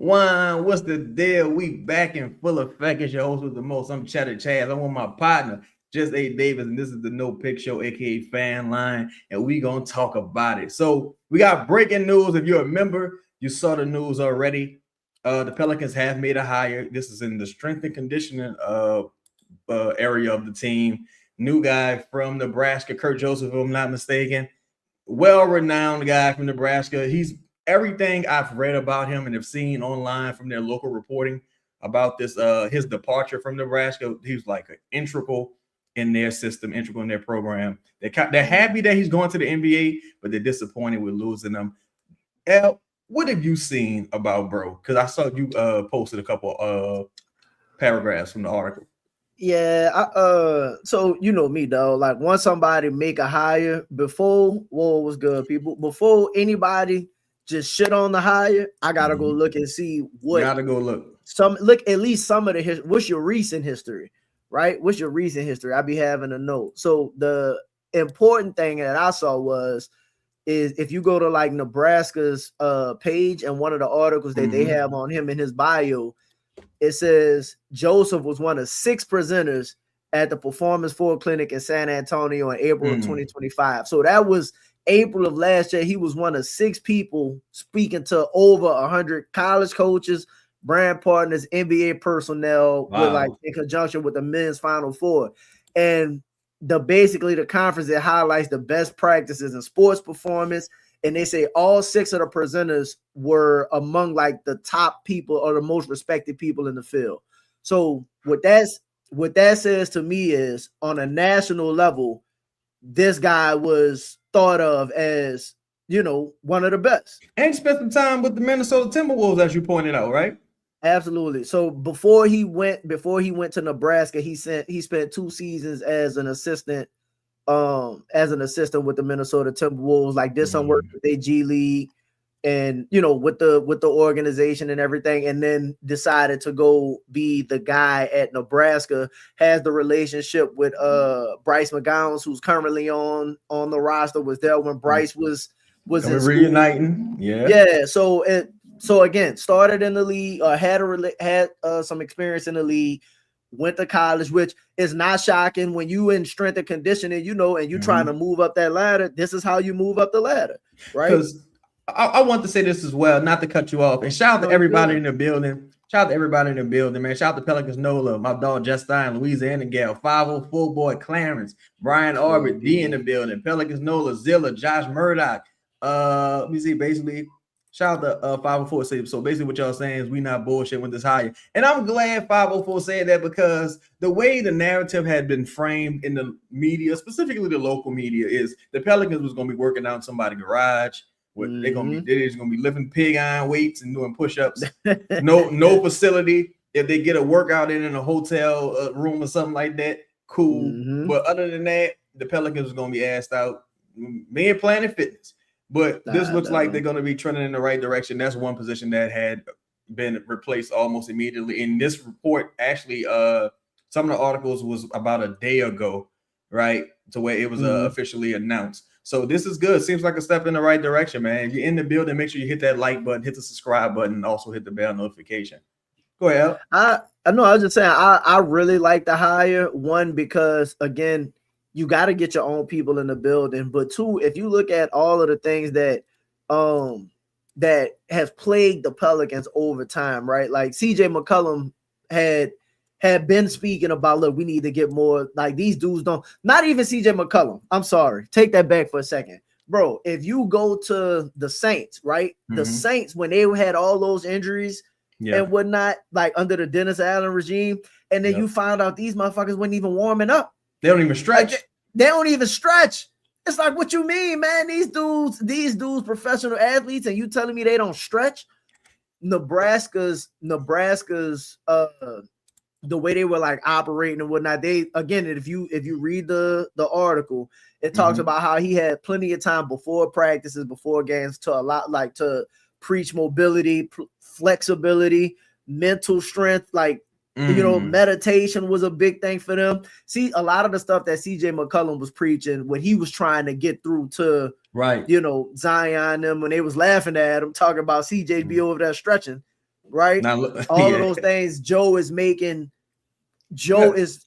One, what's the deal? We back in full effect. It's your host with the most. I'm Cheddar Chaz. I'm with my partner, Just A Davis, and this is the No Pick Show, aka Fan Line, and we gonna talk about it. So we got breaking news. If you're a member, you saw the news already. The Pelicans have made a hire. This is in the strength and conditioning area of the team. New guy from Nebraska, Kurt Joseph, if I'm not mistaken, well-renowned guy from Nebraska. He's everything I've read about him and have seen online from their local reporting about this his departure from Nebraska. He's like an integral in their system, integral in their program. They're happy that he's going to the NBA, but they're disappointed with losing him. El, what have you seen about bro? Because I saw you posted a couple paragraphs from the article. Yeah, so you know me, though. Like, once somebody make a hire, before was good, people. Before anybody just shit on the hire, I gotta go look and see what. Gotta go look. Look at least some of the what's your recent history, right? What's your recent history? I be having a note. So the important thing that I saw is if you go to like Nebraska's page and one of the articles that they have on him in his bio, it says Joseph was one of 6 presenters at the Performance 4 Clinic in San Antonio in April of 2025. So that was April of last year. He was one of 6 people speaking to over 100 college coaches, brand partners, NBA personnel, with like in conjunction with the men's Final Four. And basically the conference that highlights the best practices in sports performance. And they say all 6 of the presenters were among like the top people or the most respected people in the field. So what that says to me is, on a national level, this guy was thought of as, one of the best. And spent some time with the Minnesota Timberwolves, as you pointed out, right? Absolutely. So before he went to Nebraska, he spent 2 seasons as an assistant with the Minnesota Timberwolves, like did some work with their G League and with the organization and everything, and then decided to go be the guy at Nebraska. Has the relationship with Bryce McGowan, who's currently on the roster, was there when Bryce was in reuniting. Yeah. So again, started in the league, had some experience in the league, went to college, which is not shocking when you in strength and conditioning, and you're trying to move up that ladder. This is how you move up the ladder, right? Because I want to say this as well, not to cut you off. And shout out to everybody in the building. Shout out to everybody in the building, man. Shout out to Pelicans Nola, my dog Justine, Louisiana Gal, 504 boy Clarence, Brian Arbit, D in the building, Pelicans Nola, Zilla, Josh Murdoch. Let me see, basically. Shout out to 504. So basically what y'all saying is we not bullshit with this hire. And I'm glad 504 said that, because the way the narrative had been framed in the media, specifically the local media, is the Pelicans was going to be working out in somebody's garage. They're just gonna be lifting pig iron weights and doing push-ups. No facility. If they get a workout in a hotel room or something like that, cool. But other than that, the Pelicans is gonna be asked out. Me and Planet Fitness. But this looks like they're gonna be trending in the right direction. That's one position that had been replaced almost immediately. In this report, actually, some of the articles was about a day ago, right? To where it was officially announced. So this is good. Seems like a step in the right direction, man. If you're in the building, make sure you hit that like button, hit the subscribe button, and also hit the bell notification. Go ahead. I know. I was just saying, I really like the hire. One, because again, you got to get your own people in the building. But 2, if you look at all of the things that has plagued the Pelicans over time, right? Like CJ McCollum had been speaking about, look, we need to get more, like these dudes not even CJ McCollum. I'm sorry. Take that back for a second. Bro, if you go to the Saints, right? The Saints, when they had all those injuries and whatnot, like under the Dennis Allen regime, and then you found out these motherfuckers weren't even warming up. They don't even stretch. Like, they don't even stretch. It's like, what you mean, man? These dudes, professional athletes, and you telling me they don't stretch? Nebraska's the way they were like operating and whatnot. They, again, if you read the article, it talks about how he had plenty of time before practices, before games, to preach mobility, flexibility, mental strength, like meditation was a big thing for them. See, a lot of the stuff that CJ McCollum was preaching, when he was trying to get through to Zion them, when they was laughing at him, talking about CJ be over there stretching. right? All of those things Joe is making. Joe is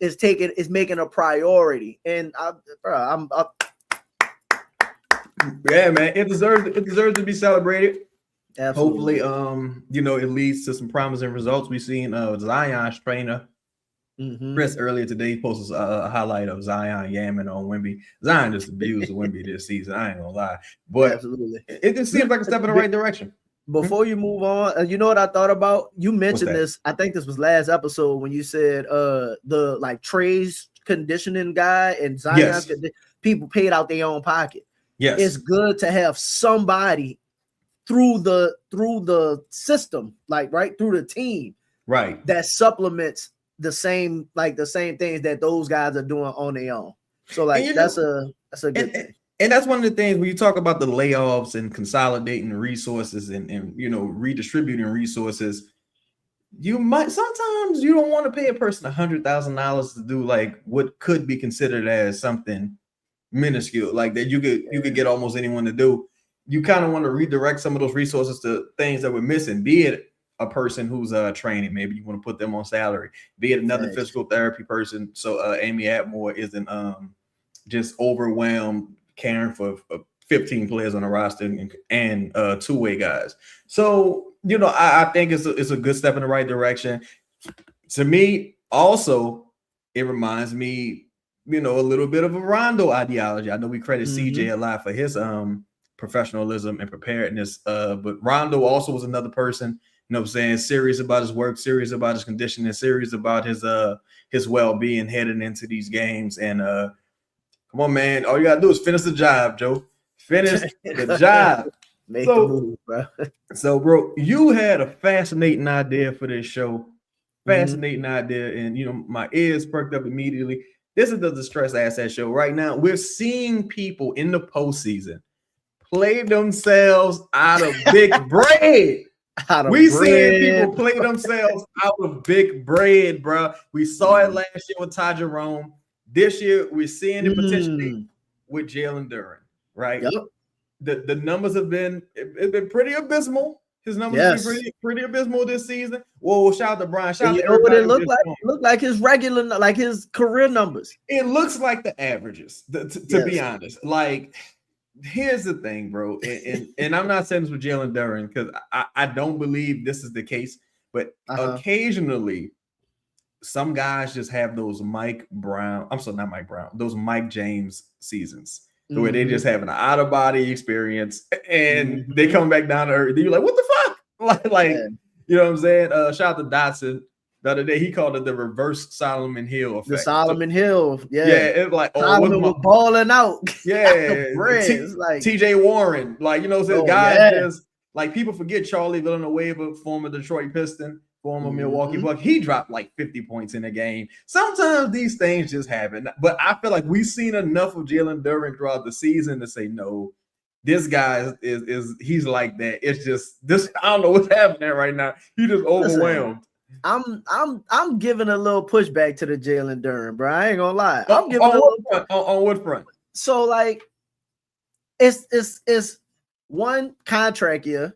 making a priority, and I'm up. Yeah, man, it deserves to be celebrated. Absolutely. Hopefully, it leads to some promising results. We've seen Zion's trainer Chris earlier today posted a highlight of Zion yamming on Wemby. Zion just abused Wemby this season. I ain't gonna lie, but absolutely, it just seems like a step in the right direction. Before you move on, you know what I thought about? You mentioned this. I think this was last episode when you said the like Trey's conditioning guy and Zion's people paid out their own pocket. Yes, it's good to have somebody through the system, like right through the team, right, that supplements the same things that those guys are doing on their own. So like that's a good thing. And that's one of the things when you talk about the layoffs and consolidating resources and redistributing resources, you might sometimes you don't want to pay a person $100,000 to do like what could be considered as something minuscule, like that you could get almost anyone to do. You kind of want to redirect some of those resources to things that we're missing, be it a person who's training, maybe you want to put them on salary, be it another physical therapy person. So Amy Atmore isn't just overwhelmed caring for 15 players on the roster and two-way guys. So, I think it's a good step in the right direction. To me, also, it reminds me, a little bit of a Rondo ideology. I know we credit CJ a lot for his professionalism and preparedness, but Rondo also was another person, serious about his work, serious about his conditioning, serious about his well-being heading into these games. And come on, man. All you got to do is finish the job, Joe. Finish the job. Make the move, bro. So, bro, you had a fascinating idea for this show. Fascinating idea. And, my ears perked up immediately. This is the Distress Asset Show. Right now, we're seeing people in the postseason play themselves out of big bread. Seeing people play themselves out of big bread, bro. We saw it last year with Ty Jerome. This year, we're seeing it potentially with Jalen Duren, right? Yep. The numbers have been pretty abysmal. His numbers have been pretty abysmal this season. Whoa, shout out to Brian. Shout out to what it looked like? It looked like his regular, like his career numbers. It looks like the averages, to be honest. Like, here's the thing, bro. And I'm not saying this with Jalen Duren because I don't believe this is the case, but occasionally some guys just have those those Mike James seasons where they just have an out of body experience and they come back down to earth. You're like, what the fuck? Like, you know what I'm saying? Shout out to Dotson. The other day he called it the reverse Solomon Hill effect. The Solomon Hill, it's like Solomon was balling out. It's like TJ Warren, like guys just like people forget Charlie Villanueva, former Detroit Piston, former Milwaukee Buck. He dropped like 50 points in a game. Sometimes these things just happen, but I feel like we've seen enough of Jalen Duren throughout the season to say no. This guy he's like that. It's just this. I don't know what's happening right now. He just overwhelmed. I'm giving a little pushback to the Jalen Duren, bro. I ain't gonna lie. I'm giving on what front? So like, it's one contract year,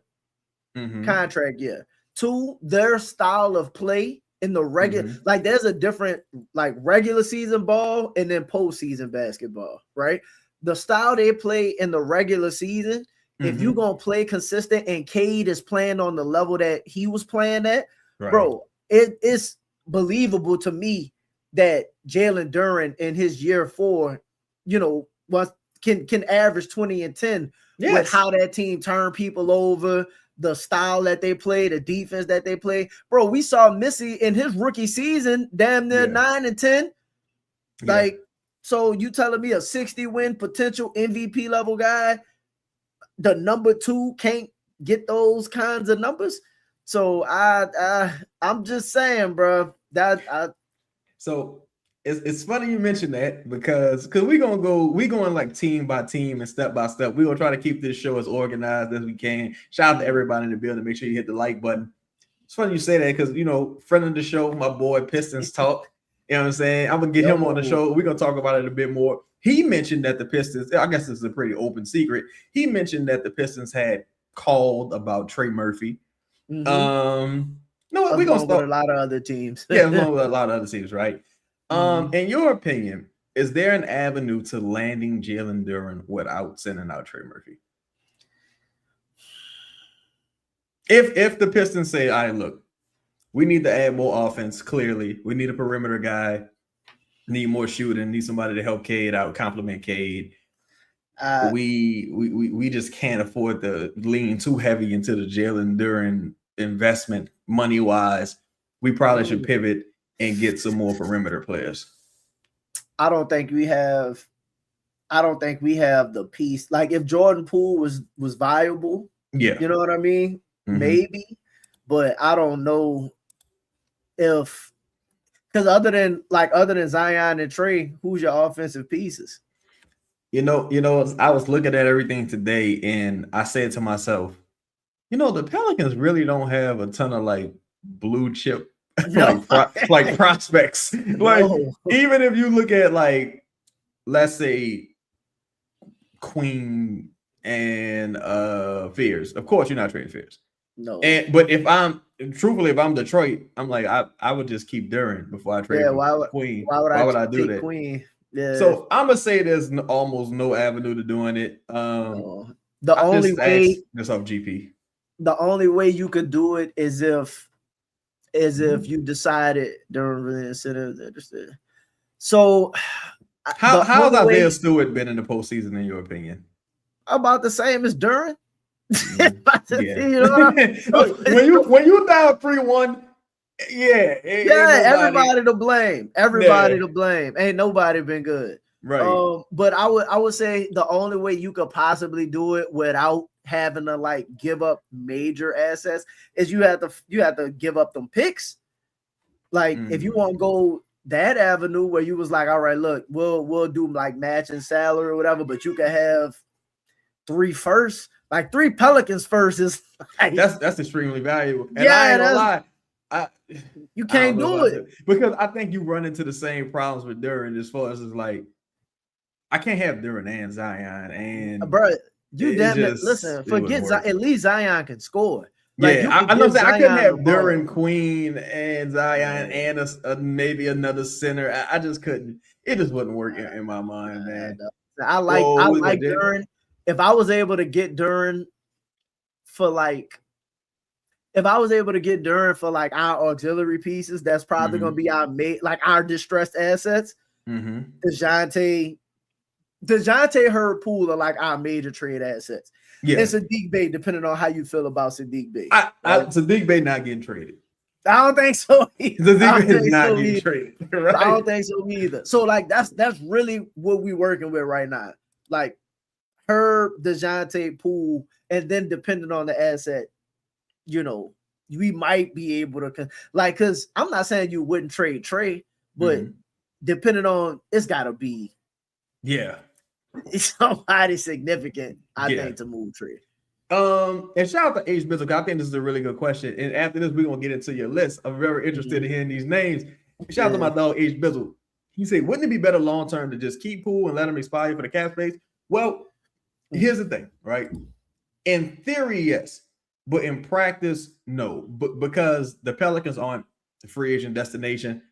contract year. Two, their style of play in the regular, like there's a different like regular season ball and then postseason basketball, right? The style they play in the regular season, if you're gonna play consistent and Cade is playing on the level that he was playing at, bro, it is believable to me that Jalen Duren in his year 4, can average 20 and 10 with how that team turned people over, the style that they play, the defense that they play. Bro, we saw Missy in his rookie season damn near 9 and 10. Like, so you telling me a 60-win potential MVP level guy, the number 2 can't get those kinds of numbers? So I'm just saying, bro, so it's funny you mentioned that because we going like team by team and step by step. We're gonna try to keep this show as organized as we can. Shout out to everybody in the building. Make sure you hit the like button. It's funny you say that because friend of the show, my boy Pistons Talk. You know what I'm saying? I'm gonna get him on the show. We're gonna talk about it a bit more. He mentioned that the Pistons, I guess this is a pretty open secret. He mentioned that the Pistons had called about Trey Murphy. No, we're gonna Along with a start. lot of other teams. Yeah, along with a lot of other teams, right? Mhm. In your opinion, is there an avenue to landing Jalen Duren without sending out Trey Murphy? If the Pistons say, "All right, look, we need to add more offense. Clearly, we need a perimeter guy, need more shooting, need somebody to help Cade out, complement Cade. Uh, We just can't afford to lean too heavy into the Jalen Duren investment money wise. We probably should pivot and get some more perimeter players." I don't think we have. I don't think we have the piece. Like if Jordan Poole was viable, Yeah. you know what I mean? Maybe, but I don't know if because other than Zion and Trey, who's your offensive pieces? You know, I was looking at everything today and I said to myself, the Pelicans really don't have a ton of like blue chip No, like prospects. Like no, even if you look at like let's say Queen and Fears. Of course, you're not trading Fears. no. But if I'm Detroit, I'm like I would just keep Duren before I trade Yeah, for Queen. why would Why would I do take that? Queen? Yeah. So I'm gonna say there's almost no avenue to doing it. No. The I only just way asked this off GP. the only way you could do it is if you decided during the incentives interested. So How's Isaiah Stewart been in the postseason in your opinion? About the same as Duren. When you down 3-1, everybody to blame. Everybody to blame. Ain't nobody been good. Right. But I would say the only way you could possibly do it without having to like give up major assets is you have to give up them picks. Like if you want to go that avenue where you was like, all right, look, we'll do like matching salary or whatever, but you can have 3 firsts, like 3 Pelicans first is like, that's extremely valuable. And I ain't gonna lie, you can't do it because I think you run into the same problems with Duren as far as it's like I can't have Duren and Zion and bro. You damn it. Listen, forget Zion. At least Zion can score. Like I know I couldn't have Duren, Queen, and Zion and maybe another center. I just couldn't. It just wouldn't work in my mind, man. I like Duren. If I was able to get Duren for like our auxiliary pieces, that's probably gonna be our distressed assets. DeJounte Hurd-Poole are like our major trade assets. Yeah. And Sadiq Bey, depending on how you feel about Sadiq Bey. Sadiq Bey not getting traded. I don't think so either. Sadiq Bey is not getting traded. Right? I don't think so either. So like that's really what we're working with right now. Like Herb, DeJounte, Poole, and then depending on the asset, we might be able to because I'm not saying you wouldn't trade Trey, but depending on it's gotta be somebody significant, I think, to move Trey. And shout out to H Bizzle. I think this is a really good question. And after this, we're gonna get into your list. I'm very interested in hearing these names. Shout out to my dog H Bizzle. He said, wouldn't it be better long term to just keep Poole and let him expire for the cap space? Well, here's the thing, right? In theory, yes, but in practice, no. But because the Pelicans aren't the free agent destination.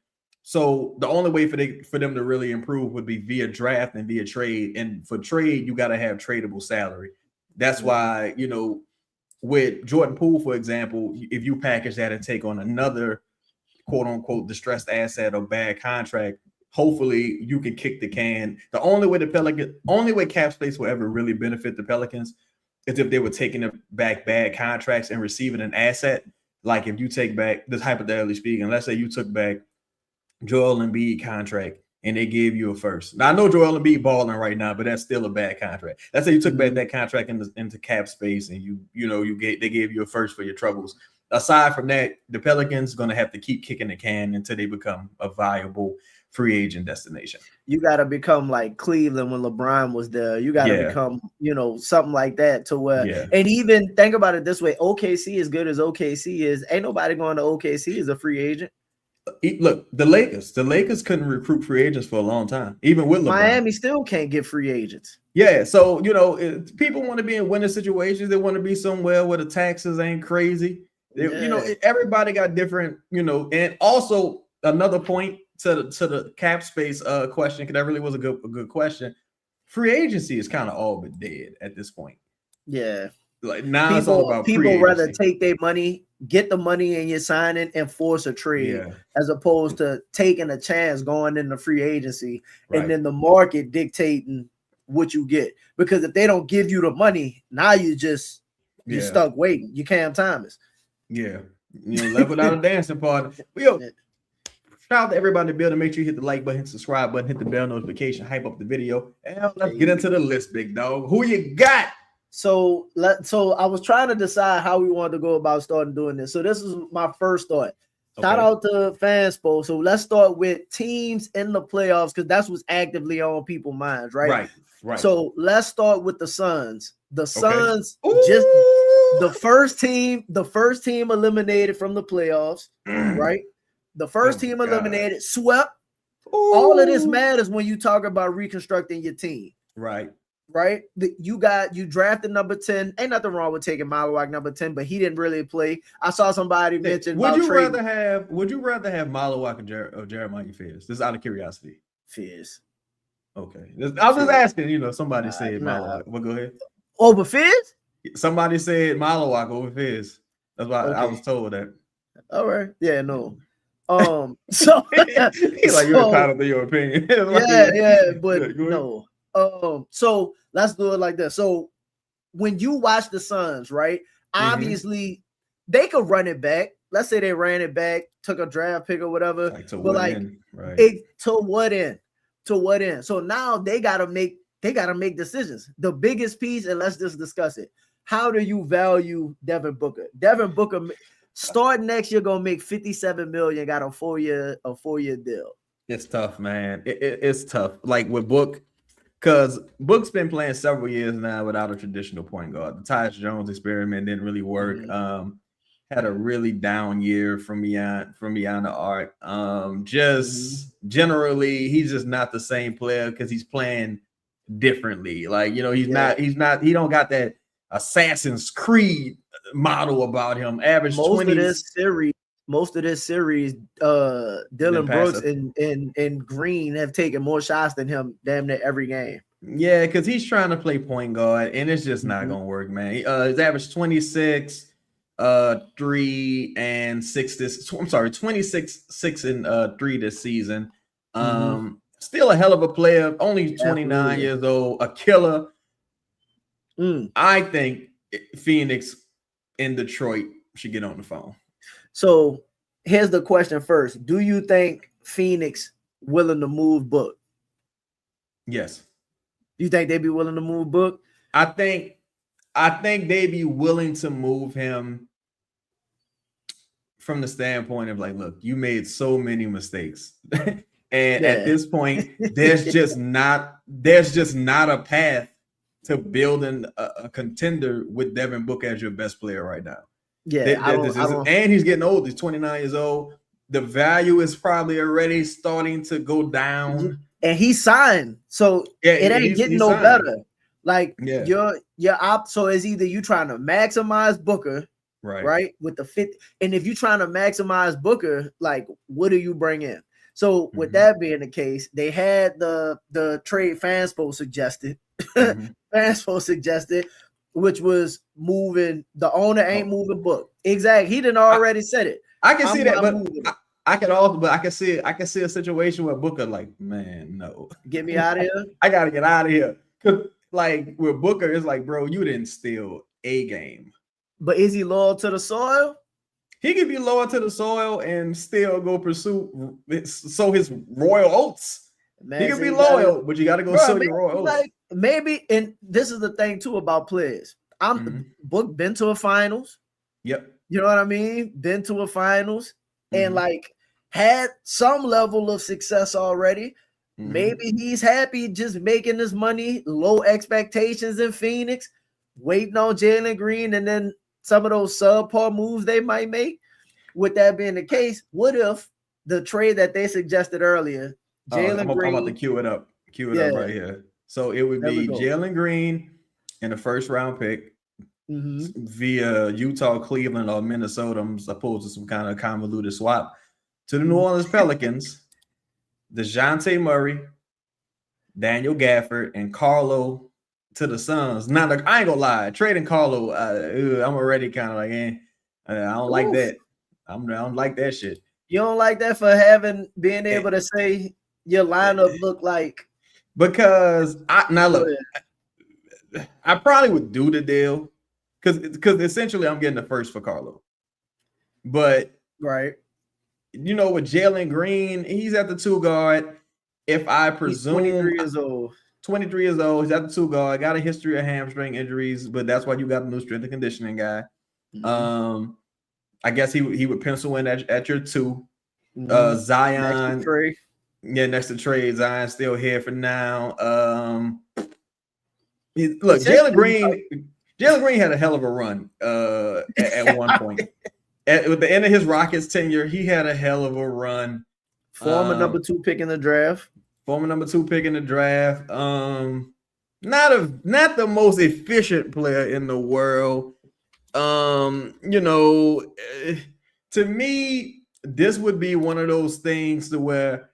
So the only way for them to really improve would be via draft and via trade. And for trade, you got to have tradable salary. That's why, with Jordan Poole, for example, if you package that and take on another quote unquote distressed asset or bad contract, hopefully you can kick the can. The only way cap space will ever really benefit the Pelicans is if they were taking back bad contracts and receiving an asset. Like if you take back, this hypothetically speaking, let's say you took back Joel Embiid contract and they gave you a first. Now I know Joel Embiid balling right now, but that's still a bad contract. Let's say you took back that contract into cap space and they gave you a first for your troubles. Aside from that, the Pelicans going to have to keep kicking the can until they become a viable free agent destination. You got to become like Cleveland when LeBron was there. You got to become, something like that to where, and even think about it this way, OKC, as good as OKC is, ain't nobody going to OKC as a free agent. Look, the Lakers couldn't recruit free agents for a long time, even with LeBron. Miami still can't get free agents. Yeah, so people want to be in winning situations. They want to be somewhere where the taxes ain't crazy. Everybody got different, and also another point to the cap space question, because that really was a good question. Free agency is kind of all but dead at this point. Yeah. Like now it's all about people rather take their money, get the money in your signing and force a trade as opposed to taking a chance going into free agency and then the market dictating what you get. Because if they don't give you the money, now you're stuck waiting. You Cam Thomas. Yeah. Left without a dancing partner. Shout out to everybody in the building. Make sure you hit the like button, subscribe button, hit the bell notification, hype up the video. And let's get into the list, big dog. Who you got? So I was trying to decide how we wanted to go about starting doing this. So this is my first thought. Shout out to Fanspo. So let's start with teams in the playoffs because that's what's actively on people's minds, right? Right. So let's start with the Suns. The Suns just the first team eliminated from the playoffs, right? The first team eliminated, swept. Ooh. All of this matters when you talk about reconstructing your team. Right. You drafted number 10. Ain't nothing wrong with taking Malawak number 10, but he didn't really play. I saw somebody mention. Would you rather have Malawak or Jeremiah Fierce? This is out of curiosity. Fierce. Okay. I was just asking, somebody said Malawak. Well, go ahead. Over Fierce? Somebody said Malawak over Fierce. That's why I was told that. All right. Yeah, no. So he's like you're entitled to your opinion. But no. So let's do it like this. So when you watch the Suns, right? Obviously, they could run it back. Let's say they ran it back, took a draft pick or whatever. To what end? To what end? So now they gotta make decisions. The biggest piece, and let's just discuss it. How do you value Devin Booker? Devin Booker starting next year gonna make $57 million. Got a 4-year deal. It's tough, man. It's tough. Like with Book. Because Book's been playing several years now without a traditional point guard. The Tyus Jones experiment didn't really work. Had a really down year from beyond the arc. Generally, he's just not the same player because he's playing differently. Like, he don't got that Assassin's Creed model about him. Average most 20. Most of this series, Dylan Brooks and Green have taken more shots than him damn near every game. Yeah, because he's trying to play point guard, and it's just not gonna work, man. His average 26, 3 and 6 26, 6 and 3 this season. Still a hell of a player, only 29 years old, a killer. I think Phoenix and Detroit should get on the phone. So here's the question first. Do you think Phoenix willing to move Book? Yes. You think they'd be willing to move Book? I think they'd be willing to move him from the standpoint of like, look, you made so many mistakes. And at this point, there's just not a path to building a contender with Devin Booker as your best player right now. And he's getting old. He's 29 years old. The value is probably already starting to go down. And he signed, so it ain't getting no better. Like you're up. So it's either you trying to maximize Booker, right, with the fit. And if you're trying to maximize Booker, like what do you bring in? So with that being the case, they had the trade Fanspo suggested. Fanspo suggested. Which was moving. The owner ain't moving Book. Exactly. He didn't already said it. I can see that, but I can see a situation where Booker like, man, no. Get me out of here. I gotta get out of here. Cause like with Booker, it's like, bro, you didn't steal a game. But is he loyal to the soil? He could be loyal to the soil and still go pursue his royal oaths. Man, he could be loyal, but you gotta go sow your royal oaths. Like, maybe, and this is the thing too about players. Book been to a finals. Yep. You know what I mean? Been to a finals and like had some level of success already. Maybe he's happy just making this money, low expectations in Phoenix, waiting on Jalen Green, and then some of those subpar moves they might make. With that being the case, what if the trade that they suggested earlier, Jalen Green? I'm about to cue it up right here. So it would be Jalen Green and a first round pick via Utah, Cleveland, or Minnesota. I'm supposed to some kind of convoluted swap to the New Orleans Pelicans. DeJounte Murray, Daniel Gafford, and Carlo to the Suns. Now, I ain't gonna lie, trading Carlo, I'm already kind of like, I don't like that. I don't like that shit. You don't like that for being able to say your lineup look like? Because I probably would do the deal because essentially I'm getting the first for Carlo. But right, you know, with Jalen Green, he's at the 2 guard. If I presume he's 23 years old. 23 years old, he's at the 2 guard, got a history of hamstring injuries, but that's why you got a new strength and conditioning guy. I guess he would pencil in at your 2. Zion, next to Trey. Zion still here for now. Look, Jalen Green had a hell of a run at one point. With the end of his Rockets tenure, he had a hell of a run. Former number 2 pick in the draft. Not the most efficient player in the world. You know, to me, this would be one of those things to where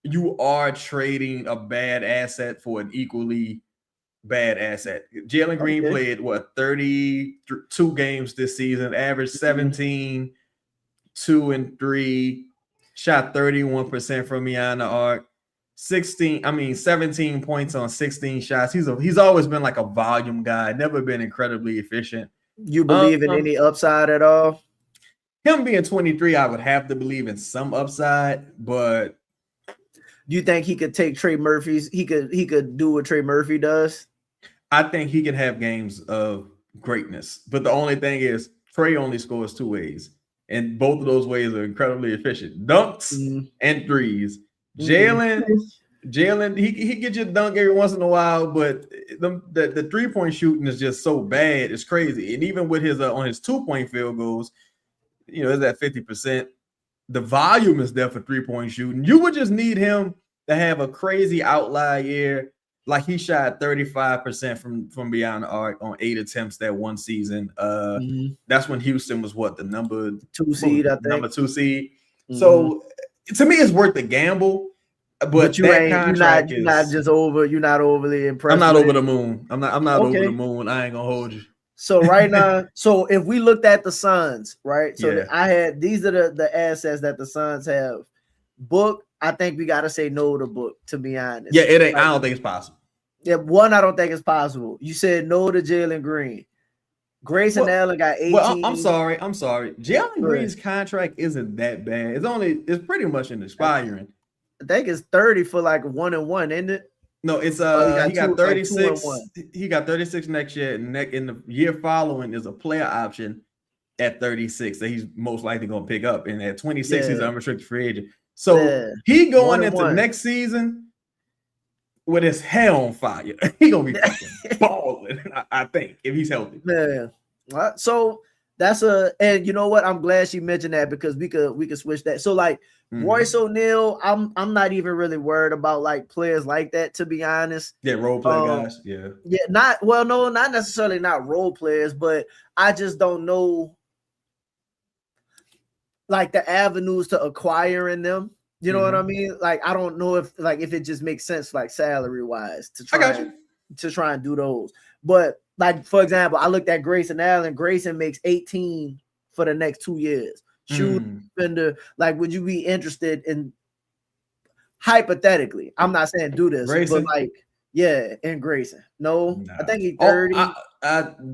you are trading a bad asset for an equally bad asset. Jalen Green played 32 games this season, averaged 17, 2 and 3, shot 31% from beyond the arc, 17 points on 16 shots. He's always been like a volume guy, never been incredibly efficient. You believe in any upside at all? Him being 23, I would have to believe in some upside, but do you think he could take Trey Murphy's? He could do what Trey Murphy does? I think he can have games of greatness, but the only thing is Trey only scores 2 ways, and both of those ways are incredibly efficient: dunks and threes. Jalen, he gets you a dunk every once in a while, but the 3-point shooting is just so bad, it's crazy. And even with his on his 2-point field goals, you know, it's at 50%. The volume is there for 3-point shooting. You would just need him to have a crazy outlier year. Like he shot 35% from beyond the arc on 8 attempts that one season. That's when Houston was the number 2 seed, I think. Number 2 seed. So to me, it's worth the gamble. But you're not overly impressed. I'm not over the moon. I'm not over the moon. I ain't gonna hold you. So right now, so if we looked at the Suns, right? So these are the assets that the Suns have. Book, I think we gotta say no to Book, to be honest. Yeah, it ain't. I don't think it's possible. Yeah, I don't think it's possible. You said no to Jalen Green. Grayson Allen got 18. Well, I'm sorry. Jalen Green's contract isn't that bad. It's pretty much an expiring. I think it's 30 for like 1-1, isn't it? No, it's he got 36. He got 36 next year, and in the year following is a player option at 36 that he's most likely gonna pick up. And at 26, he's an unrestricted free agent. So he going into next season with his hair on fire. He gonna be fucking balling, I think, if he's healthy. Yeah. So that's and you know what? I'm glad she mentioned that because we could switch that. So like Royce O'Neal, I'm not even really worried about like players like that, to be honest. Yeah, role play guys. Yeah. Yeah, not necessarily not role players, but I just don't know like the avenues to acquiring them. You know what I mean? Like I don't know if it just makes sense like salary wise to try and do those. But like for example, I looked at Grayson Allen. Grayson makes 18 for the next 2 years. Defender, like would you be interested in hypothetically? I'm not saying do this, Grayson? but like in Grayson. No, I think he's 30.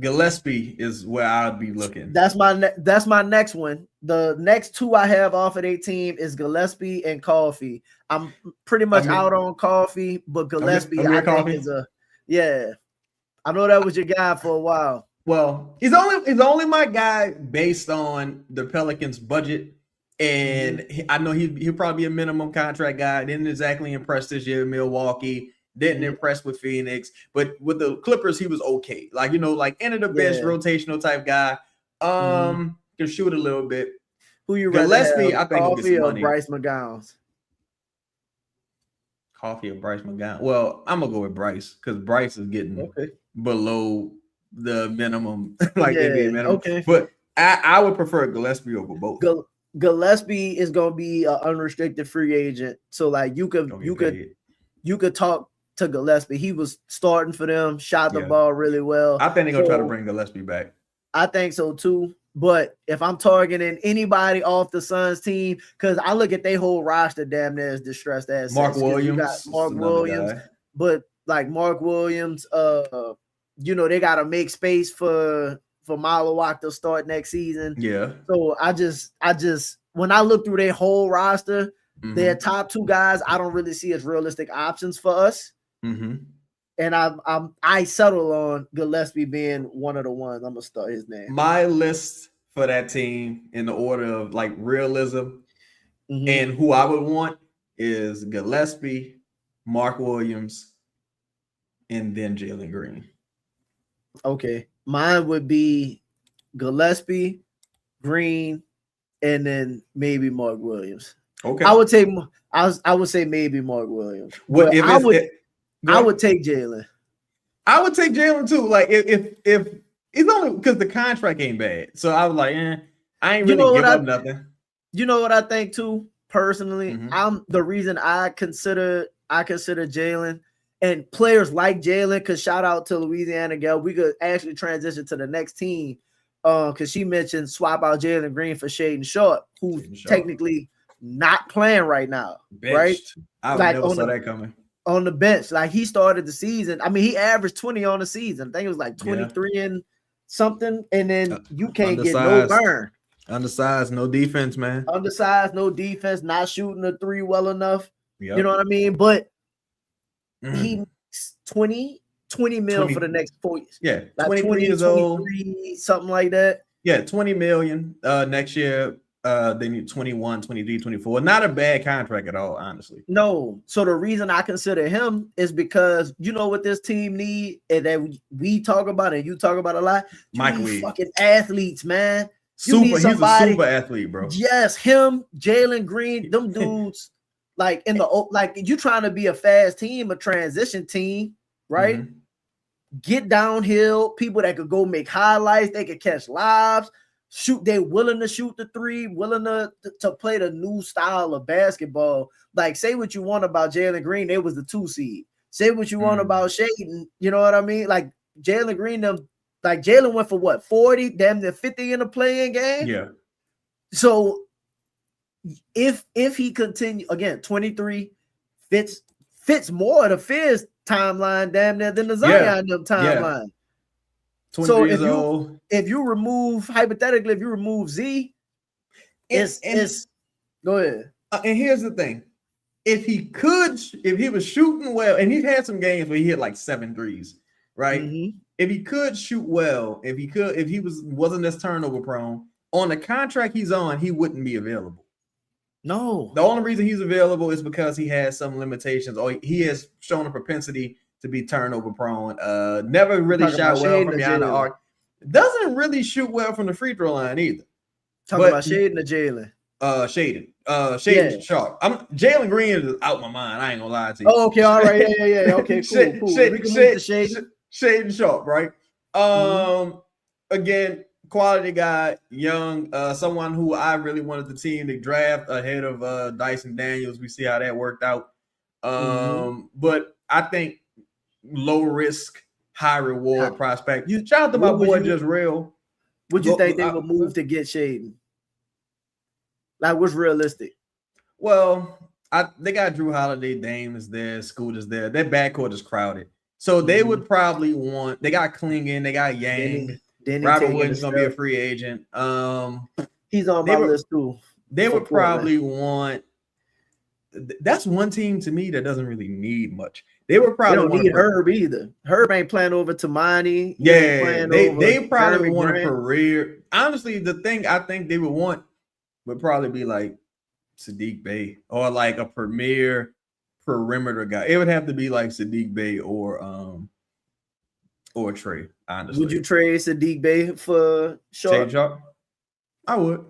Gillespie is where I'd be looking. That's my next one. The next 2 I have off of their team is Gillespie and Coffee. I'm pretty much out on Coffee, but Gillespie I think is I know that was your guy for a while. Well, he's only my guy based on the Pelicans' budget, and I know he'll probably be a minimum contract guy. Didn't exactly impress this year in Milwaukee. Didn't impress with Phoenix, but with the Clippers, he was okay. Like end of the bench rotational type guy. Can shoot a little bit. Who you Gillespie? I think Coffee or Bryce McGowan? Coffee or Bryce McGowan? Well, I'm gonna go with Bryce because Bryce is getting below the minimum, like Yeah, NBA minimum. okay. But I would prefer Gillespie over both. Gillespie is gonna be an unrestricted free agent, so like you could talk to Gillespie. He was starting for them, shot the ball really well. I think they're gonna try to bring Gillespie back. I think so too. But if I'm targeting anybody off the Suns team, because I look at their whole roster damn near as distressed assets. Mark Williams, got Mark Williams, but like Mark Williams, they gotta make space for Malawak to start next season. Yeah. So I just when I look through their whole roster, their top two guys, I don't really see as realistic options for us. And I settle on Gillespie being one of the ones. I'm gonna start his name. My list for that team in the order of like realism and who I would want is Gillespie, Mark Williams, and then Jalen Green. Okay, mine would be Gillespie, Green, and then maybe Mark Williams. Okay, I would say maybe Mark Williams. What if I would take Jalen. I would take Jalen too. Like if it's only because the contract ain't bad, so I was like, I ain't really give up nothing. You know what I think too? Personally, I'm the reason I consider Jalen and players like Jalen. Because shout out to Louisiana Gal, we could actually transition to the next team. Because she mentioned swap out Jalen Green for Shaden Sharp, who's technically not playing right now, right? I never saw that coming. On the bench, like he started the season. I mean, he averaged 20 on the season. I think it was like 23 and something, and then you can't get no burn. Undersized, no defense, man. Undersized, no defense, not shooting the three well enough. Yep. You know what I mean? But he makes 20 mil for the next 4 years. Yeah, like 23 years old, something like that. Yeah, 20 million next year. They need 21, 23, 24. Not a bad contract at all, honestly. No. So the reason I consider him is because you know what this team need, and that we talk about and you talk about a lot. Fucking athletes, man. He's a super athlete, bro. Yes, him, Jalen Green, them dudes. Like you trying to be a fast team, a transition team, right? Get downhill, people that could go make highlights, they could catch lives. Shoot, they willing to shoot the three, willing to play the new style of basketball. Like, say what you want about Jalen Green, they was the 2 seed. Say what you want about Shaden, you know what I mean? Like Jalen Green, Jalen went for what, 40, damn near 50 in a playing game. Yeah. So if he continue again, 23 fits more the Fizz timeline damn near than the Zion timeline. 23 years old. If you remove Z, it's go ahead. And here's the thing: if he was shooting well, and he had some games where he hit like 7 threes, right? If he could shoot well, if he wasn't as turnover prone on the contract he's on, he wouldn't be available. No, the only reason he's available is because he has some limitations, or he has shown a propensity to be turnover prone. Never really shot well from behind the arc. Doesn't really shoot well from the free throw line either. Talking about Shaden or Jalen? Shaden Sharp. Jalen Green is out my mind. I ain't gonna lie to you. Oh, okay, all right, yeah. Okay, cool. Shaden Sharp, right? Again, quality guy, young, someone who I really wanted the team to draft ahead of Dyson Daniels. We see how that worked out. But I think low risk, high reward prospect. Shout out to my boy Just Real. Would you think they would move to get Shaden? Like, what's realistic? Well, they got Drew Holiday, Dame is there, Scoot is there. Their backcourt is crowded. So they would probably want, they got Klingon, they got Yang. Robert Woods gonna be a free agent. He's on my list too. They would probably want. That's one team to me that doesn't really need much. They would probably don't need Herb either. Herb ain't playing over Tamani. Yeah, they probably want a career. Honestly, the thing I think they would want would probably be like Sadiq Bey or like a premier perimeter guy. It would have to be like Sadiq Bey or Trey. Honestly, would you trade Sadiq Bey for Sharp? I would.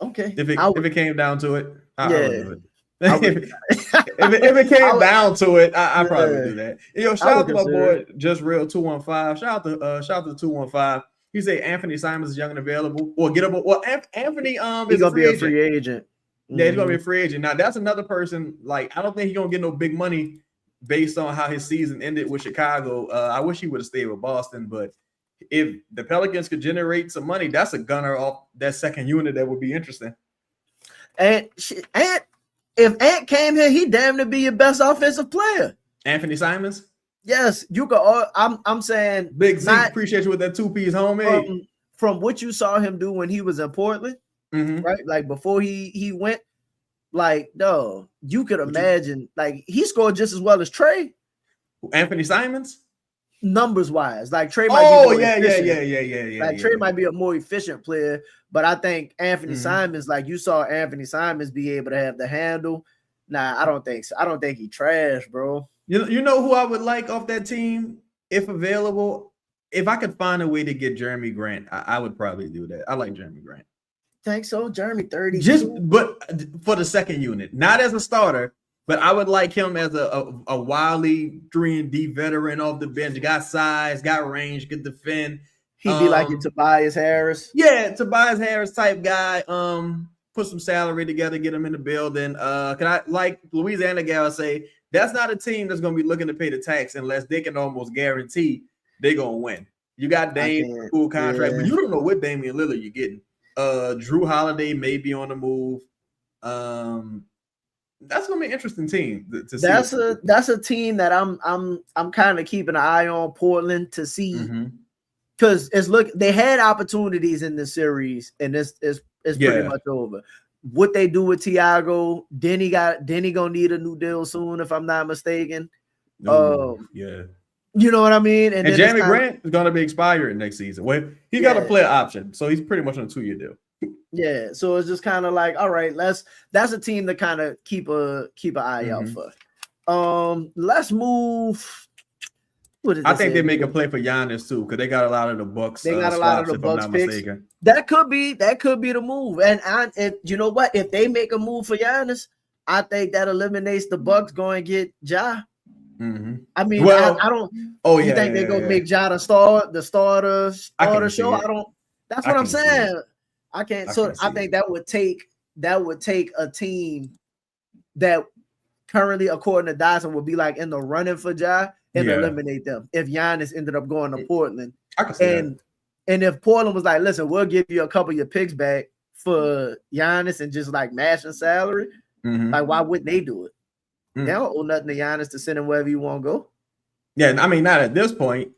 Okay. If it came down to it, I would do it. If it came down to it, I probably would do that. Yo, shout out to my boy Just Real 215. Shout out to 215. He said Anthony Simons is young and available. Or gettable. Well, Anthony he's gonna be a free agent. Yeah, he's gonna be a free agent. Now that's another person. Like, I don't think he's gonna get no big money based on how his season ended with Chicago. I wish he would have stayed with Boston, but if the Pelicans could generate some money, that's a gunner off that second unit that would be interesting. And if Ant came here, he damn to be your best offensive player. Anthony Simons? Yes, you could. I'm saying, Big Z, appreciate you with that 2-piece, homie. From what you saw him do when he was in Portland, right? Like before he went, like, no, you could imagine, like, he scored just as well as Trey. Anthony Simons? Numbers wise, like Trey might be more efficient. Like Trey might be a more efficient player, but I think Anthony Simons, like you saw Anthony Simons be able to have the handle. Nah, I don't think so. I don't think he trash, bro. You know who I would like off that team if available? If I could find a way to get Jeremy Grant, I would probably do that. I like Jeremy Grant. Think so? Jeremy 30. But for the second unit, not as a starter. But I would like him as a wildly 3-and-D veteran off the bench. Got size, got range, could defend. He'd be like a Tobias Harris. Yeah, Tobias Harris type guy. Put some salary together, get him in the building. Can I, like Louisiana gal say, that's not a team that's going to be looking to pay the tax unless they can almost guarantee they're going to win. You got Dame, cool contract, but you don't know what Damian Lillard you're getting. Drew Holiday may be on the move. That's gonna be an interesting team to see. That's a team that I'm kind of keeping an eye on Portland to see, because they had opportunities in this series and it's pretty much over. What they do with Tiago, Denny gonna need a new deal soon if I'm not mistaken. You know what I mean? And Jeremy Grant is gonna be expired next season. Well, he got a player option, so he's pretty much on a 2-year deal. Yeah, so it's just kind of like, all right, that's a team to kind of keep an eye out for. Let's move. I think they make a play for Giannis too, because they got a lot of the Bucks. They got a lot of the Bucks picks. That could be the move. And you know what? If they make a move for Giannis, I think that eliminates the Bucks going to get Ja. I mean, I don't. You think they're gonna make Ja the starter show? I don't. That's what I'm saying. I can't. I think that would take a team that currently, according to Dyson, would be like in the running for Ja and eliminate them if Giannis ended up going to Portland. I can see that. And if Portland was like, listen, we'll give you a couple of your picks back for Giannis and just like matching salary, like why wouldn't they do it? They don't owe nothing to Giannis to send him wherever you want to go. Yeah, I mean, not at this point.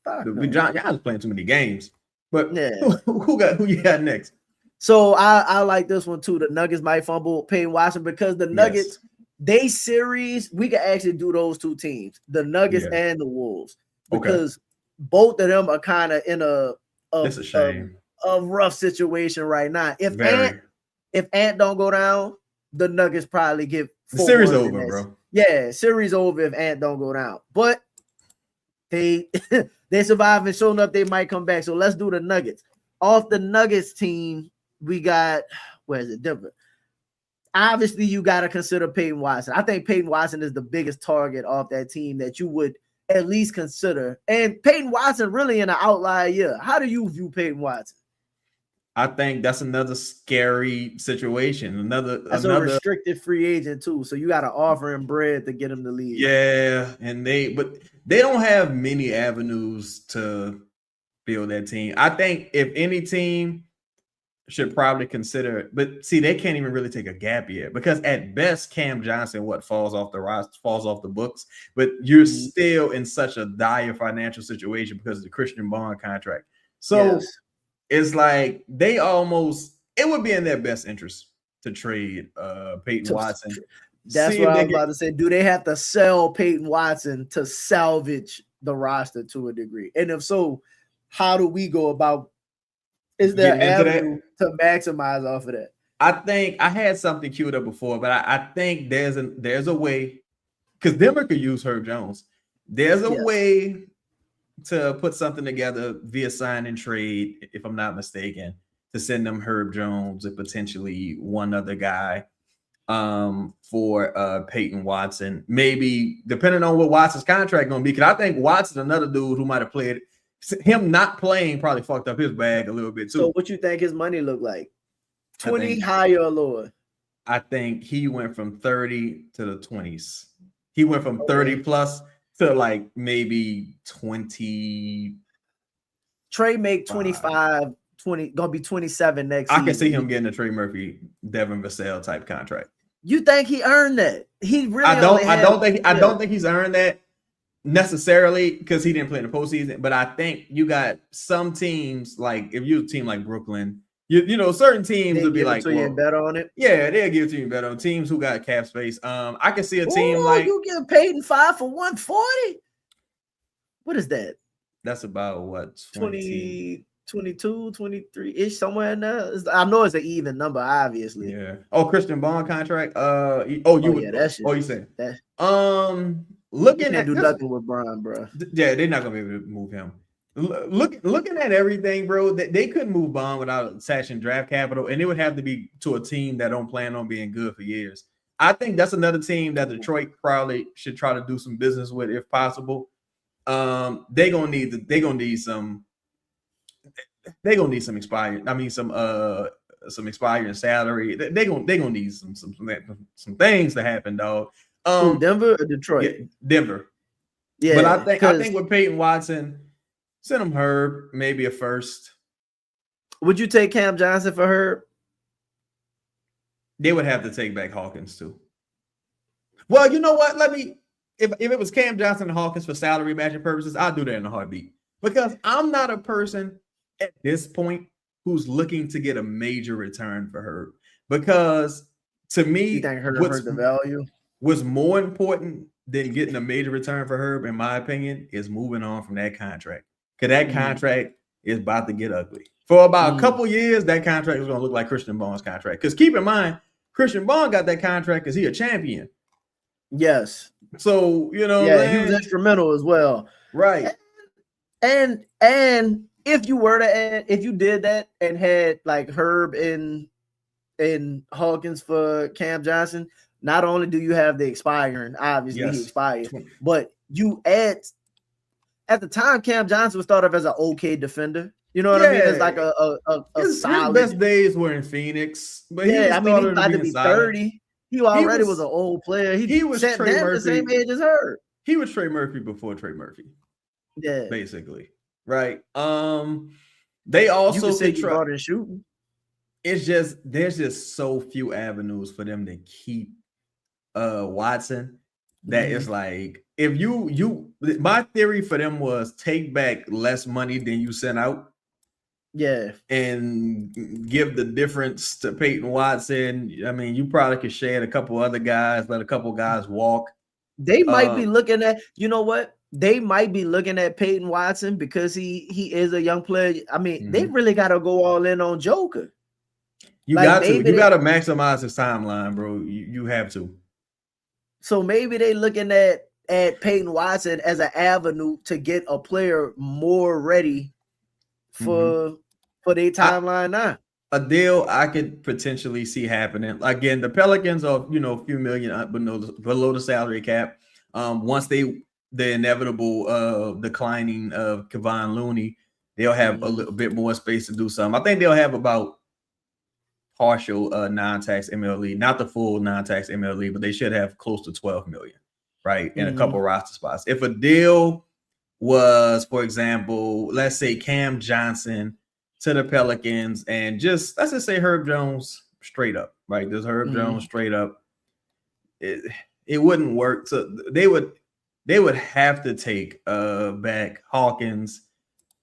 Giannis playing too many games. But who you got next? So I like this one too. The Nuggets might fumble Peyton Watson because the Nuggets, they series, we can actually do those two teams, the Nuggets and the Wolves, because both of them are kind of in a rough situation right now. If Ant don't go down, the Nuggets probably get the series over, bro. Yeah, series over if Ant don't go down. But they survive and showing up, they might come back. So let's do the Nuggets. Off the Nuggets team, we got, where is it? Denver. Obviously, you got to consider Peyton Watson. I think Peyton Watson is the biggest target off that team that you would at least consider. And Peyton Watson really in an outlier year. How do you view Peyton Watson? I think that's another scary situation. Another restricted free agent too. So you got to offer him bread to get him to leave. Yeah, and they don't have many avenues to build that team. I think if any team should probably consider it, but see, they can't even really take a gap yet because at best Cam Johnson falls off the books, but you're still in such a dire financial situation because of the Christian Bond contract. So it's like it would be in their best interest to trade Peyton Watson. That's what I was about to say. Do they have to sell Peyton Watson to salvage the roster to a degree? And if so, how do we go about? Is there an avenue to maximize off of that? I think I had something queued up before, but I think there's a way, because Denver could use Herb Jones. There's a way to put something together via sign and trade, if I'm not mistaken, to send them Herb Jones and potentially one other guy. for Peyton Watson. Maybe depending on what Watson's contract gonna be, because I think Watson's another dude who might have played. Him not playing probably fucked up his bag a little bit too. So what you think his money look like? 20 higher or lower? I think he went from 30 to the 20s. He went from 30 plus to like maybe 20. Trey make 25, 20, gonna be 27 next season. I can season. see him getting a Trey Murphy, Devin Vassell type contract. You think he earned that? He really I don't think he's earned that necessarily because he didn't play in the postseason. But I think you got some teams, like if you're a team like Brooklyn, you know, certain teams would be like, so you bet on it. Yeah, they'll give it to you better on teams who got cap space. I can see a team like you get paid in 5 for 140. What is that? That's about what 20, 22, 23 ish somewhere in there. I know it's an even number, obviously. Yeah. Oh, Christian Bond contract. You saying that. Looking at do nothing with Brian, bro. Yeah, they're not gonna be able to move him. Looking at everything, bro, they couldn't move Bond without attaching draft capital, and it would have to be to a team that don't plan on being good for years. I think that's another team that Detroit probably should try to do some business with if possible. They're gonna need some expiring. I mean, some expiring salary. They're gonna need some things to happen, dog. Denver or Detroit? Yeah, Denver. Yeah, but I think with Peyton Watson, send him Herb, maybe a first. Would you take Cam Johnson for Herb? They would have to take back Hawkins too. Well, you know what? If it was Cam Johnson and Hawkins for salary matching purposes, I'll do that in a heartbeat. Because I'm not a person at this point who's looking to get a major return for Herb. Because to me, you think Herb hurt the value? What's more important than getting a major return for Herb, in my opinion, is moving on from that contract. Because that contract is about to get ugly. For about a couple years, that contract is going to look like Christian Bond's contract. Because keep in mind, Christian Bond got that contract because he's a champion. Yes. So, you know, he was instrumental as well. Right. And if you did that and had like Herb and Hawkins for Cam Johnson, not only do you have the expiring, obviously he expired, but you add at the time Cam Johnson was thought of as an okay defender. You know what I mean? It's like a solid. His best days were in Phoenix, but he was about to be 30. He already was an old player. He was Trey Murphy, the same age as Herb. He was Trey Murphy before Trey Murphy. Yeah, basically, right? They also you say you shooting. It's just there's just so few avenues for them to keep Watson that it's like if you my theory for them was take back less money than you sent out. Yeah, and give the difference to Peyton Watson. I mean, you probably could share a couple other guys, let a couple guys walk. They might be looking at, you know what? They might be looking at Peyton Watson because he is a young player. I mean, they really got to go all in on Joker. You got to maximize his timeline, bro. You have to. So maybe they looking at Peyton Watson as an avenue to get a player more ready for their timeline now. A deal I could potentially see happening. Again, the Pelicans are, a few million below the salary cap. Once the inevitable declining of Kevon Looney, they'll have a little bit more space to do something. I think they'll have about partial non-tax MLE, not the full non-tax MLE, but they should have close to 12 million, right? In a couple roster spots. If a deal was, for example, let's say Cam Johnson to the Pelicans and let's just say Herb Jones straight up, right? There's Herb Jones straight up. It wouldn't work. So they would have to take back Hawkins.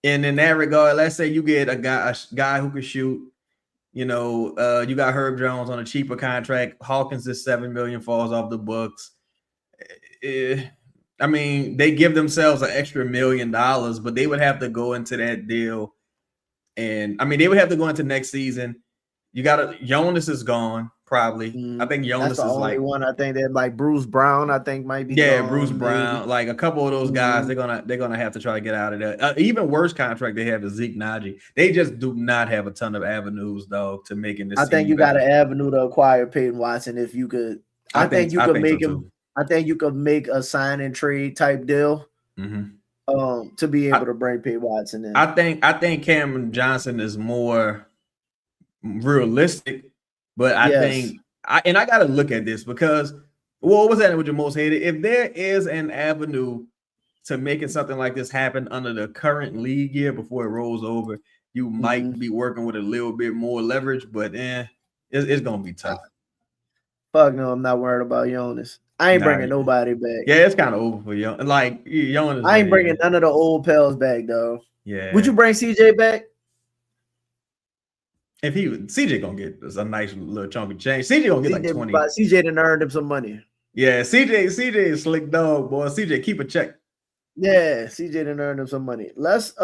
And in that regard, let's say you get a guy who can shoot, you got Herb Jones on a cheaper contract. Hawkins is $7 million, falls off the books. I mean, they give themselves an extra $1 million, but they would have to go into that deal. And I mean, they would have to go into next season, You got Jonas is gone. Probably. I think That's Jonas the is only like one I think that like Bruce Brown. I think might be Bruce gone, Brown, maybe. like a couple of those guys. They're gonna have to try to get out of there. Even worse contract they have is Zeke Naji. They just do not have a ton of avenues, though, to making this I team think you better. got an avenue to acquire Peyton Watson if you could. I think you could make him. I think you could make a sign and trade type deal. To be able to bring Peyton Watson in. I think Cameron Johnson is more realistic, but I think I got to look at this because what was that with your most hated? If there is an avenue to making something like this happen under the current league year before it rolls over, you might be working with a little bit more leverage, but it's gonna be tough. Fuck no, I'm not worried about Jonas. I ain't bringing nobody back. Yeah, it's kind of over for Jonas. Like Jonas, I ain't bringing none of the old pals back, though. Yeah. Would you bring CJ back? If CJ gonna get a nice little chunk of change. CJ gonna get like 20. CJ done earned him some money. Yeah, CJ is slick dog, boy. CJ keep a check. Yeah, CJ done earned him some money. Let's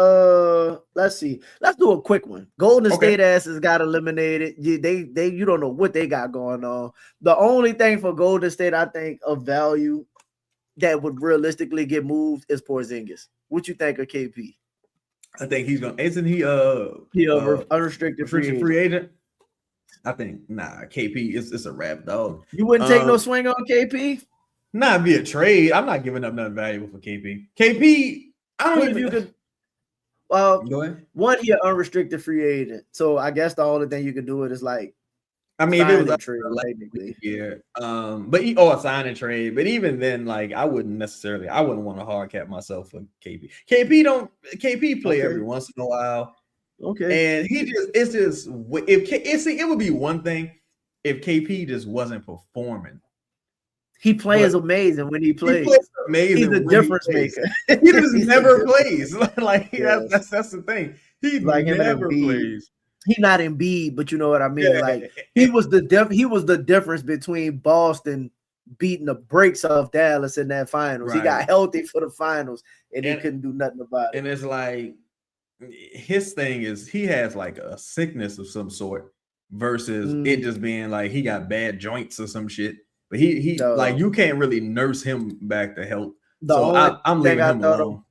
see. Let's do a quick one. Golden State asses got eliminated. They you don't know what they got going on. The only thing for Golden State, I think, of value that would realistically get moved is Porzingis. What you think of KP? I think he's gonna. Isn't he unrestricted free agent? I think KP it's a wrap, dog. You wouldn't take no swing on KP? Not via trade. I'm not giving up nothing valuable for KP. KP, I don't even. You could. Go ahead. One, he an unrestricted free agent, so I guess the only thing you could do it is like. I mean, if it was a trade, technically, yeah. But a sign and trade. But even then, like I wouldn't want to hard cap myself for KP. KP play every once in a while. Okay. And it would be one thing if KP just wasn't performing. He plays amazing when he plays. Amazing. He's a difference maker. He just never plays. Like that's the thing. He like never plays. He's not Embiid, but you know what I mean. Yeah. Like he was the difference between Boston beating the brakes off Dallas in that finals. Right. He got healthy for the finals, and he couldn't do nothing about it. And it's like his thing is he has like a sickness of some sort versus it just being like he got bad joints or some shit. But he like you can't really nurse him back to health. So I'm leaving him alone.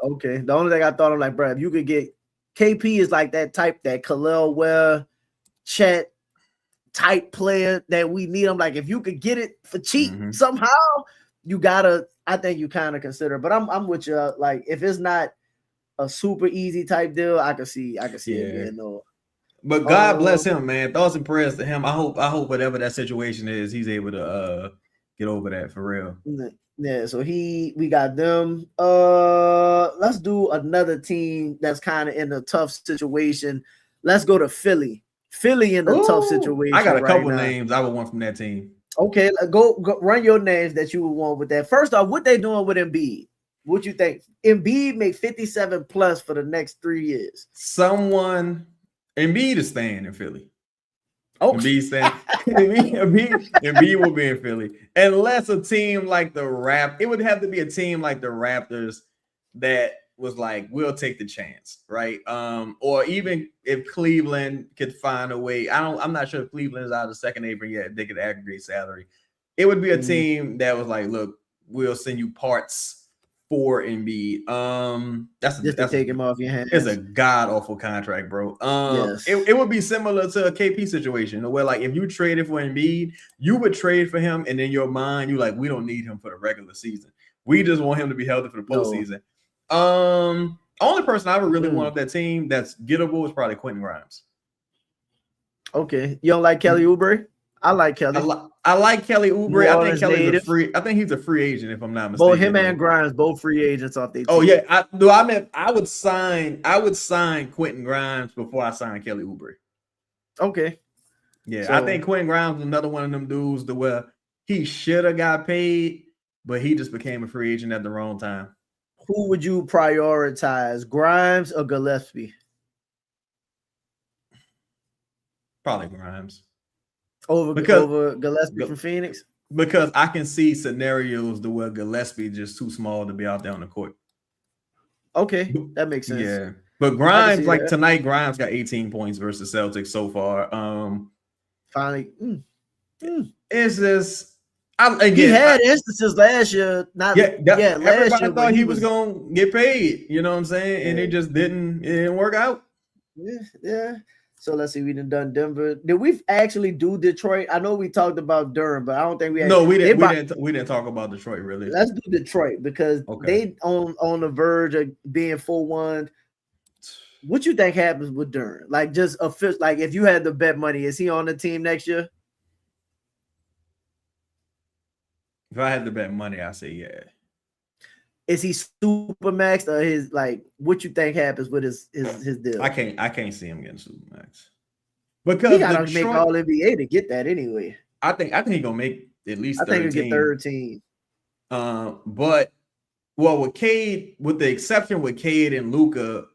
Okay. The only thing I thought of, like, bro, if you could get KP is like that type, that Khalil Ware, Chet type player that we need. I'm like, if you could get it for cheap somehow, you gotta. I think you kind of consider. But I'm with you. Like, if it's not a super easy type deal, I can see it being no. But God bless him, man. Thoughts and prayers to him. I hope whatever that situation is, he's able to get over that for real. Yeah, so we got them. Let's do another team that's kind of in a tough situation. Let's go to Philly. Philly in a tough situation. I got a couple names I would want from that team. Okay, go run your names that you would want with that. First off, what they doing with Embiid? What you think? Embiid made 57 plus for the next 3 years. Embiid is staying in Philly. Oh, Embiid will be in Philly. Unless a team like the it would have to be a team like the Raptors that was like, we'll take the chance, right? Or even if Cleveland could find a way. I'm not sure if Cleveland is out of the second apron yet, they could aggregate salary. It would be a team that was like, look, we'll send you parts for Embiid. That's to take him off your hands. It's a god awful contract, bro. Yes. It would be similar to a KP situation where, like, if you traded for Embiid, you would trade for him, and in your mind, you like, we don't need him for the regular season. We just want him to be healthy for the postseason. Only person I would really want off that team that's gettable is probably Quentin Grimes. Okay, you don't like Kelly Oubre? I like Kelly. I like Kelly Oubre. I think Kelly's I think he's a free agent, if I'm not mistaken. Both him and Grimes, both free agents off their team. Oh yeah, I would sign Quentin Grimes before I sign Kelly Oubre. Okay. Yeah, so I think Quentin Grimes is another one of them dudes to where he should have got paid, but he just became a free agent at the wrong time. Who would you prioritize, Grimes or Gillespie? Probably Grimes. Over Gillespie from Phoenix? Because I can see scenarios where Gillespie is just too small to be out there on the court. Okay, that makes sense. Yeah. But Grimes, like that. tonight, Grimes got 18 points versus Celtics so far. Finally, It's just he had instances last year. Last everybody year, thought he was gonna get paid. You know what I'm saying? And it just didn't work out. Yeah. So let's see. We done Denver. Did we actually do Detroit? I know we talked about Duren, but I don't think we. No, we didn't. We didn't talk about Detroit really. Let's do Detroit because they on the verge of being 4-1. What you think happens with Duren? Like just like if you had to bet money, is he on the team next year? If I had to bet money, I say yeah. Is he super max or his like? What you think happens with his deal? I can't see him getting super max because he gotta make all NBA to get that anyway. I think he's gonna make at least. I think he'll get 13. But with Cade, with the exception with Cade and Luka,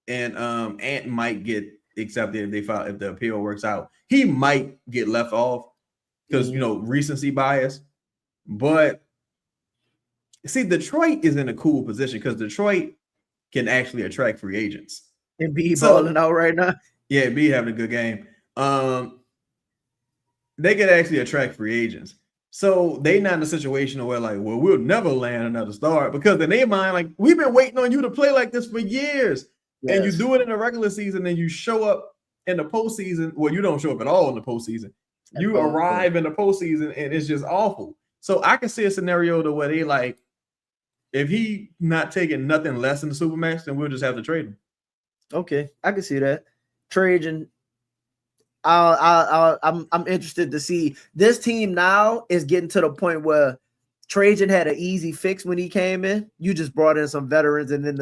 and Ant might get accepted if the appeal works out. He might get left off because recency bias. But see, Detroit is in a cool position because Detroit can actually attract free agents. And be balling out right now. Yeah, be having a good game. They could actually attract free agents. So they not in a situation where we'll never land another star because in their mind, we've been waiting on you to play like this for years. Yes. And you do it in the regular season and you show up in the postseason. Well, you don't show up at all in the postseason. You arrive in the postseason and it's just awful. So I can see a scenario to where they if he not taking nothing less than the Supermax, then we'll just have to trade him. Okay, I can see that. Trajan, I'm interested to see this team now is getting to the point where Trajan had an easy fix when he came in. You just brought in some veterans, and then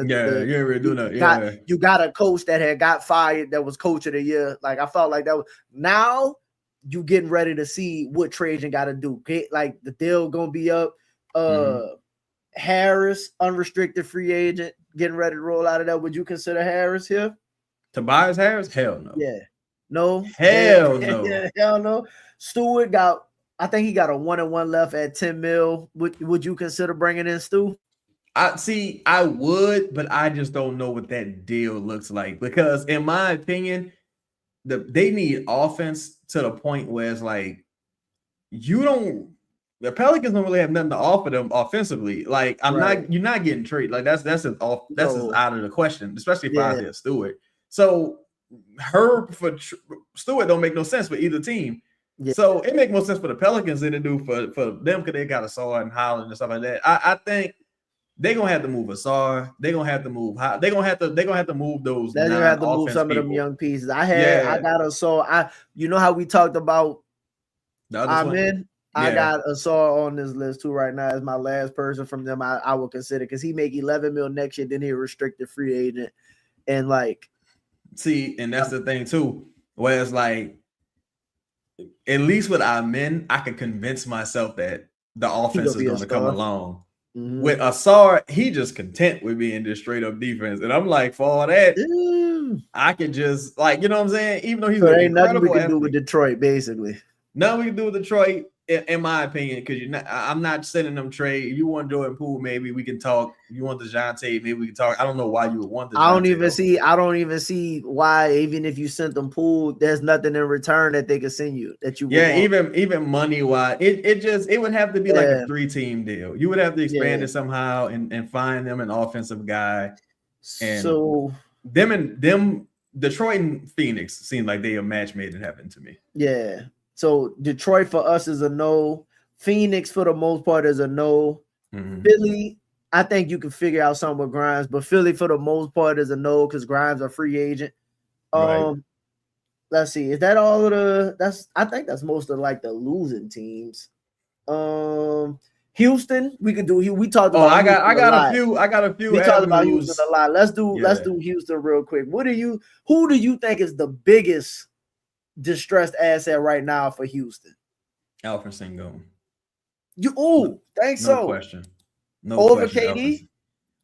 you got a coach that had got fired that was coach of the year. I felt like that was now. You getting ready to see what Trajan got to do. The deal gonna be up. Harris, unrestricted free agent, getting ready to roll out of that. Would you consider Harris here? Tobias Harris? Hell no. Yeah. No. Hell no. Yeah, hell no. Stewart I think he got a 1-1 left at 10 mil. Would you consider bringing in Stu? I would, but I just don't know what that deal looks like because in my opinion, they need offense to the point where it's the Pelicans don't really have nothing to offer them offensively. You're not getting traded. That's as out of the question, especially for Isaiah Stewart. So for Stewart don't make no sense for either team. Yeah. So it makes more sense for the Pelicans than it do for them because they got Asar and Holland and stuff like that. I think they're gonna have to move Asar. They're gonna have to move. They're gonna have to move those. They're gonna have to move some of them young pieces. I got Asar. You know how we talked about. I got Asar on this list too right now as my last person from them. I would consider because he make 11 mil next year. Then he a restricted free agent, and see, and that's the thing too. Where it's at least with Amen, I can convince myself that the offense is going to come along. Mm-hmm. With Asar, he just content with being just straight up defense. And I'm for all that, I can just you know what I'm saying? Even though he's ain't nothing we can do with Detroit, basically. Nothing we can do with Detroit, in my opinion, because I'm not sending them trade. If you want Jordan Poole, maybe we can talk. If you want DeJounte, maybe we can talk. I don't know why you would want DeJounte. I don't even see why, even if you sent them Poole, there's nothing in return that they could send you that you would want. even money wise, it would have to be like a 3-team deal. You would have to expand it somehow and find them an offensive guy. And so them Detroit and Phoenix seem like they a match made in heaven to me. Yeah. So Detroit for us is a no. Phoenix for the most part is a no. Mm-hmm. Philly, I think you can figure out something with Grimes, but Philly for the most part is a no because Grimes a free agent. Right. Let's see. Is that all of the? I think that's most of the losing teams. Houston, we could do. We talked about. I got a few. We talked about Houston a lot. Let's do Houston real quick. Who do you think is the biggest distressed asset right now for Houston? Alperen Sengun. No question. No over question, KD?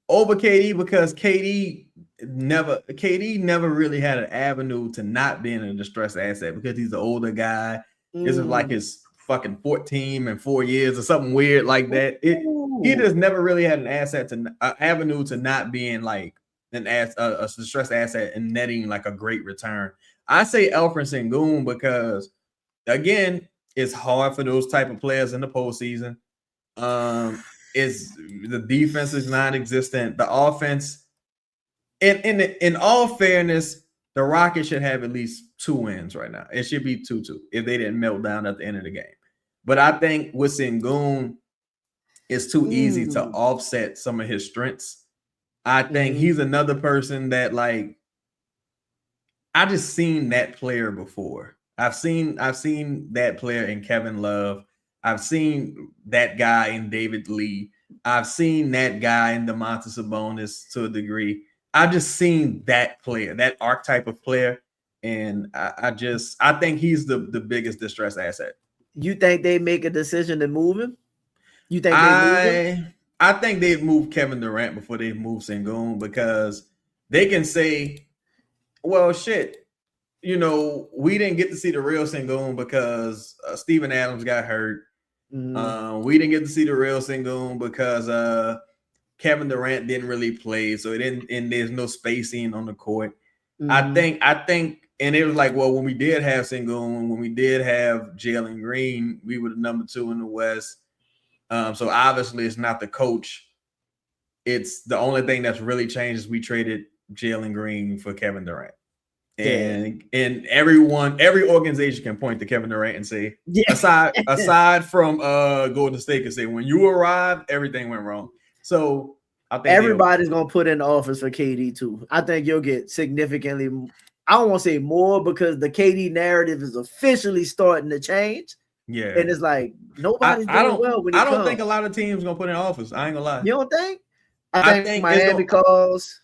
Over KD because KD never really had an avenue to not being a distressed asset because he's an older guy. This is his fucking 14 and 4 years or something weird like that. He just never really had an avenue to not being a distressed asset and netting like a great return. I say Alperen Sengun because again, it's hard for those type of players in the postseason. Is the defense is non-existent. The offense, in all fairness, the Rockets should have at least 2 wins right now. It should be 2-2 if they didn't melt down at the end of the game. But I think with Sengun, it's too easy to offset some of his strengths. I think he's another person that like I just seen that player before. I've seen that player in Kevin Love. I've seen that guy in David Lee. I've seen that guy in Domantas Sabonis to a degree. I've just seen that player, that archetype of player, and I think he's the biggest distressed asset. You think they make a decision to move him? You think they move him? I think they'd move Kevin Durant before they move Sengun because they can say, well, shit, you know, we didn't get to see the real Sengun because Steven Adams got hurt. We didn't get to see the real Sengun because Kevin Durant didn't really play, so it didn't, and there's no spacing on the court. I think, and it was like, well, when we did have Sengun, when we did have Jalen Green, we were the number 2 in the West. So obviously it's not the coach. It's the only thing that's really changed is we traded Jalen Green for Kevin Durant. And every organization can point to Kevin Durant and say, aside from Golden State, can say when you arrived, everything went wrong. So I think everybody's gonna put in the offers for KD too. I think you'll get significantly. I don't want to say more because the KD narrative is officially starting to change. Yeah, and it's like nobody's doing well when I don't think a lot of teams gonna put in offers. I ain't gonna lie. You don't think? I think Miami calls.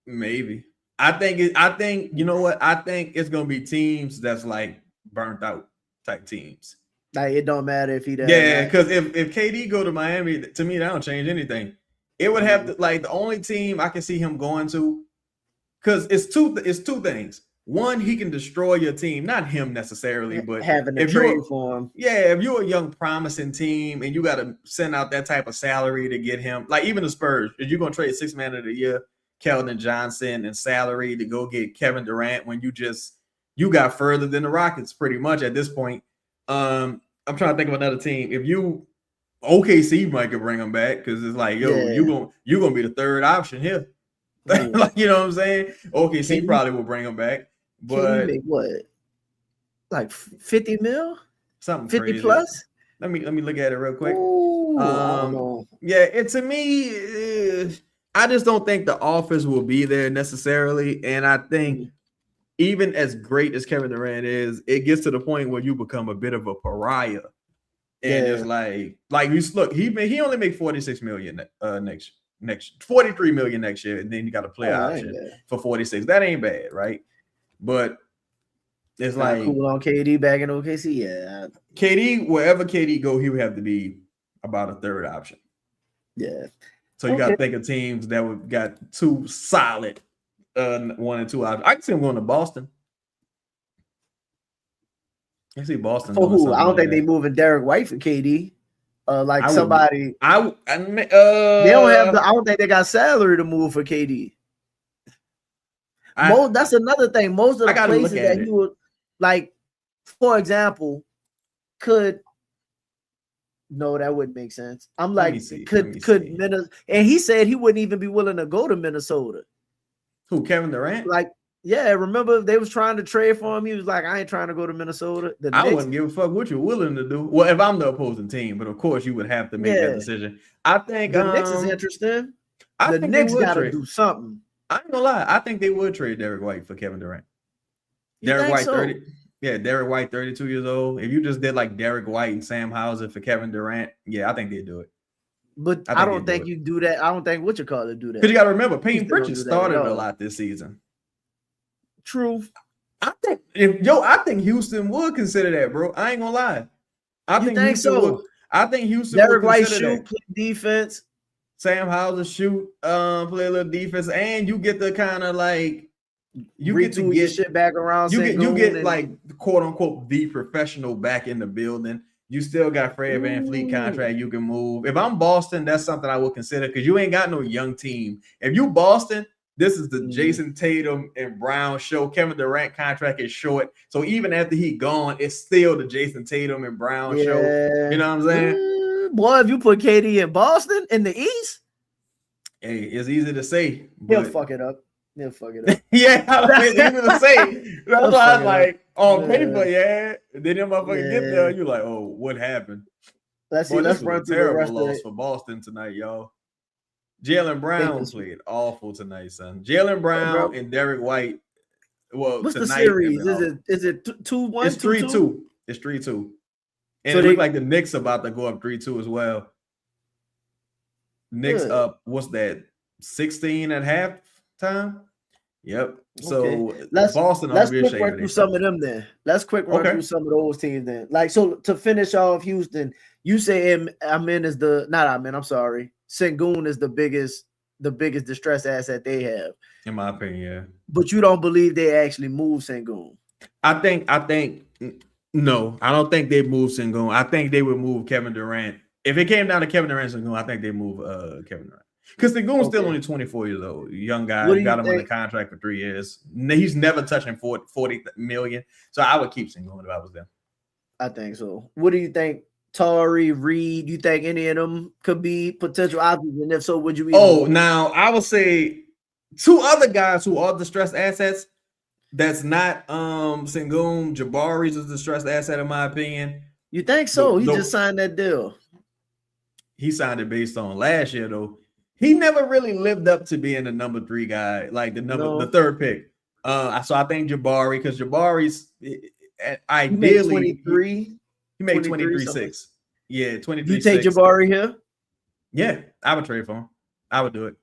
Maybe. I think you know what? I think it's gonna be teams that's like burnt out type teams. Like it don't matter if he does. Yeah, because if KD go to Miami, to me that don't change anything. It would have to like the only team I can see him going to, because it's two things. One, he can destroy your team, not him necessarily, but having a trade for him. Yeah, if you're a young, promising team and you got to send out that type of salary to get him, like even the Spurs, if you're gonna trade 6 man of the year, Keldon Johnson, and salary to go get Kevin Durant when you got further than the Rockets pretty much at this point. I'm trying to think of another team. If you OKC might could bring him back because it's like, you're gonna be the third option here. Like, you know what I'm saying? OKC probably will bring him back. But make what? Like 50 mil? Something 50 crazy. plus? Let me look at it real quick. Ooh, yeah, to me, I just don't think the offers will be there necessarily. And I think even as great as Kevin Durant is, it gets to the point where you become a bit of a pariah. And it's like look, he only make 46 million next 43 million next year, and then you got a player option for 46. That ain't bad, right? But it's like cool on KD back in OKC. Yeah, KD, wherever KD go, he would have to be about a third option. Yeah. So you got to think of teams that would got 2 solid 1 and 2 options. I can see him going to Boston. I see Boston. For who? I don't think they moving Derek White for KD. Like somebody. They don't have I don't think they got salary to move for KD. That's another thing. Most of the places that he would, like, for example, that wouldn't make sense. I'm like, could Minnesota? And he said he wouldn't even be willing to go to Minnesota. Who, Kevin Durant? Like, yeah, remember they was trying to trade for him. He was like, I ain't trying to go to Minnesota. I wouldn't give a fuck what you're willing to do. Well, if I'm the opposing team, but of course you would have to make that decision. I think the Knicks is interesting. The Knicks got to do something. I ain't gonna lie. I think they would trade Derek White for Kevin Durant. Derek White, 32 years old. If you just did like Derek White and Sam Hauser for Kevin Durant, yeah, I think they'd do it. But I don't think you do that. I don't think what you call it do that. Because you got to remember, Peyton Pritchard started a lot this season. True. I think Houston would consider that, bro. I ain't gonna lie. I think Houston Derek would White shoot, play defense. Sam Hauser shoot, play a little defense, and you get the kind of like you get to get shit back around. You get like quote unquote the professional back in the building. You still got Fred VanVleet contract you can move. If I'm Boston, that's something I would consider because you ain't got no young team. If you Boston, this is the Jason Tatum and Brown show. Kevin Durant contract is short. So even after he gone, it's still the Jason Tatum and Brown show. You know what I'm saying? Boy, if you put KD in Boston in the East, hey, it's easy to say. He'll fuck it up. Yeah, it's easy to say. That's why I was like, on paper, yeah. Then them motherfuckers get there, you're like, oh, what happened? Let's run through the rest of loss for Boston tonight, y'all. Jalen Brown played awful tonight, son. Jalen Brown and Derek White. Well, what's tonight, the series? Is it 2-1? It's 3-2. It's 3-2. And so it looked like the Knicks about to go up 3-2 as well. Knicks up, what's that? 16 at halftime? Yep. So Boston let's quick run through some of them then. Let's quick run through some of those teams then. Like, so to finish off Houston, you say Sengun is the biggest distressed asset they have. In my opinion, yeah. But you don't believe they actually moved Sengun. I think no, I don't think they moved Sengun. I think they would move Kevin Durant. If it came down to Kevin Durant and Sengun, I think they move Kevin Durant. Because Sengun's still only 24 years old. Young guy. Got him on the contract for 3 years. He's never touching 40 million. So I would keep Sengun if I was them. I think so. What do you think? Tari, Reed, you think any of them could be potential options? And if so, would you now I would say two other guys who are distressed assets. That's not Sengun. Jabari's a distressed asset, in my opinion. You think so? He just signed that deal. He signed it based on last year, though. He never really lived up to being the number 3 guy, like the third pick. So I think Jabari, because Jabari's ideally 23. He made 23.6. Yeah, 23. You take Jabari here? Yeah, I would trade for him. I would do it.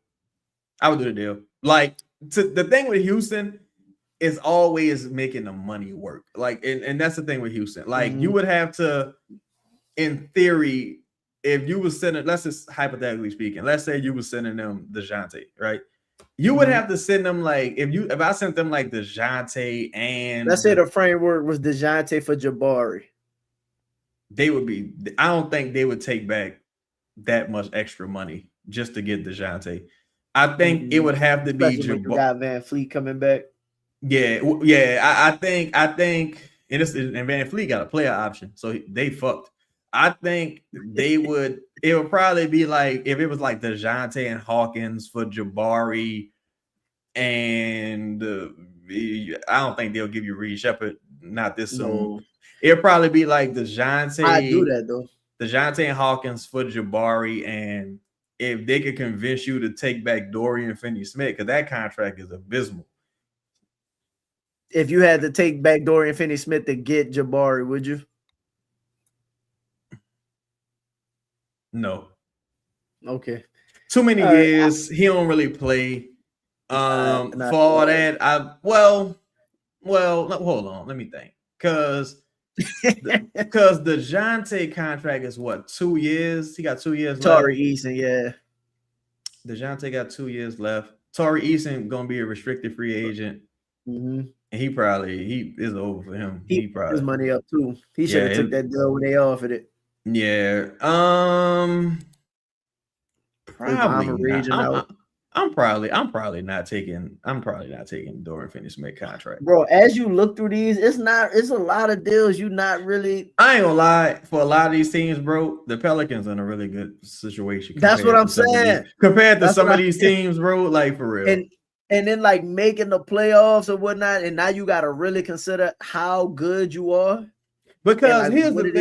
I would do the deal. Like the thing with Houston is always making the money work. Like, and that's the thing with Houston. Like, you would have to, in theory, if you was sending, let's just hypothetically speaking, let's say you was sending them DeJounte, right? You would have to send them like if I sent them like DeJounte and let's say the framework was DeJounte for Jabari. They would be. I don't think they would take back that much extra money just to get DeJounte. I think it would have to be Got VanVleet coming back. Yeah. I think, and VanVleet got a player option, so they fucked. I think they would. It would probably be like if it was like DeJounte and Hawkins for Jabari, and I don't think they'll give you Reed Shepard not this soon. No. It'll probably be like DeJounte. I do that though. DeJounte and Hawkins for Jabari, and if they could convince you to take back Dorian Finney-Smith, because that contract is abysmal. If you had to take back Dorian Finney-Smith to get Jabari, would you? No. Okay. Too many years. He don't really play. For all that, hold on. Let me think. Because DeJounte contract is what, 2 years? He got 2 years left. Tari Eason, yeah. DeJounte got 2 years left. Tari Eason gonna be a restricted free agent. And he is over for him. He probably his money up too. He should have took that deal when they offered it. Yeah. Probably not. I'm probably not taking Dorian Finney-Smith contract. Bro, as you look through these, it's a lot of deals you not really. I ain't gonna lie, for a lot of these teams, bro, the Pelicans are in a really good situation. That's what I'm saying. Compared to some of these teams, bro, like for real. And then like making the playoffs or whatnot, and now you gotta really consider how good you are. Because here's the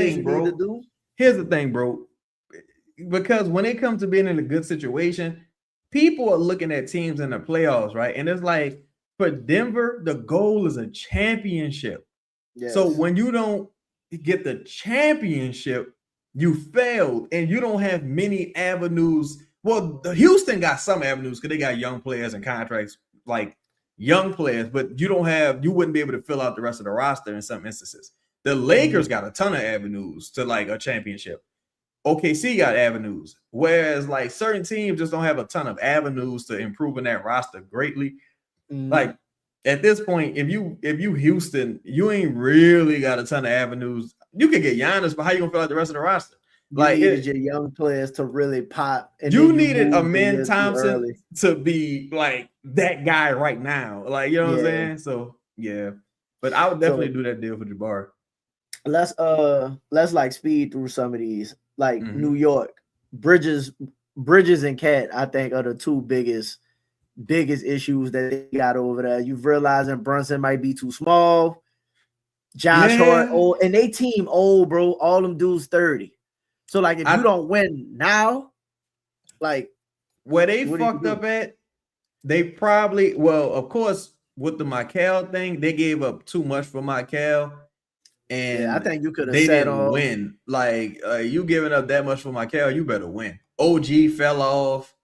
thing, bro. Because when it comes to being in a good situation, people are looking at teams in the playoffs, right? And it's like for Denver, the goal is a championship. Yes. So when you don't get the championship, you failed, and you don't have many avenues. Well, Houston got some avenues because they got young players and contracts, like young players, but you wouldn't be able to fill out the rest of the roster in some instances. The Lakers got a ton of avenues to like a championship. OKC got avenues, whereas like certain teams just don't have a ton of avenues to improving that roster greatly. Like at this point, if you Houston, you ain't really got a ton of avenues you could get Giannis, but how you gonna fill out the rest of the roster? You needed your young players to really pop. And you then needed a moved Man Thompson early. to be like that guy right now. Like, you know what I'm saying? So yeah. But I would definitely do that deal for Jabari. Let's like speed through some of these. Like New York, Bridges and Cat, I think, are the two biggest issues that they got over there. You've realized that Brunson might be too small. Josh Hart old, and they team old, bro. All them dudes 30. So like, if you don't win now, like where they fucked up at, they probably, well, of course, with the Michael thing, they gave up too much for Michael. And I think you could have. They didn't win. Like you giving up that much for Michael, you better win. OG fell off.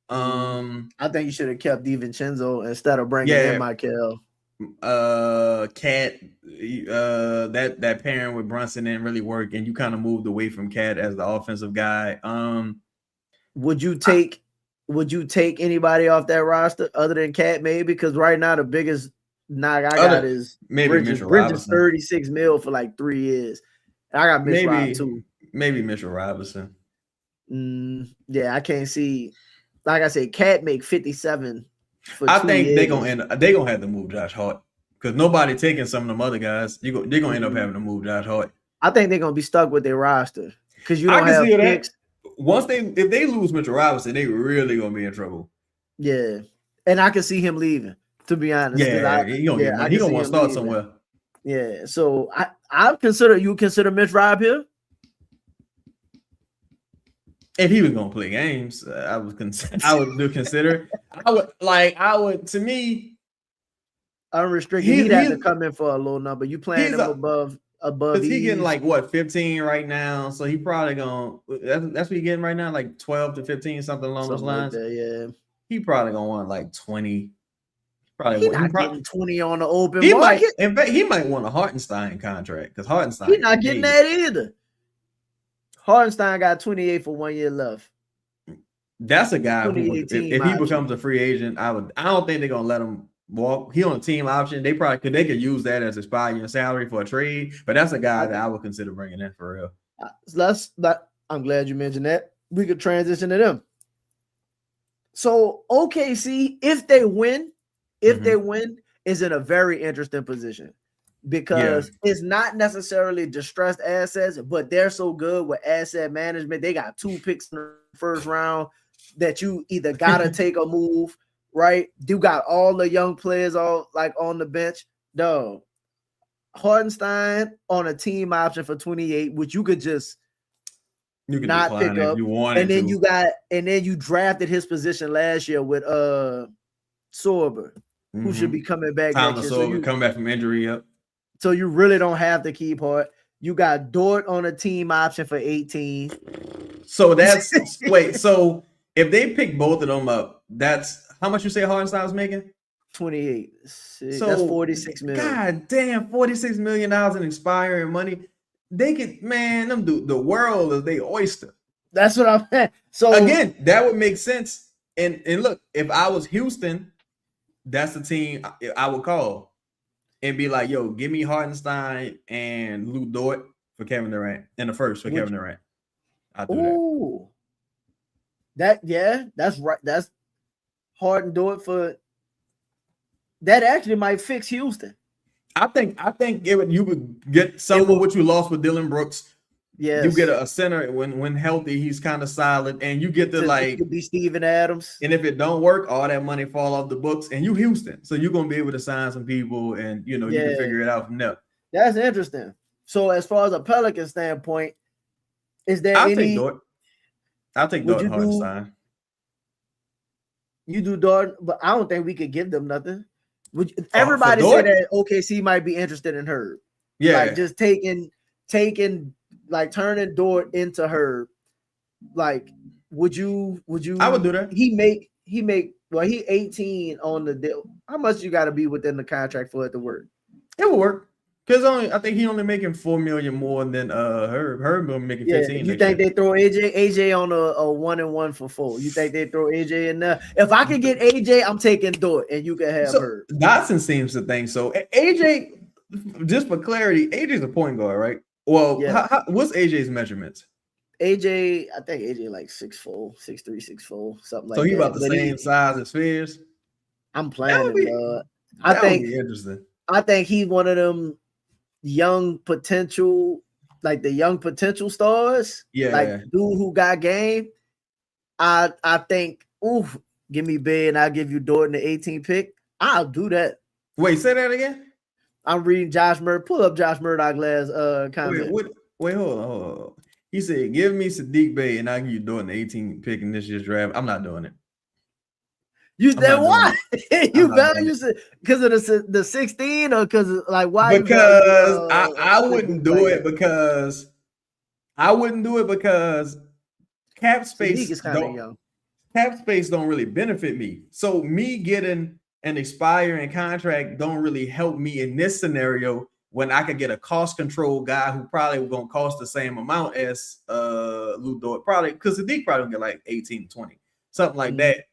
I think you should have kept DiVincenzo instead of bringing in Michael. Cat, that pairing with Brunson didn't really work, and you kind of moved away from Cat as the offensive guy. Would you take anybody off that roster other than Cat? Maybe, because right now the biggest knock I got is maybe Bridges 36 mil for like 3 years. I got Mitch Rob too. Maybe Mitchell Robinson. Yeah, I can't see. Like I said, Cat make 57. I think they're gonna have to move Josh Hart because nobody taking some of them other guys. They're gonna end up having to move Josh Hart. I think they're gonna be stuck with their roster because you don't have picks. If they lose Mitchell Robinson, they really gonna be in trouble. Yeah, and I can see him leaving. To be honest, he gonna want to start somewhere. Yeah, so I consider Mitch Rob here. If he was gonna play games, I would consider. To me, unrestricted. He'd have to come in for a low number. You playing him above. Because he getting like what 15 right now, so he probably gonna. That's what he getting right now, like 12 to 15, something along those lines. Like that, yeah, he probably gonna want like 20. He's not getting 20 on the open market. In fact, he might want a Hartenstein contract because Hartenstein. He's not getting that either. Hartenstein got 28 for 1 year left. That's a guy who, if he becomes a free agent, I don't think they're gonna let him walk. He on a team option. They could use that as expiring salary for a trade. But that's a guy that I would consider bringing in for real. I'm glad you mentioned that. We could transition to them. So OKC, if they win, is in a very interesting position. Because it's not necessarily distressed assets, but they're so good with asset management. They got 2 picks in the first round that you either gotta take a move, right? You got all the young players all like on the bench. Dog. Hartenstein on a team option for 28, which you could not pick up. If you wanted and then you drafted his position last year with Sorber, who should be coming back next year. So come back from injury up. So you really don't have to keep Hart. You got Dort on a team option for 18. So that's wait. So if they pick both of them up, that's how much you say Hartenstein was making? 28. So that's 46 million. God damn, $46 million in expiring money. They could, man, them do the world is they oyster. That's what I'm saying. So again, that would make sense. And look, if I was Houston, that's the team I would call. And be like, yo, give me Hartenstein and Lou Dort for Kevin Durant in the first for Kevin Durant. I'll do that. That's right. That's Harden Dort for that actually might fix Houston. I think you would get some of what you lost with Dylan Brooks. Yeah, you get a center when healthy, he's kind of solid, and you get to be Steven Adams. And if it don't work, all that money fall off the books, and you Houston, so you're gonna be able to sign some people, and you can figure it out from there. That's interesting. So as far as a Pelican standpoint, is there I'll take Dort Hartenstein. You do Dort, but I don't think we could give them nothing. Everybody said that OKC might be interested in Herb. Yeah, like just taking. Like turning Dort into Herb, like would you? I would do that. He 18 on the deal. How much you got to be within the contract for it to work? It will work because I think he only making $4 million more than Herb. Herb will making 15. You think they throw AJ on a 1-1 for 4? You think they throw AJ in there? If I can get AJ, I'm taking Dort, and you can have Herb. Dotson seems to think so. AJ, just for clarity, AJ's a point guard, right? Well, Yeah. what's AJ's measurements? AJ, I think AJ like 6'4", 6'3", 6'4", something So like he that. about the But same size as Spears. I'm That would planning, be dog. that would be interesting. I think he's one of them young potential, like the young potential stars. Yeah. Like dude who got game. I think, give me Bay and I'll give you Dort in the 18 pick. I'll do that. Wait, say that again. I'm reading Josh Murdoch. Pull up Josh Murdoch last comment. Wait, hold on. He said, give me Sadiq Bey and I'll give you Dort in the 18 pick in this year's draft. I'm not doing it. You said why? You value it because of the 16 or because like why? Because I wouldn't do it because cap space is kind of young. Cap space don't really benefit me. So me getting an expiring contract don't really help me in this scenario when I could get a cost control guy who probably gonna cost the same amount as Lu Dort, probably because Sadiq probably gonna get like 18 to 20, something like that.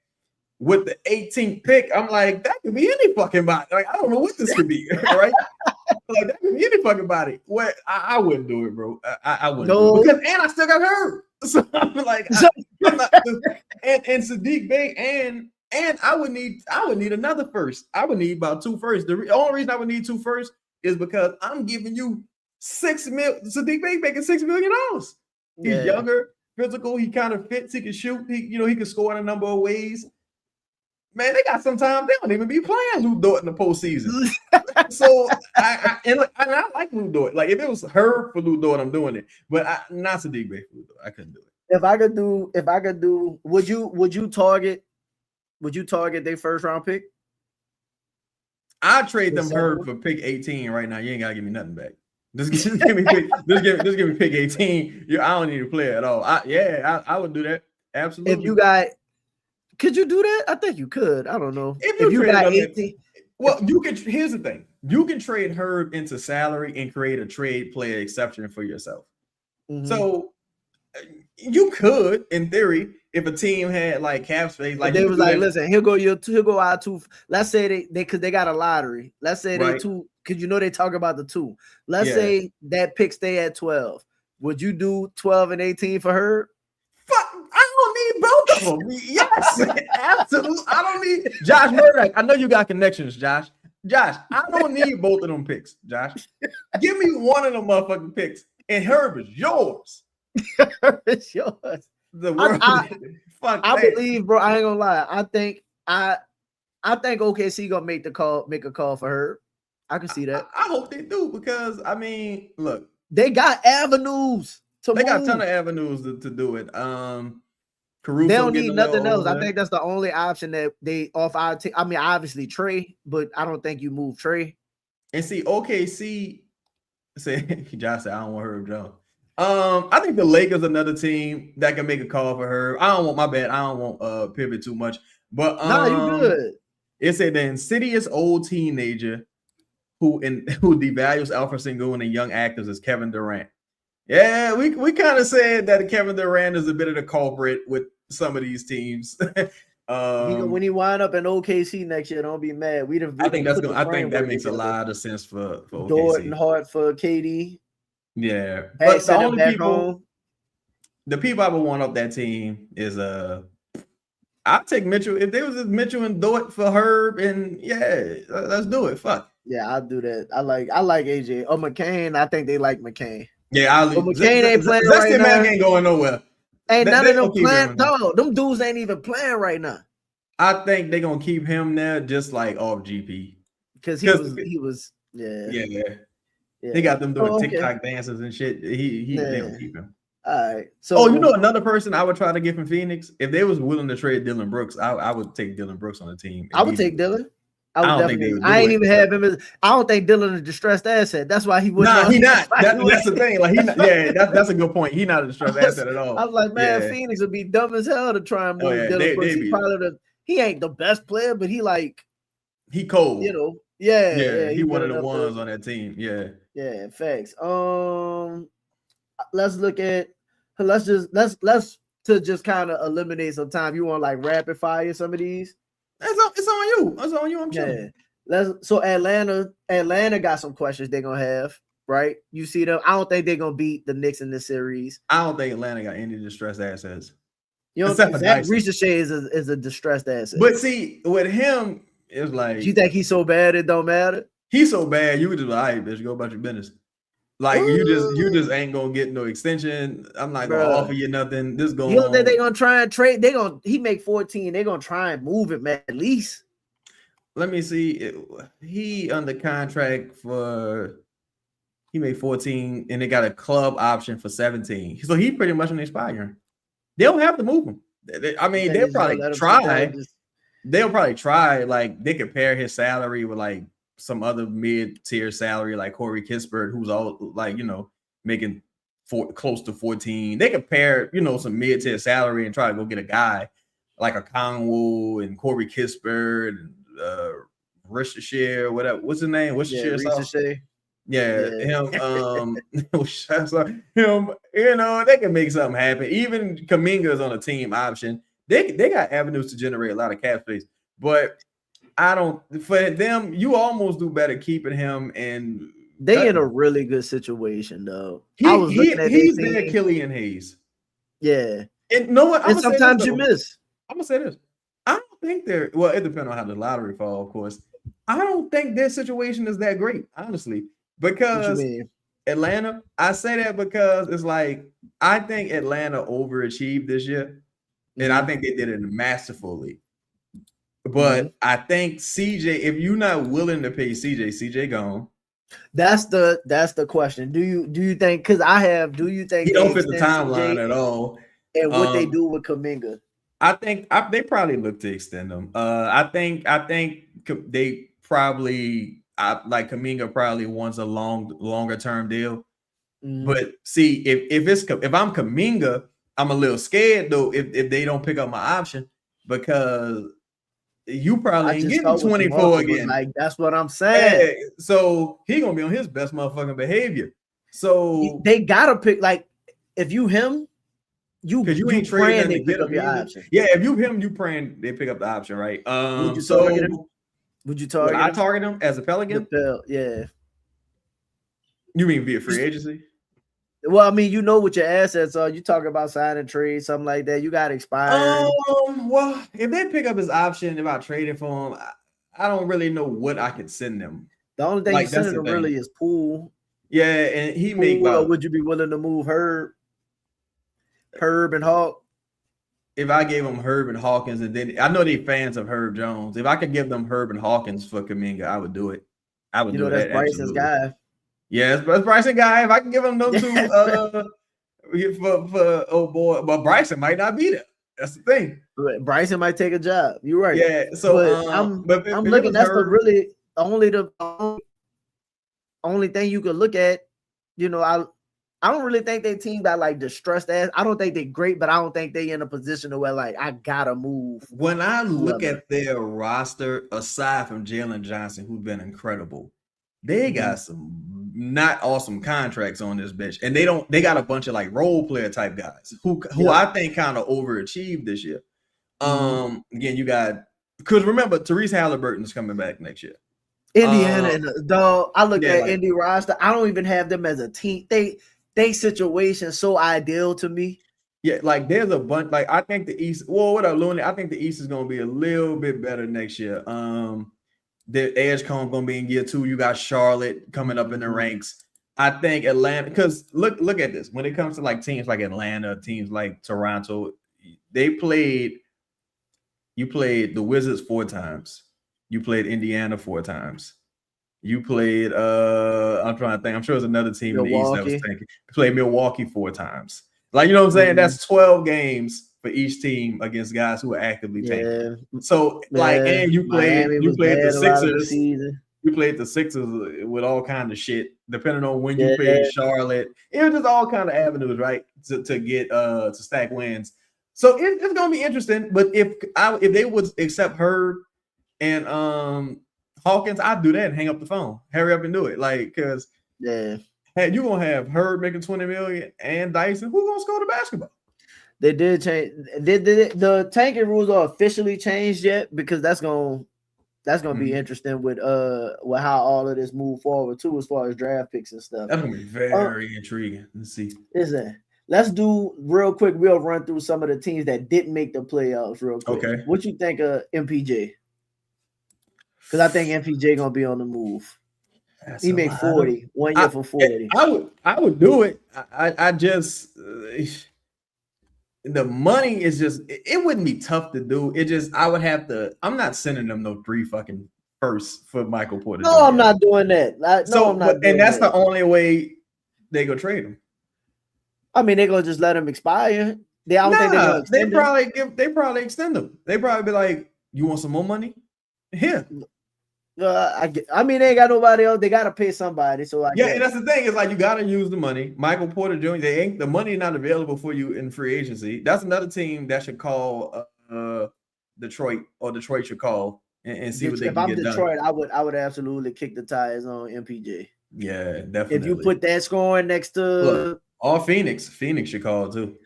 With the 18th pick, I'm like, that could be any fucking body. Like, I don't know what this could be, right? Like, that could be any fucking body. What I wouldn't do it, bro. I wouldn't do it because, and I still got hurt. So I'm like, I'm not, and Sadiq Bey and I would need another first. I would need about 2 firsts. The only reason I would need 2 firsts is because I'm giving you $6 million. Sadiq Bey making $6 million. He's younger, physical. He kind of fits. He can shoot. He can score in a number of ways. Man, they got sometimes they don't even be playing Lu Dort in the postseason. So I like Lu Dort. Like if it was her for Lu Dort, I'm doing it. But not Sadiq Bey for Lu Dort. I couldn't do it. If I could do, would you target their first round pick? I trade them her for pick 18 right now. You ain't gotta give me nothing back. Just give me pick 18. I don't need to play at all. I would do that. Absolutely. If you got. Could you do that? I think you could. I don't know. If you got 18, well, you can. Here's the thing: you can trade Herb into salary and create a trade player exception for yourself. So you could, in theory, if a team had like cap space, like they was like, listen, he'll go out 2. Let's say they because they got a lottery. Let's say they 2 because they talk about the 2. Let's say that pick stay at 12. Would you do 12 and 18 for Herb? Both of them. Yes, absolutely. I don't need Josh Murdoch. I know you got connections, Josh. I don't need both of them picks, Josh. Give me one of them motherfucking picks, and Herb is yours. It's yours. The world. I believe, bro. I ain't gonna lie. I think OKC gonna make a call for Herb. I can see that. I hope they do because I mean, look, they got avenues. They got a ton of avenues to do it. Caruso, they don't need nothing else. I think that's the only option that they off our team. I mean, obviously Trey, but I don't think you move Trey. And see, OKC said, Josh said, I don't want Herb Jones. I think the Lakers another team that can make a call for Herb. I don't want pivot too much, but you good. It said the insidious old teenager who devalues Alperen Sengun and young actors is Kevin Durant. Yeah, we kind of said that Kevin Durant is a bit of the culprit with some of these teams. When he wind up in OKC next year, don't be mad. I think that makes a lot of sense for OKC. Dort and Hart for KD. Yeah, but the only people I would want up that team is I'll take Mitchell. If there was Mitchell and Dort for Herb, and let's do it. Fuck. Yeah, I'll do that. I like AJ. Oh, McCain. I think they like McCain. Yeah, McCain ain't playing right now. Ain't going nowhere. Ain't none of them playing. No, them dudes ain't even playing right now. I think they're gonna keep him there just like off GP. Because he was They got them doing TikTok dances and shit. They don't keep him. All right. So another person I would try to get from Phoenix, if they was willing to trade Dylan Brooks, I would take Dylan Brooks on the team. I would take Dylan. I ain't even have him as. I don't think Dylan is a distressed asset. That's why he wouldn't. Nah, he not. That's the thing. Like that's a good point. He not a distressed asset at all. I was like, man, Phoenix would be dumb as hell to try and move Dylan Brooks. He ain't the best player, but he cold. He one of the ones on that team. Yeah, facts. Let's just kind of eliminate some time. You want like rapid fire some of these? It's on you. It's on you. I'm chilling. So Atlanta got some questions they're gonna have. right? You see them. I don't think they're gonna beat the Knicks in this series. I don't think Atlanta got any distressed assets. You know, Except for Zach Dyson. Ricochet is a distressed asset. But see, with him, it's like you think he's so bad it don't matter? He's so bad, you would just be like, all right, bitch, go about your business. Like you just ain't gonna get no extension. I'm not gonna offer you nothing. This going. You don't think they're gonna try and trade? He make 14. They're gonna try and move him at least. Let me see. He under contract for he made 14 and they got a club option for 17. So he pretty much an expiring. They don't have to move him. I mean, they'll probably try. They'll probably try. Like they could pair his salary with like some other mid-tier salary, like Corey Kispert, who's all like, making close to 14. They could pair, some mid-tier salary and try to go get a guy like a Conwell and Corey Kispert and Ricochet, whatever. What's his name? Ricochet. Yeah, him. Him. They can make something happen. Even Kuminga's on a team option. They got avenues to generate a lot of cap space, but I don't. For them, you almost do better keeping him. And they in a really good situation though. He's their Killian Hayes. Yeah, and know what? And sometimes you miss. I'm gonna say this. I don't think they're. Well, it depends on how the lottery fall, of course. I don't think their situation is that great, honestly. Because Atlanta, I say that because it's like I think Atlanta overachieved this year, and I think they did it masterfully. But I think CJ, if you're not willing to pay CJ gone. That's the question. Do you think? Because do you think he don't fit the timeline at all? And what they do with Kuminga? I think they probably look to extend them. I think they probably. Like Kuminga probably wants a longer term deal, but see if I'm Kuminga, I'm a little scared though if they don't pick up my option because you probably ain't getting 24 again. Like that's what I'm saying. Yeah, so he gonna be on his best motherfucking behavior. So they gotta pick like if you him, you ain't praying they pick up your option. Yeah, if you him, you praying they pick up the option, right? Would you target? Would I target him as a Pelican? Yeah. You mean via free agency? Well, I mean, what your assets are. You talk about signing trade, something like that. You got expired. Well, if they pick up his option about trading for him, I don't really know what I could send them. The only thing you send them really is Poole. Yeah, and he make. Would you be willing to move Herb and Hawk? If I gave them Herb and Hawkins, and then I know they fans of Herb Jones. If I could give them Herb and Hawkins for Kuminga, I would do it. I would do that's that. Bryson's guy. Yes, that's Bryson's guy. If I can give them those two, for oh boy, but Bryson might not be there. That's the thing. Bryson might take a job. You're right. Yeah. So I'm looking. That's the only thing you could look at. I don't really think they team got like distressed ass. I don't think they're great, but I don't think they in a position to where like I gotta move. When I look at their roster, aside from Jalen Johnson, who's been incredible, they got some not awesome contracts on this bitch, and they got a bunch of like role player type guys who I think kind of overachieved this year. Again, you got because remember Therese Halliburton's coming back next year. Indiana and dog. I look at Indy roster. I don't even have them as a team. They situation so ideal to me. Yeah, like there's a bunch. Like I think the East. Well, what up, Looney? I think the East is going to be a little bit better next year. The Edge going to be in year 2. You got Charlotte coming up in the ranks. I think Atlanta. Because look at this. When it comes to like teams like Atlanta, teams like Toronto, you played the Wizards 4 times. You played Indiana 4 times. You played, I'm trying to think. I'm sure there's another team in the East that was tanking. You played Milwaukee 4 times. Like, you know what I'm saying? That's 12 games for each team against guys who are actively tanking. So, and you played the Sixers. You played the Sixers with all kind of shit, depending on when you played Charlotte. It was just all kind of avenues, right? To get to stack wins. So it's gonna be interesting. But if they would accept Herb and Hawkins, I'd do that and hang up the phone. Hurry up and do it. Like, because you're gonna have Herb making $20 million and Dyson. Who's gonna score the basketball? They did change. The tanking rules are officially changed yet? Because that's gonna That's gonna be interesting with how all of this move forward too, as far as draft picks and stuff. That's gonna be very intriguing. Let's see. Listen, let's do real quick. We'll run through some of the teams that didn't make the playoffs real quick. Okay. What you think of MPJ? Because I think MPJ gonna be on the move. He made 40 1 year for 40. I would do it. I just the money is just it wouldn't be tough to do. It just I would have to. I'm not sending them no 3 fucking firsts for Michael Porter. No, I'm not doing that. I'm not. And that's the only way they go trade him. I mean, they're gonna just let him expire. They probably extend him. They probably be like, "You want some more money? Here." I mean, they ain't got nobody else. They gotta pay somebody. So and that's the thing. It's like you gotta use the money. Michael Porter Jr. The money not available for you in free agency. That's another team that should call Detroit, or Detroit should call and see what they can get done. If I'm Detroit, I would absolutely kick the tires on MPJ. Yeah, definitely. If you put that scoring next to Phoenix should call too.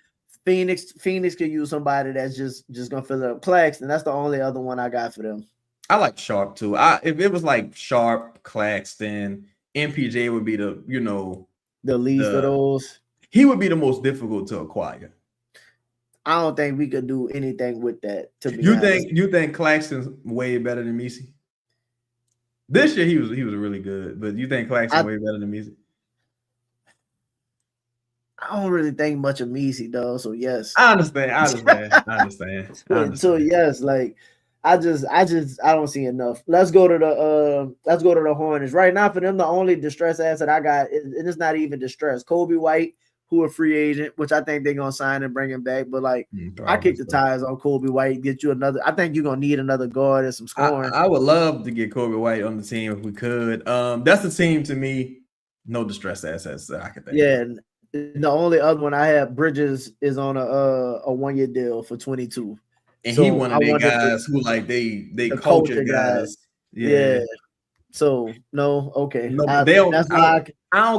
Phoenix could use somebody that's just gonna fill it up. Claxton, that's the only other one I got for them. I like Sharp too. If it was like Sharp, Claxton, MPJ would be the least of those. He would be the most difficult to acquire. I don't think we could do anything with that. To be honest. You think Claxton's way better than Messi? This year he was really good, but you think Claxton's way better than Messi? I don't really think much of Messi though. So yes, I understand. So yes, like. I don't see enough. Let's go to the Hornets right now. For them, the only distress asset I got, and it's not even distress. Kobe White, who a free agent, which I think they're gonna sign and bring him back. But like, I kick the tires on Kobe White. Get you another. I think you're gonna need another guard and some scoring. I would love to get Kobe White on the team if we could. That's the team to me. No distress assets that I could think. Yeah, the only other one I have, Bridges, is on a 1-year deal for 22. And so he one of the guys who like they culture guys. Yeah. So no, okay. No, I don't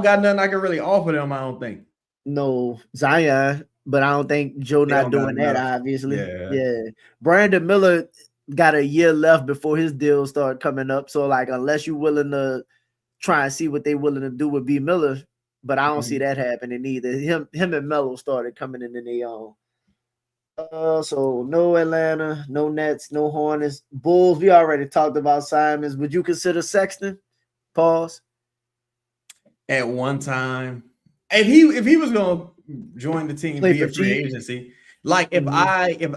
got nothing I can really offer them. I don't think. No, Zion, but I don't think Joe not doing that. Obviously, yeah. Brandon Miller got a year left before his deal start coming up. So like, unless you're willing to try and see what they're willing to do with B Miller, but I don't see that happening either. Him and Melo started coming in their own. So no Atlanta, no Nets, no Hornets, Bulls. We already talked about Simons. Would you consider Sexton? Pause. At one time, if he was gonna join the team via free agency, like if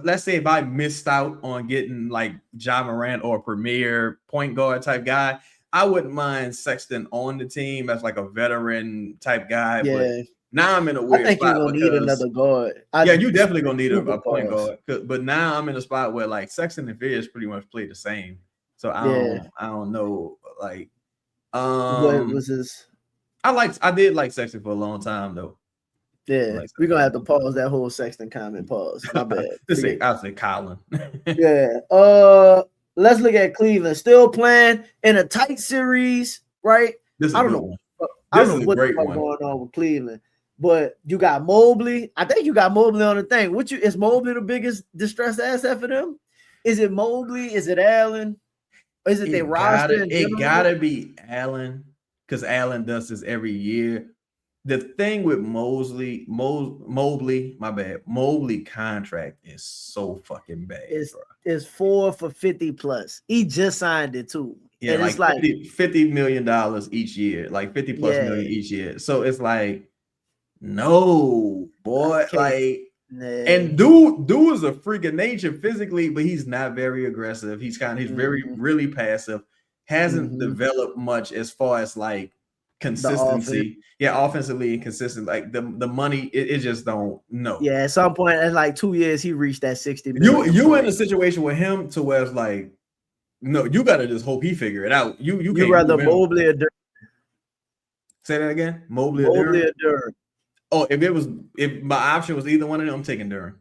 let's say I missed out on getting like Ja Morant or a premier point guard type guy, I wouldn't mind Sexton on the team as like a veteran type guy. Yeah. But now I'm in a weird spot. I think you're gonna need another guard. You definitely gonna need a point guard. But now I'm in a spot where like Sexton and Fizz pretty much play the same. So I don't know. Like, what was this? I did like Sexton for a long time though. Yeah, we're gonna have to pause that whole Sexton comment. Pause. My bad. I'll say Colin. Yeah. Let's look at Cleveland. Still playing in a tight series, right? I don't know what's going on with Cleveland. But you got Mobley. I think you got Mobley on the thing. Is Mobley the biggest distressed asset for them? Is it Mobley? Is it Allen? Or is it their roster? It gotta be Allen, because Allen does this every year. The thing with Mobley contract is so fucking bad. It's 4 for 50 plus. He just signed it too. Yeah, and it's like $50 million each year, like 50 plus million each year. So it's like, no, boy, and dude is a freak of nature physically, but he's not very aggressive. He's really passive. Hasn't developed much as far as like consistency. Offensively inconsistent. Like the money, it just don't know. Yeah, at some point in like 2 years, he reached that 60 million. You in a situation with him to where it's like, no, you gotta just hope he figure it out. You can't rather Mobley or Duren. Say that again. Mobley or Duren. Oh, if my option was either one of them, I'm taking Duren.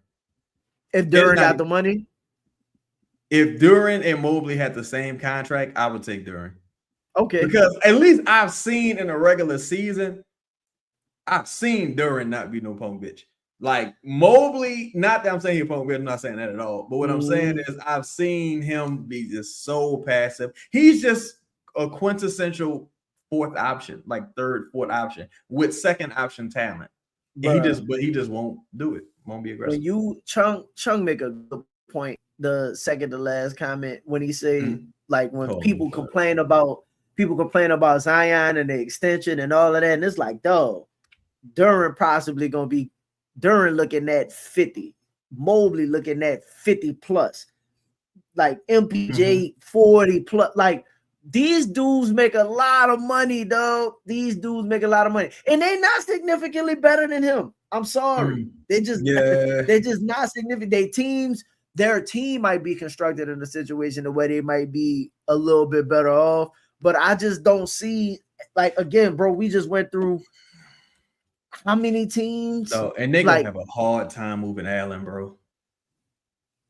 If Duren got the money? If Duren and Mobley had the same contract, I would take Duren. Okay. Because at least I've seen in a regular season, I've seen Duren not be no punk bitch. Like Mobley, not that I'm saying he's playing, I'm not saying that at all. But what I'm saying is I've seen him be just so passive. He's just a quintessential fourth option, like third, fourth option with second option talent. And he just won't do it. Won't be aggressive. When you Chung make a good point, the second to last comment when he say like when people complain about Zion and the extension and all of that, and it's like, dog, Duren possibly gonna be Duren looking at 50, Mobley looking at 50 plus, like MPJ 40 plus. Like these dudes make a lot of money, dog. These dudes make a lot of money, and they're not significantly better than him. I'm sorry, they're just not significant. Their team might be constructed in a situation where they might be a little bit better off, but I just don't see, like, again, bro, we just went through how many teams? So, and they gonna have a hard time moving Allen, bro.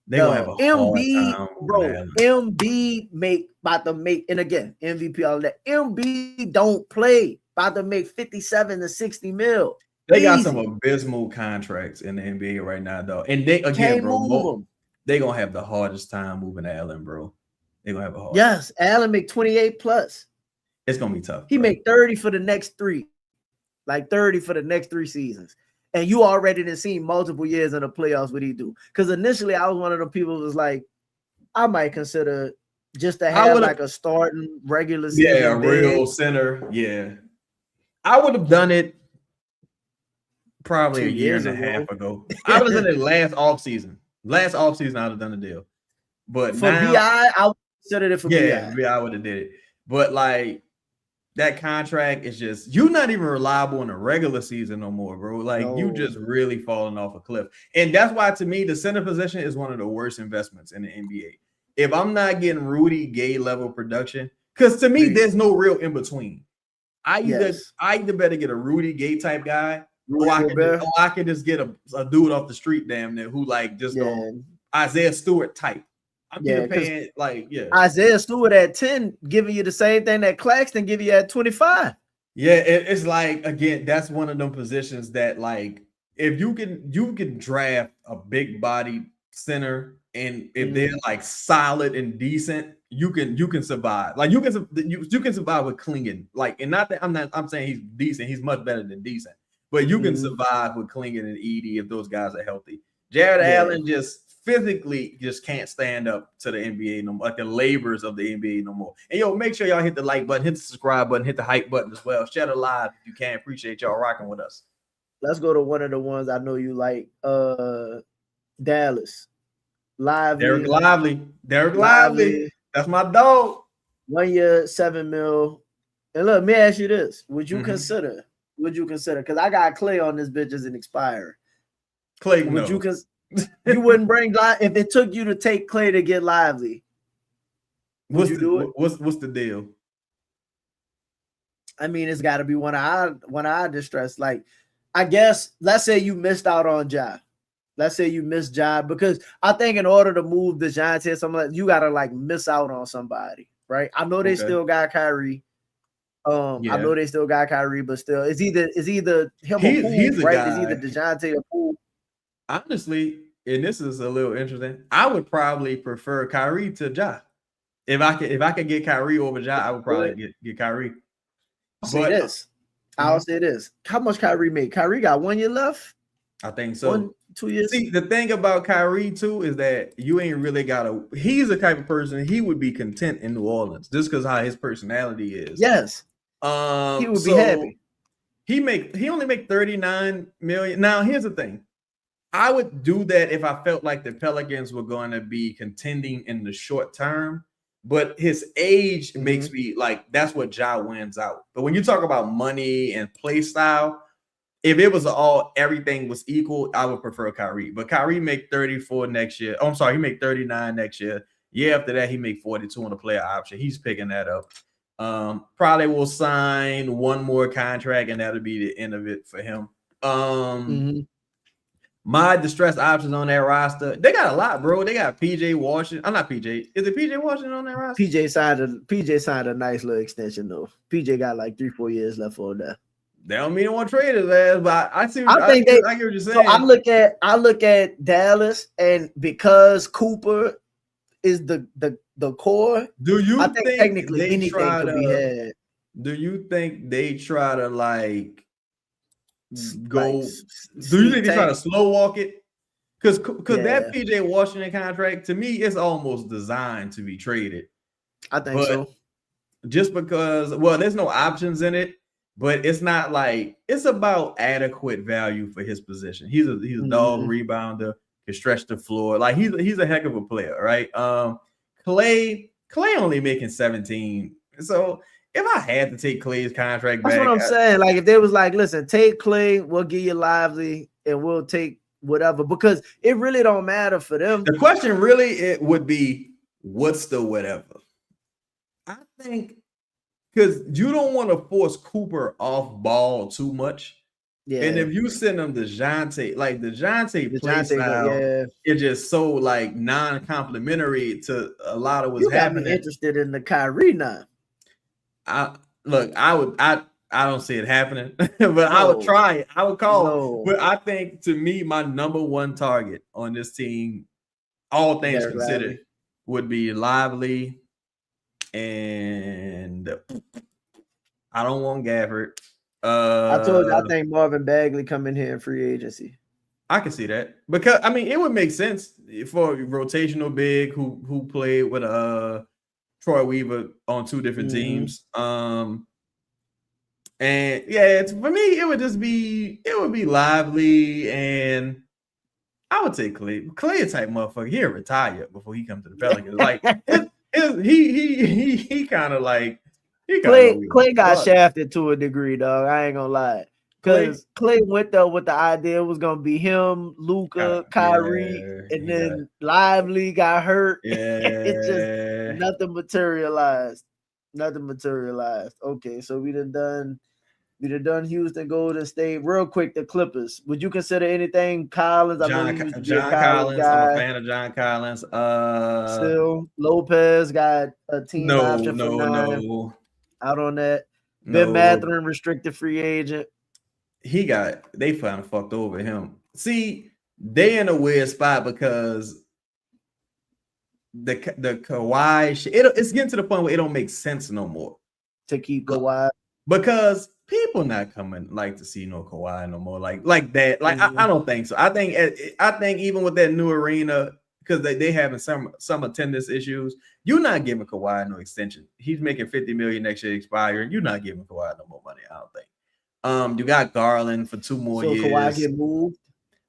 They gonna have a hard time, bro. MB about to make, and again, MVP all that. MB don't play, about to make 57 to 60 mil. They got some abysmal contracts in the NBA right now, though. And they again, bro, they gonna have the hardest time moving Allen, bro. They gonna have a hard. Yes, Allen make 28 plus. It's gonna be tough. He make 30 for the next 3. Like 30 for the next 3 seasons. And you already done seen multiple years in the playoffs what he do. Because initially I was one of the people who was like, I might consider just to have like a starting regular season. Yeah, a real center. Yeah. I would have done it probably a year and a half ago. I was in it last offseason. Last offseason, I would have done the deal. But for now, BI, I would consider it for BI. Yeah, I would have did it. But like that contract is just, you're not even reliable in the regular season no more, bro. Like you just really falling off a cliff. And that's why, to me, the center position is one of the worst investments in the NBA. If I'm not getting Rudy Gay level production, because to me, there's no real in between. I either better get a Rudy Gay type guy, or I can just get a dude off the street, damn near, who like just don't Isaiah Stewart type. I'm paying Isaiah Stewart at 10, giving you the same thing that Claxton give you at 25. Yeah, it's like, again, that's one of them positions that, like, if you can draft a big body center, and if they're like solid and decent, you can survive. Like you can survive with Klingon. Like, and not that I'm saying he's decent, he's much better than decent, but you can survive with Klingon and Edie if those guys are healthy. Jared Allen just physically just can't stand up to the NBA no more, like the labors of the NBA no more. And yo, make sure y'all hit the like button, hit the subscribe button, hit the hype button as well. Share it live if you can. Appreciate y'all rocking with us. Let's go to one of the ones I know you like. Dallas. Derek Lively. That's my dog. 1 year, $7 million. And look, let me ask you this: Would you consider? Because I got Clay on this bitch as an expirer. Clay, would you? Because you wouldn't bring if it took you to take Clay to get Lively. What's the deal? I mean, it's got to be one of our distress. Like, I guess let's say you missed out on Ja. Let's say you missed Ja, because I think in order to move the Giants here, you gotta like miss out on somebody, right? I know they still got Kyrie. I know they still got Kyrie, but still, it's either him or Poole, right? It's either DeJounte or Poole. Honestly, and this is a little interesting, I would probably prefer Kyrie to Ja. If I could get Kyrie over Ja, I would probably get Kyrie. I'll say this. How much Kyrie made? Kyrie got 1 year left? I think so. 1, 2 years. See, the thing about Kyrie too is that you ain't really he's the type of person, he would be content in New Orleans just because how his personality is. Yes. He would be happy. He only make 39 million. Now, here's the thing. I would do that if I felt like the Pelicans were going to be contending in the short term, but his age makes me like, that's what Ja wins out. But when you talk about money and play style, if it was everything was equal, I would prefer Kyrie. But Kyrie make 34 next year. Oh, I'm sorry, he make 39 next year. Year after that, he make 42 on the player option. He's picking that up. Probably will sign one more contract, and that'll be the end of it for him. My distressed options on that roster, they got a lot, bro. They got PJ Washington. I'm not PJ. Is it PJ Washington on that roster? PJ signed a nice little extension though. PJ got like 3-4 years left on that. They don't mean they want to trade his ass, but I see. I get what you're saying. So I look at Dallas, and because Cooper is the core. Do you I think technically anything could be had. Do you think they try to like go? Like, do you think they try to slow walk it? Because Yeah. that PJ Washington contract to me is almost designed to be traded. I think so. Just because, well, there's no options in it, but it's not like it's about adequate value for his position. He's a dog rebounder, can stretch the floor. Like he's a heck of a player, right? Clay only making 17. So if I had to take Clay's contract that's back, what I'm saying. Like if they was like, listen, take Clay, we'll give you Lively, and we'll take whatever, because it really don't matter for them. The question really it would be, what's the whatever? I think because you don't want to force Cooper off ball too much. Yeah. And if you send him DeJounte, like DeJounte play style, it's just so like non-complimentary to a lot of what's happening. Me interested in the Kyrie now. I don't see it happening, but I would try it. I would call. But I think to me, my number one target on this team, all things considered, would be Lively. And I don't want Gafford. I told you I think Marvin Bagley come in here in free agency. I can see that because I mean it would make sense for a rotational big who played with Troy Weaver on two different teams. And yeah, for me it would be Lively, and I would take Clay. Clay a type motherfucker. He'll retire before he comes to the Pelicans. Like he kind of like Clay got shafted to a degree, dog. I ain't gonna lie, because Clay went there with the idea it was gonna be him, Luka, Kyrie, and then Lively got hurt. It's just nothing materialized. Okay, so we done Houston, Golden State. Real quick, the Clippers. Would you consider anything Collins? John Collins. I'm a fan of John Collins. Still, Lopez got a team option for 9. Out on that. Ben Mathurin, restricted free agent. They finally fucked over him. See, they in a weird spot because the Kawhi it's getting to the point where it don't make sense no more to keep Kawhi, because people not coming like to see no Kawhi no more like that. Like I don't think so. I think even with that new arena, because they having some attendance issues, you're not giving Kawhi no extension. He's making $50 million next year expiring. You're not giving Kawhi no more money, I don't think. You got Garland for 2 more years. So Kawhi get moved?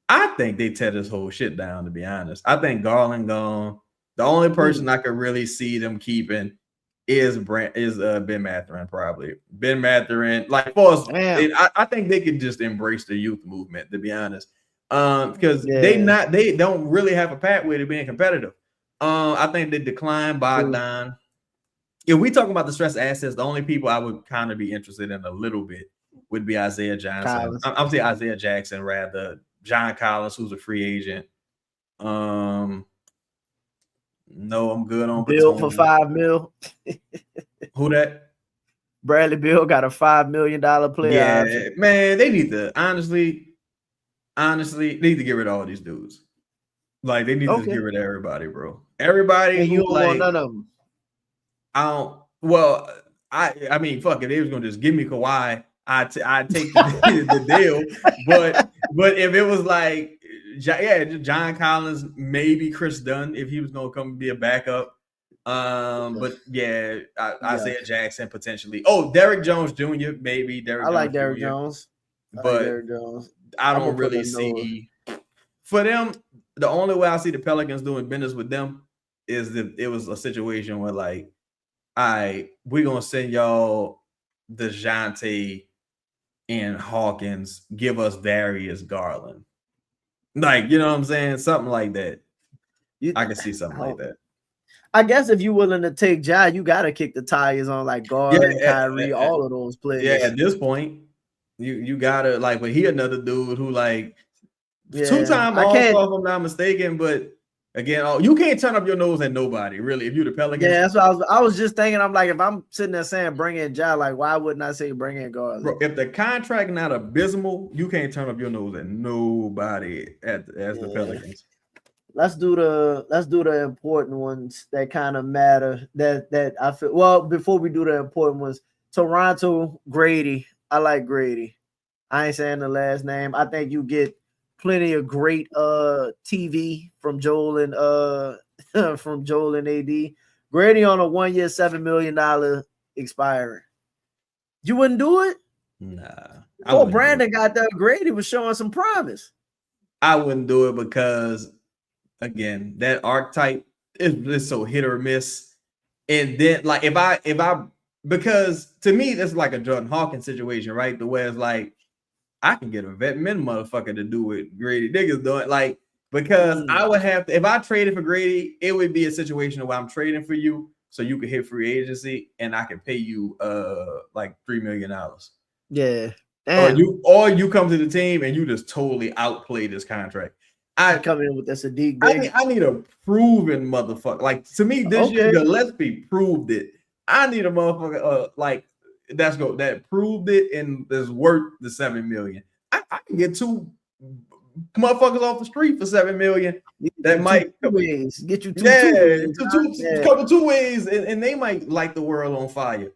I think they tear this whole shit down, to be honest. I think Garland gone. The only person I could really see them keeping is Ben Mathurin, probably. Ben Mathurin, like for us, I think they could just embrace the youth movement, to be honest. Because they don't really have a pathway to being competitive. I think they declined Bogdan. If we talk about the stress assets, the only people I would kind of be interested in a little bit would be Isaiah Johnson. I'm saying Isaiah Jackson rather. John Collins, who's a free agent. No, I'm good on Bill for $5 million. Who that? Bradley Beal got a $5 million player option. Man, they need to honestly, they need to get rid of all these dudes. Like they need to just get rid of everybody, bro. Everybody. And you don't want none of them. I don't. Well, I mean, fuck. If they was gonna just give me Kawhi, I'd take the deal. But if it was like, John Collins, maybe Chris Dunn, if he was gonna come be a backup. But Isaiah Jackson potentially. Oh, Derrick Jones Jr. Maybe I like Derrick Jones, but I don't really see for them. The only way I see the Pelicans doing business with them is if it was a situation where like, we're gonna send y'all DeJounte and Hawkins, give us Darius Garland. Like, you know what I'm saying? Something like that. I can see something like that. I guess if you're willing to take Ja, you got to kick the tires on like Garland, Kyrie, all of those players. Yeah, at this point, you got to but he another dude who like 2-time All-Star, if I'm not mistaken, but Again, you can't turn up your nose at nobody, really. If you're the Pelicans, Yeah, that's what I was just thinking. I'm like, if I'm sitting there saying bring in Ja, like, why wouldn't I say bring in Garland? bro, if the contract not abysmal, you can't turn up your nose at nobody as the Pelicans. Let's do the important ones that kind of matter. That I feel. Well, before we do the important ones, Toronto, Grady. I like Grady. I ain't saying the last name. I think you get plenty of great TV from Joel and from Joel and AD. Grady on a 1 year, $7 million expiring. You wouldn't do it? Nah. Before Brandon got there, Grady was showing some promise. I wouldn't do it because, again, that archetype is so hit or miss. And then, like, if I because to me, that's like a Jordan Hawkins situation, right? The way it's like, I can get a vet men motherfucker to do it. Grady niggas doing like, because I would have to, if I traded for Grady, it would be a situation where I'm trading for you so you could hit free agency and I can pay you like $3 million. Yeah. Or you come to the team and you just totally outplay this contract. I come in with that Sadiq. I need a proven motherfucker. Like, to me, this year Gillespie proved it. I need a motherfucker like that proved it and is worth the $7 million. I can get two motherfuckers off the street for $7 million. That might get you two ways, and they might light the world on fire.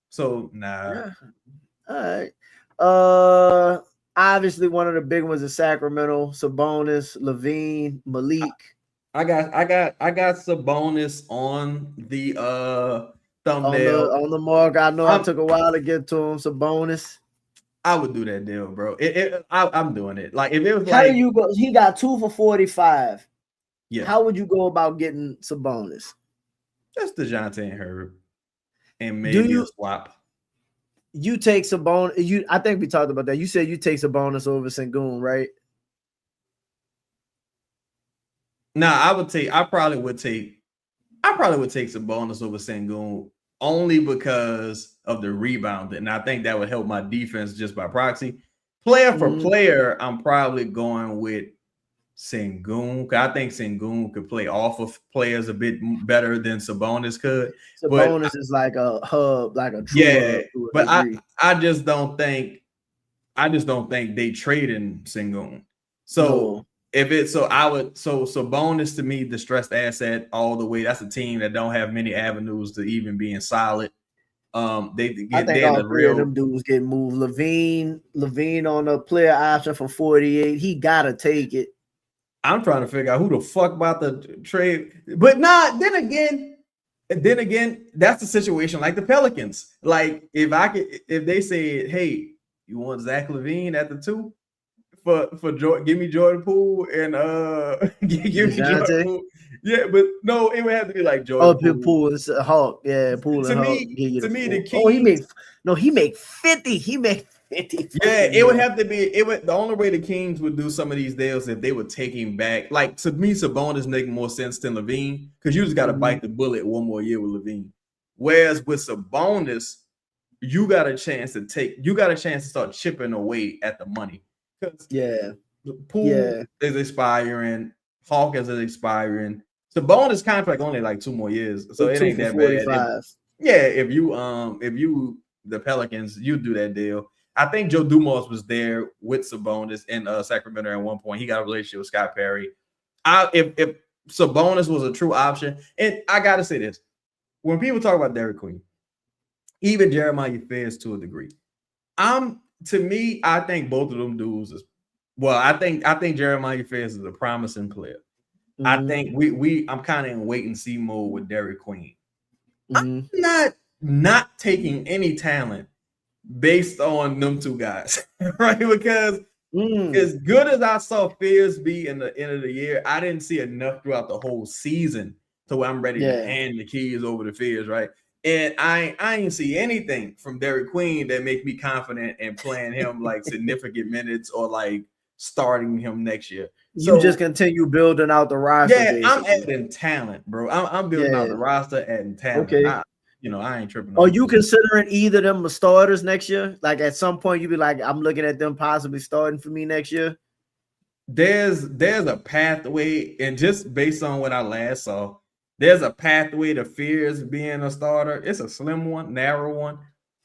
So nah. Yeah. All right. Obviously one of the big ones is Sacramento. Sabonis, Levine, Malik. I got Sabonis on the thumbnail on the mark. I know I took a while to get to him. Sabonis. I would do that deal, bro. I'm doing it. Like, if it was how do you go? He got 2 for 45. Yeah. How would you go about getting Sabonis? Just DeJounte and Herb, and maybe a swap. You take Sabonis. I think we talked about that. You said you take Sabonis over Sengun, right? Nah, I probably would take Sabonis over Sengun only because of the rebound, and I think that would help my defense just by proxy. Player for player, I'm probably going with Sengun. I think Sengun could play off of players a bit better than Sabonis could. Sabonis is like a hub, like a true hub, but I just don't think they trading Sengun. So Sabonis to me, the stressed asset all the way. That's a team that don't have many avenues to even being solid. I think all three of them dudes get moved. Levine on a player option for 48. He gotta take it. I'm trying to figure out who the fuck about the trade, but then again, that's the situation like the Pelicans. Like, if they said, hey, you want Zach LaVine at the 2 for give me Jordan Poole and give me Jordan Poole. Yeah, but no, it would have to be like Jordan Poole is a Hawk. Yeah, Poole and Hawk. To me, the key. He made 50. He made 50. Yeah, it would have to be. The only way the Kings would do some of these deals if they would take him back. Like, to me, Sabonis make more sense than Levine because you just got to bite the bullet one more year with Levine. Whereas with Sabonis, you got a chance to start chipping away at the money. Poole is expiring, Hawkins is expiring. Sabonis contract only like 2 more years, so it ain't that 45. Bad. If you the Pelicans, you do that deal. I think Joe Dumars was there with Sabonis in Sacramento at one point. He got a relationship with Scott Perry. If Sabonis was a true option, and I gotta say this, when people talk about Derek Queen, even Jeremiah Fairs to a degree, to me, I think both of them dudes is I think Jeremiah Fairs is a promising player. I think I'm kind of in wait and see mode with Derek Queen. I'm not taking any talent based on them two guys, right? Because as good as I saw Fairs be in the end of the year, I didn't see enough throughout the whole season to where I'm ready to hand the keys over to Fairs, right? And I ain't see anything from Derek Queen that make me confident in playing him like significant minutes or like starting him next year. So you just continue building out the roster. Yeah, basically. I'm adding talent, bro. I'm building out the roster, adding talent. Okay. I ain't tripping. Are you considering either of them as starters next year? Like, at some point, you be like, I'm looking at them possibly starting for me next year. there's a pathway, and just based on what I last saw, there's a pathway to Fears being a starter. It's a slim one, narrow one.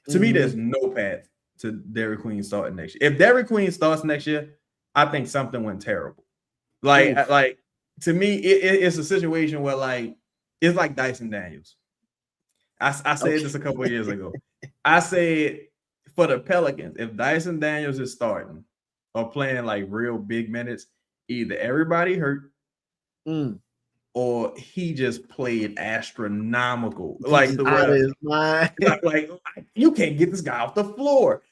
To me, there's no path to Derrick Queen starting next year. If Derrick Queen starts next year, I think something went terrible. Like to me, it's a situation where like it's like Dyson Daniels. I said this a couple of years ago. I said for the Pelicans, if Dyson Daniels is starting or playing like real big minutes, either everybody hurt or he just played astronomical. Like the out of his mind. like you can't get this guy off the floor.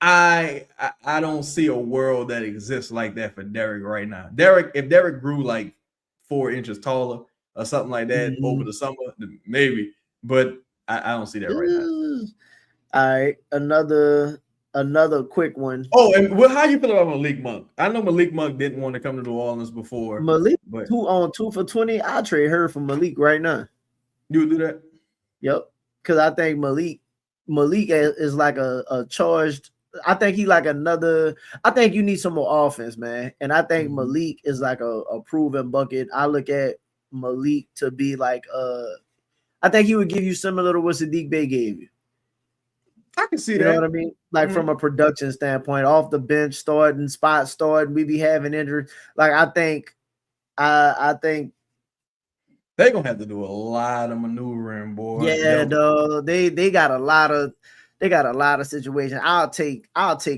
I don't see a world that exists like that for Derrick right now. If Derrick grew like 4 inches taller or something like that over the summer, maybe. But I don't see that right now. All right, another quick one. Oh, and how you feel about Malik Monk? I know Malik Monk didn't want to come to New Orleans before. Malik, but 2 for 20. I trade her for Malik right now. You would do that? Yep, because I think Malik is like a charged. I think he like another. I think you need some more offense, man. And I think Malik is like a proven bucket. I look at Malik to be like I think he would give you similar to what Sadiq Bey gave you. I can see that. You know what I mean? Like from a production standpoint, off the bench, starting, we be having injuries. Like I think they're gonna have to do a lot of maneuvering, boy. Yeah, though they got a lot of situations. I'll take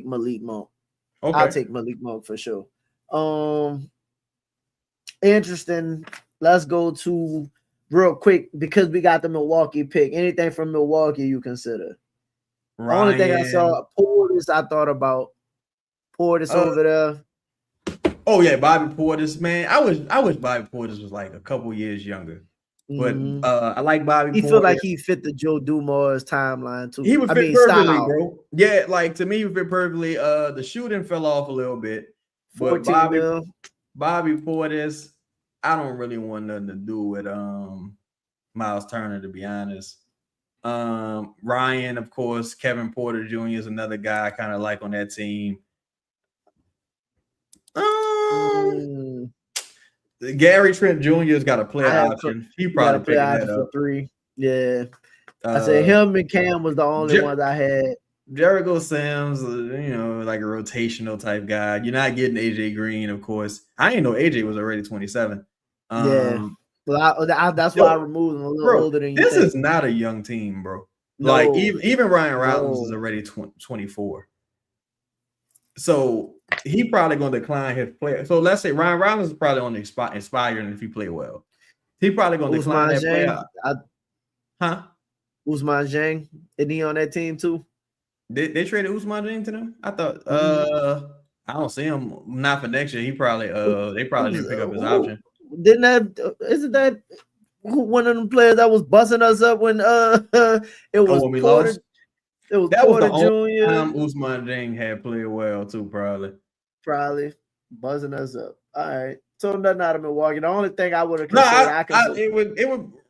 Malik Monk. Okay. I'll take Malik Monk for sure. Interesting. Let's go to real quick because we got the Milwaukee pick. Anything from Milwaukee you consider? The only thing I saw, Portis, I thought about Portis over there. Oh yeah, Bobby Portis, man. I wish Bobby Portis was like a couple years younger. But I like Bobby. He feel like he fit the Joe Dumars timeline too. He would fit perfectly, bro. Yeah, like to me, he would fit perfectly. The shooting fell off a little bit, but Bobby Portis, I don't really want nothing to do with Miles Turner, to be honest. Ryan, of course, Kevin Porter Jr. is another guy I kind of like on that team. Gary Trent Jr. has got a player option. He probably picked that up. 3. Yeah. I said him and Cam was the only ones I had. Jericho Sims, like a rotational type guy. You're not getting AJ Green, of course. I didn't know AJ was already 27. Yeah. Well, that's why I removed him a little older than you. This is not a young team, bro. No, like even Ryan Rollins is already 24. So he probably gonna decline his player. So let's say Ryan Rollins is probably on the expiring if he play well. He probably gonna decline that player. Ousmane Dieng, isn't he on that team too? They traded Ousmane Dieng to them? I thought I don't see him not for next year. He probably they probably didn't pick up his option. Isn't that one of them players that was busting us up when it was when we lost? It was that Porter was the Jr. only time Ousmane Dieng had played well too, probably buzzing us up. All right, so nothing out of Milwaukee. The only thing I would have it would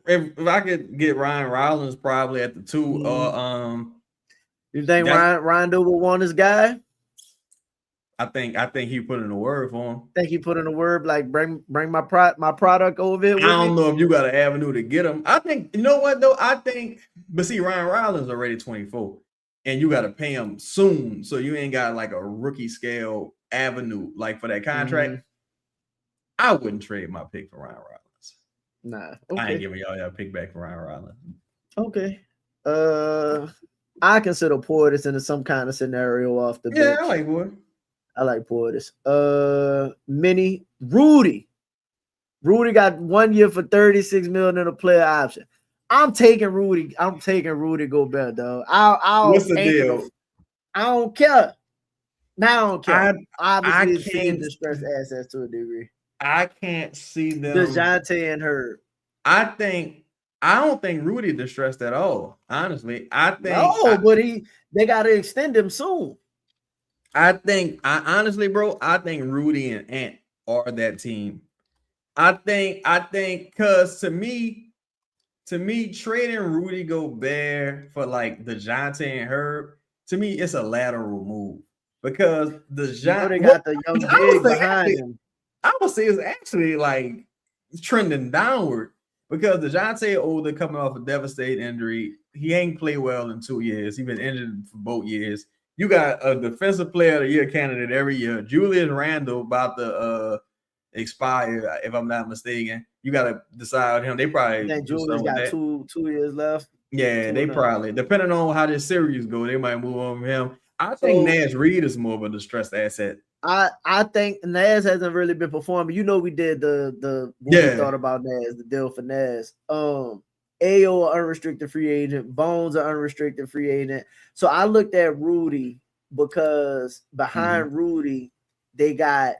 if I could get Ryan Rollins probably at the 2 you think Rondo would want his guy? I think he put in a word for him. Think he put in a word like bring my product over here. I don't know if you got an avenue to get him. I think you know what though. But see, Ryan Rollins already 24, and you got to pay him soon, so you ain't got like a rookie scale avenue like for that contract. I wouldn't trade my pick for Ryan Rollins. Nah, okay. I ain't giving y'all that pick back for Ryan Rollins. Okay. I consider Portis into some kind of scenario off the bench. Yeah, I like Portis. I like Portis. Mini Rudy. Rudy got 1 year for $36 million in a player option. I'm taking Rudy Gobert, though. What's the deal? I don't care. Now I don't care. Obviously, I can't distress assets to a degree. I can't see them. DeJounte and Herb. I don't think Rudy distressed at all. Honestly, but they got to extend him soon. Honestly, bro, I think Rudy and Ant are that team. I think because to me, trading Rudy Gobert for like DeJounte and Herb, to me, it's a lateral move because the they got the young big behind him. I would say it's actually like trending downward because DeJounte older, coming off a devastating injury. He ain't played well in 2 years. He's been injured for both years. You got a defensive player of the year candidate every year. Julius Randle about to expire, if I'm not mistaken. You got to decide him. They probably Julius got two years left. Yeah, they probably, depending on how this series go, they might move on from him. I think Naz Reid is more of a distressed asset. I think Naz hasn't really been performing. You know, we did what we thought about Naz, the deal for Naz. Ayo, unrestricted free agent. Bones, are unrestricted free agent. So I looked at Rudy because behind Rudy, they got.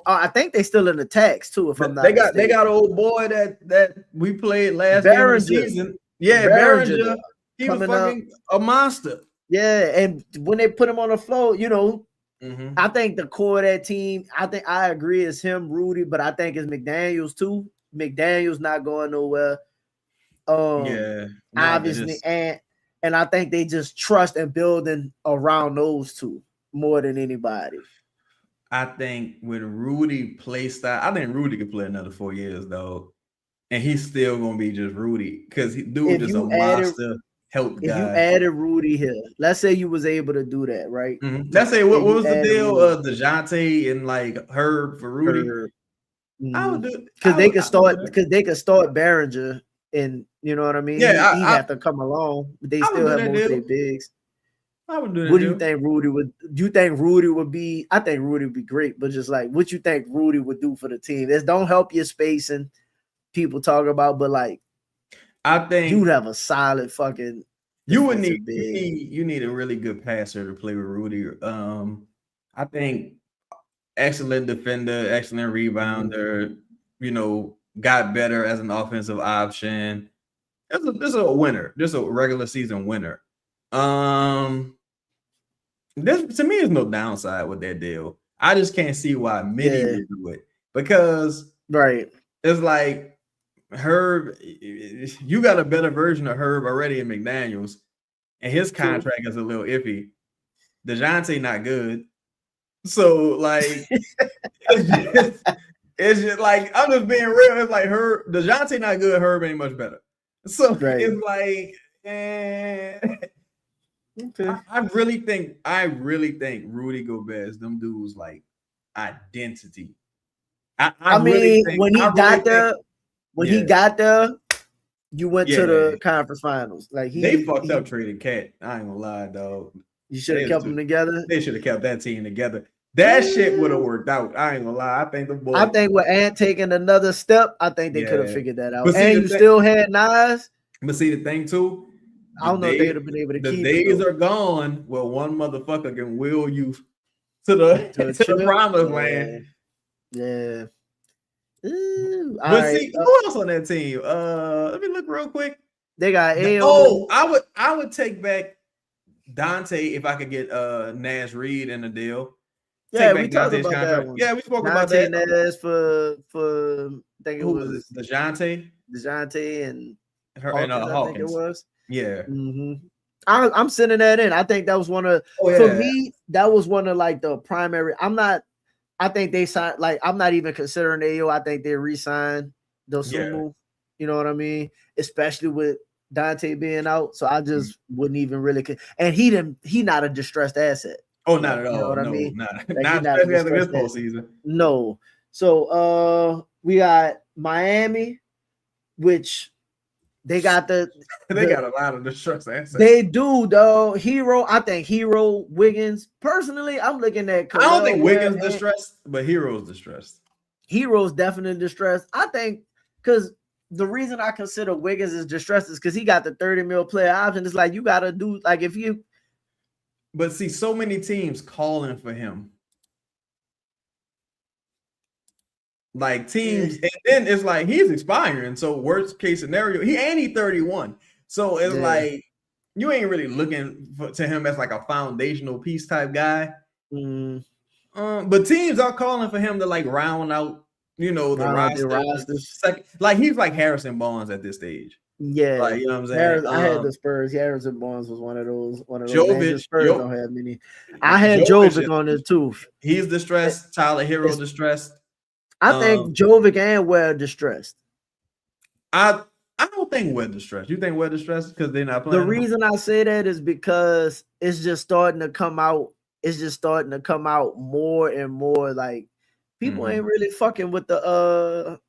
I think they still in the tax too. If I'm not mistaken. They got an old boy that we played last game of the season. Yeah, Behringer. He was fucking a monster. Yeah, and when they put him on the floor, you know, I think the core of that team, I agree it's him, Rudy, but I think it's McDaniels too. McDaniels not going nowhere. Obviously, and I think they just trust and building around those two more than anybody. I think with Rudy play style, I think Rudy could play another 4 years though, and he's still gonna be just Rudy because dude is a monster. Help guy. If you added Rudy here, let's say you was able to do that, right? Let's say what was the deal of DeJounte and like Herb for Rudy? I would do because they could start Behringer, and you know what I mean. Yeah, he have to come along, but they still have most of their bigs. I would do that. What do you think Rudy would? Do you think Rudy would be? I think Rudy would be great, but just like what you think Rudy would do for the team? This don't help your spacing. People talk about, but like, I think you'd have a solid fucking. You would need you need a really good passer to play with Rudy. I think excellent defender, excellent rebounder. You know, got better as an offensive option. This is a winner. This is a regular season winner. This to me is no downside with that deal. I just can't see why Mitty would do it because it's like Herb. You got a better version of Herb already in McDaniels, and his contract is a little iffy. DeJounte not good, so like it's just like I'm just being real. It's like Herb DeJounte not good. Herb ain't much better. So it's like. Okay. I really think Rudy Gobert, them dudes like identity. I mean, when he got there, you went to the conference finals. Like they fucked up trading Cat. I ain't gonna lie, dog. You should have kept them together. They should have kept that team together. That shit would have worked out. I ain't gonna lie. I think with Ant taking another step, I think they could have figured that out. And you still had Nas. But see the thing too. I don't know if they would have been able to keep it. The days are gone where one motherfucker can will you to the promised land. Yeah. But see, who else on that team? Let me look real quick. They got AO. Oh, I would take back Dante if I could get Naz Reid in the deal. Yeah, we talked about that one. Yeah, we spoke about that. Naz for I think it was DeJounte and Hawkins, I think it was. Yeah. I'm sending that in. I think that was one of for me, that was one of like the primary. I think they signed, like, I'm not even considering AO. I think they re-signed Dosunmu. You know what I mean? Especially with Dante being out. So I just wouldn't even really and he not a distressed asset. Oh, not at all. You know what I mean? Not especially after this postseason. No. So we got Miami, which they got got a lot of distressed assets. They do, though. I think Hero, Wiggins. Personally, I'm looking at. I don't think Wiggins distressed, but Hero's distressed. Hero's definitely distressed. I think because the reason I consider Wiggins is distressed is because he got the 30 mil player option. It's like you got to do like if you. But see, so many teams calling for him. Like teams, and then it's like he's expiring. So worst case scenario, he 31. So it's like you ain't really looking to him as like a foundational piece type guy. But teams are calling for him to like round out, the roster. Like he's like Harrison Barnes at this stage. Yeah, Like, you know what I'm saying? I had the Spurs. Harrison Barnes was one of those. Man, the Jovic, Spurs don't have many. I had Jovic on there too. He's distressed. Tyler Hero distressed. I think Jovic and Ware distressed. I don't think we're distressed. You think we're distressed because they're not playing? The reason I say that is because it's just starting to come out. It's just starting to come out more and more. Like people ain't really fucking with the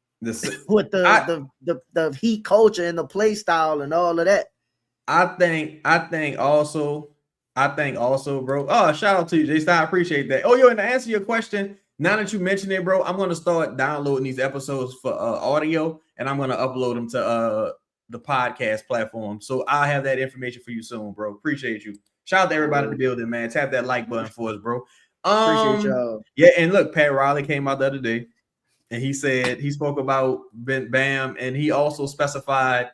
Heat culture and the play style and all of that. I think also, bro. Oh, shout out to you, Jason. I appreciate that. Oh, yo, and to answer your question, now that you mentioned it, bro, I'm gonna start downloading these episodes for audio, and I'm gonna upload them to the podcast platform. So I'll have that information for you soon, bro. Appreciate you. Shout out to everybody in the building, man. Tap that like button for us, bro. Appreciate y'all. Yeah, and look, Pat Riley came out the other day, and he said he spoke about Bam, and he also specified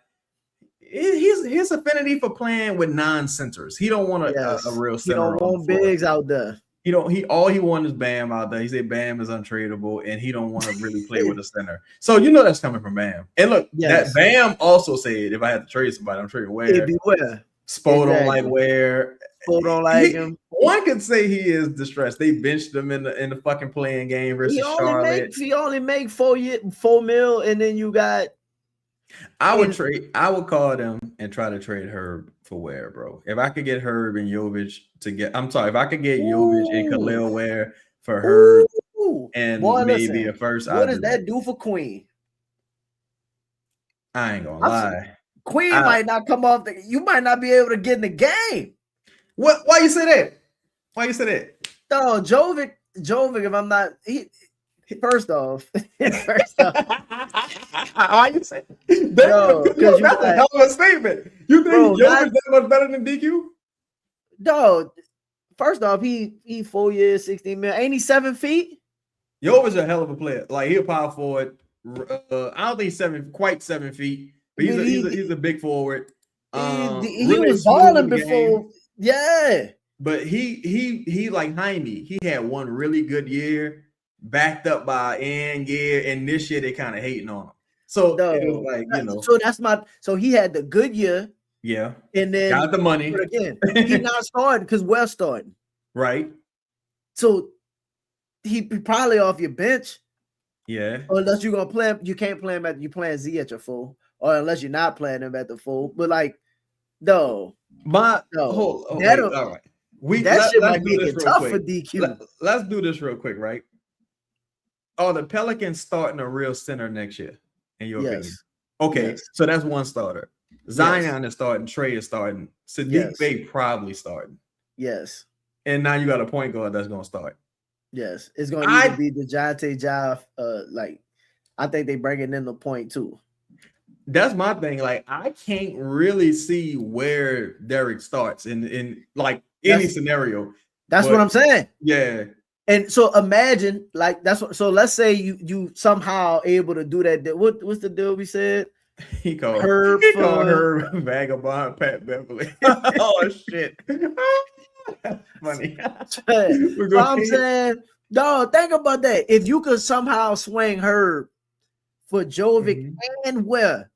his affinity for playing with non-centers. He don't want a real center. He don't want bigs out there. All he wants is Bam out there. He said Bam is untradeable, and he don't want to really play with a center. So you know that's coming from Bam. And look, that Bam also said if I had to trade somebody, I'm trading Ware. Spo don't like Ware. Spo don't like him. One could say he is distressed. They benched him in the fucking playing game versus Charlotte. He only make $4 million, and then you got. I would call them and try to trade Herb for Ware, bro. If I could get Herb and Jovic if I could get Jovic and Khalil Ware for Herb and maybe a first. What does that do for Queen? I ain't gonna lie. Queen might not come off. You might not be able to get in the game. What? Why you say that? Why you say that? No, Jovic. If I'm not, first off. Why you say that? That's a hell of a statement. You think Jovic that much better than DQ? No. First off, he 4 years, 16 million. Ain't he 7 feet? Jovic's a hell of a player. Like he'll power forward. I don't think he's quite 7 feet. But he's a big forward. He was balling before. Yeah. But he like Jaime. He had one really good year, backed up by end year, and this year they kind of hating on him. So it was like, so he had the good year. Yeah. And then got the money. But again, he's not starting because Wes starting. Right. So he probably off your bench. Yeah. Unless you're gonna play him, you can't play him you playing Z at your full. Or unless you're not playing him at the full, but like, all right. That shit might make it tough for DQ. Let's do this real quick, right? Are the Pelicans starting a real center next year? In your opinion? Okay, so that's one starter. Zion is starting. Trey is starting. Sadiq Bey probably starting. Yes. And now you got a point guard that's going to start. Yes, it's going to be DeJounte Jive. I think they bringing in the point too. That's my thing. Like, I can't really see where Derek starts in like any scenario. That's what I'm saying. Yeah. And so imagine like so let's say you somehow able to do that. What's the deal we said? He called her vagabond Pat Beverly. Oh shit. That's funny. So I'm saying, dog, think about that. If you could somehow swing her for Jovic and Ware.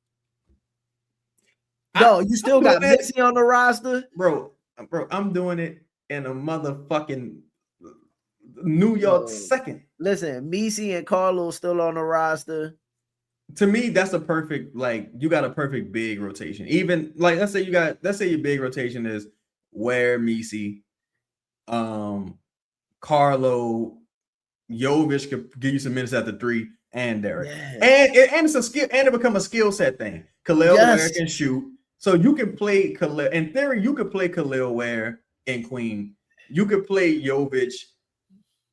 No, you still got Mixie on the roster, bro. I'm doing it in a motherfucking New York second. Listen, Mixie and Carlos still on the roster. To me, that's a perfect. Like you got a perfect big rotation. Even like let's say your big rotation is Ware, Mixie, Carlo, Jovic could give you some minutes at the 3, and Derek, and it's a skill, and it become a skill set thing. Khalil Ware can shoot. So you can play Khalil. In theory, you could play Khalil Ware and Queen. You could play Jovic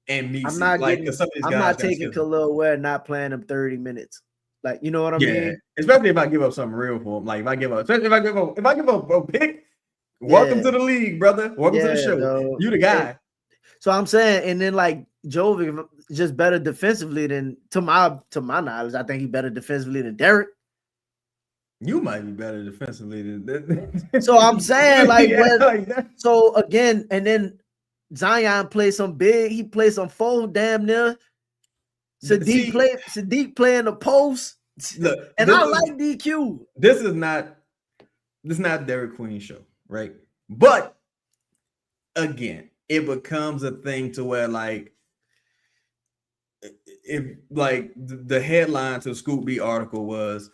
and Mixie. I'm not taking Khalil Ware, not playing him 30 minutes. Like, you know what I mean? Especially if I give up something real for him. Like if I give up a pick, welcome to the league, brother. Welcome to the show. No. You the guy. So I'm saying, and then like Jovic just better defensively than to my knowledge. I think he's better defensively than Derek. You might be better defensively than. So I'm saying, like, so again, and then Zion plays some big. He plays some full damn near. Sadiq playing the post. Look, I like DQ. This is not This is not Dairy Queen show, right? But again, it becomes a thing to where like if like the headline to the Scoop B article was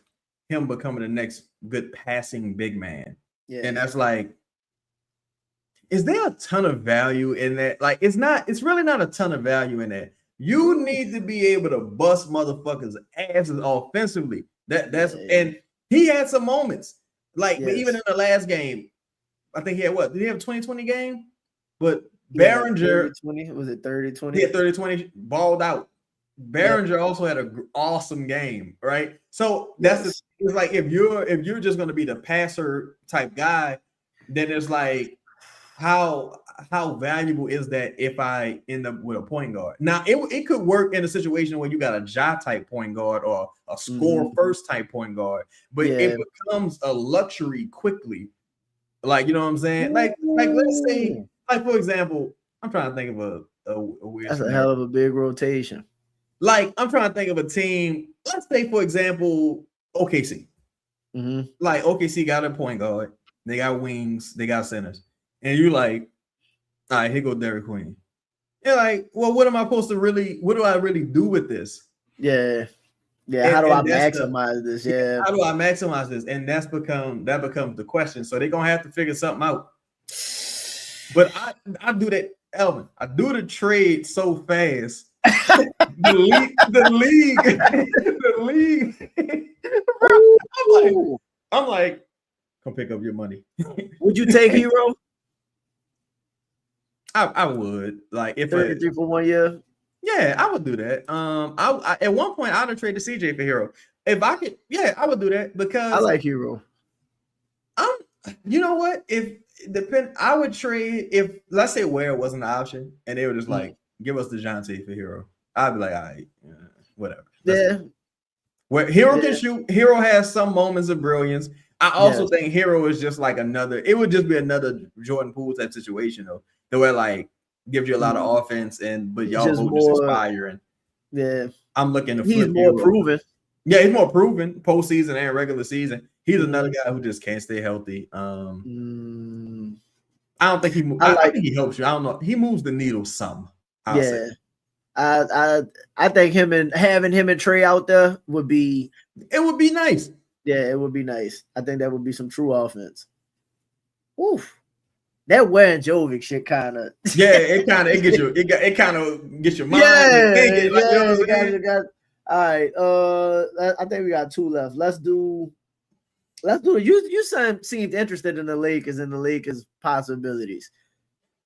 him becoming the next good passing big man. Yeah. And that's like, is there a ton of value in that? Like, it's really not a ton of value in that. You need to be able to bust motherfuckers' asses offensively. And he had some moments. Like, but even in the last game, I think he had what? Did he have a 2020 game? But Behringer, 30-20, was it 30-20? He had 30-20, balled out. Behringer also had an awesome game, right? So it's like if you're just going to be the passer type guy, then it's like how valuable is that if I end up with a point guard? Now it could work in a situation where you got a Ja type point guard or a score first type point guard, but it becomes a luxury quickly. Like, you know what I'm saying? Like let's say, like for example, I'm trying to think of a weird. That's scenario. A hell of a big rotation. Like, I'm trying to think of a team. Let's say, for example, OKC. Like, OKC got a point guard. They got wings. They got centers. And you like, all right, here goes Dairy Queen. You're like, well, what do I really do with this? Yeah. Yeah. How do I maximize this? Yeah. How do I maximize this? And that becomes the question. So they're going to have to figure something out. But I do that, Elvin. I do the trade so fast. the league. I'm like, come pick up your money. Would you take Hero? I would. Like, if 33 for 1 year. Yeah, I would do that. I at one point I'd have traded CJ for Hero. If I could, I would do that because I like Hero. You know what? I would trade if, let's say, Ware wasn't an option and they were just like, give us DeJounte for Hero. I'd be like, all right, whatever. Where Hero can shoot. Hero has some moments of brilliance. I also think Hero is just like it would just be another Jordan Poole type situation though. The way like gives you a lot of offense but y'all both just inspiring. Yeah. I'm looking to flip. He's more Hero. proven. Yeah, he's more proven postseason and regular season. He's another guy who just can't stay healthy. I don't think he I think he helps you. I don't know. He moves the needle some. I'll say. I think having him and Trey out there would be nice. Yeah, it would be nice. I think that would be some true offense. Oof. That Ware and Jovic shit kind of it kind of gets your mind. All right. I think we got 2 left. Let's do it. You seemed interested in the Lakers possibilities.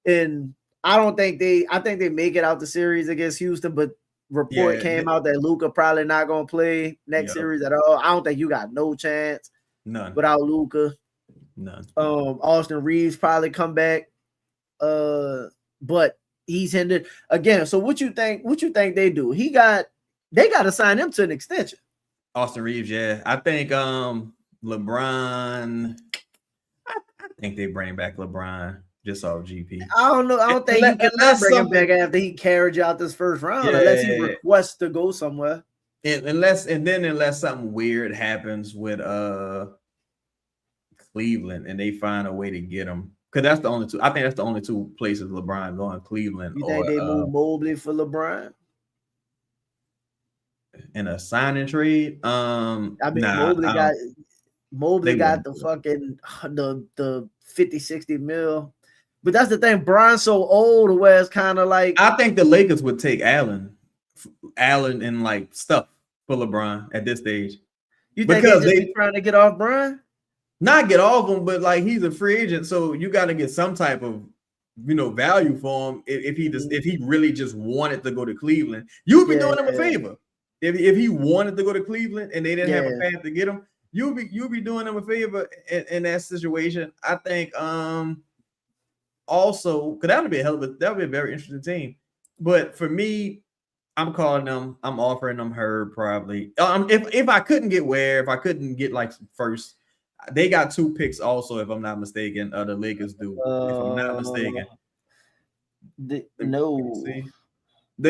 And I think they make it out the series against Houston, but report came out that Luka probably not gonna play next series at all. I don't think you got no chance. None without Luka. None. Austin Reeves probably come back. But he's hindered again. So what you think they do? They got to sign him to an extension. Austin Reeves, yeah. I think LeBron. I think they bring back LeBron just off GP. I don't know. I don't think you can bring him back after he carried you out this first round unless he requests to go somewhere. Unless something weird happens with Cleveland and they find a way to get him. Because that's the only two. I think that's the only 2 places LeBron going, Cleveland. You think they move Mobley for LeBron? In a sign and trade? Mobley got the fucking the 50-60 mil. But that's the thing. Bron's so old where it's kind of like I think the Lakers would take Allen and like stuff for LeBron at this stage. You think they're trying to get off Bron? Not get off him, but like he's a free agent, so you got to get some type of value for him. If he really just wanted to go to Cleveland, you'd be doing him a favor. If he wanted to go to Cleveland and they didn't have a path to get him, you'll be doing him a favor in that situation. I think also because that would be a very interesting team. But for me, I'm calling them. I'm offering them Herb probably. If I couldn't get Ware, if I couldn't get like first. They got 2 picks also, if I'm not mistaken. The Lakers do, if I'm not mistaken. They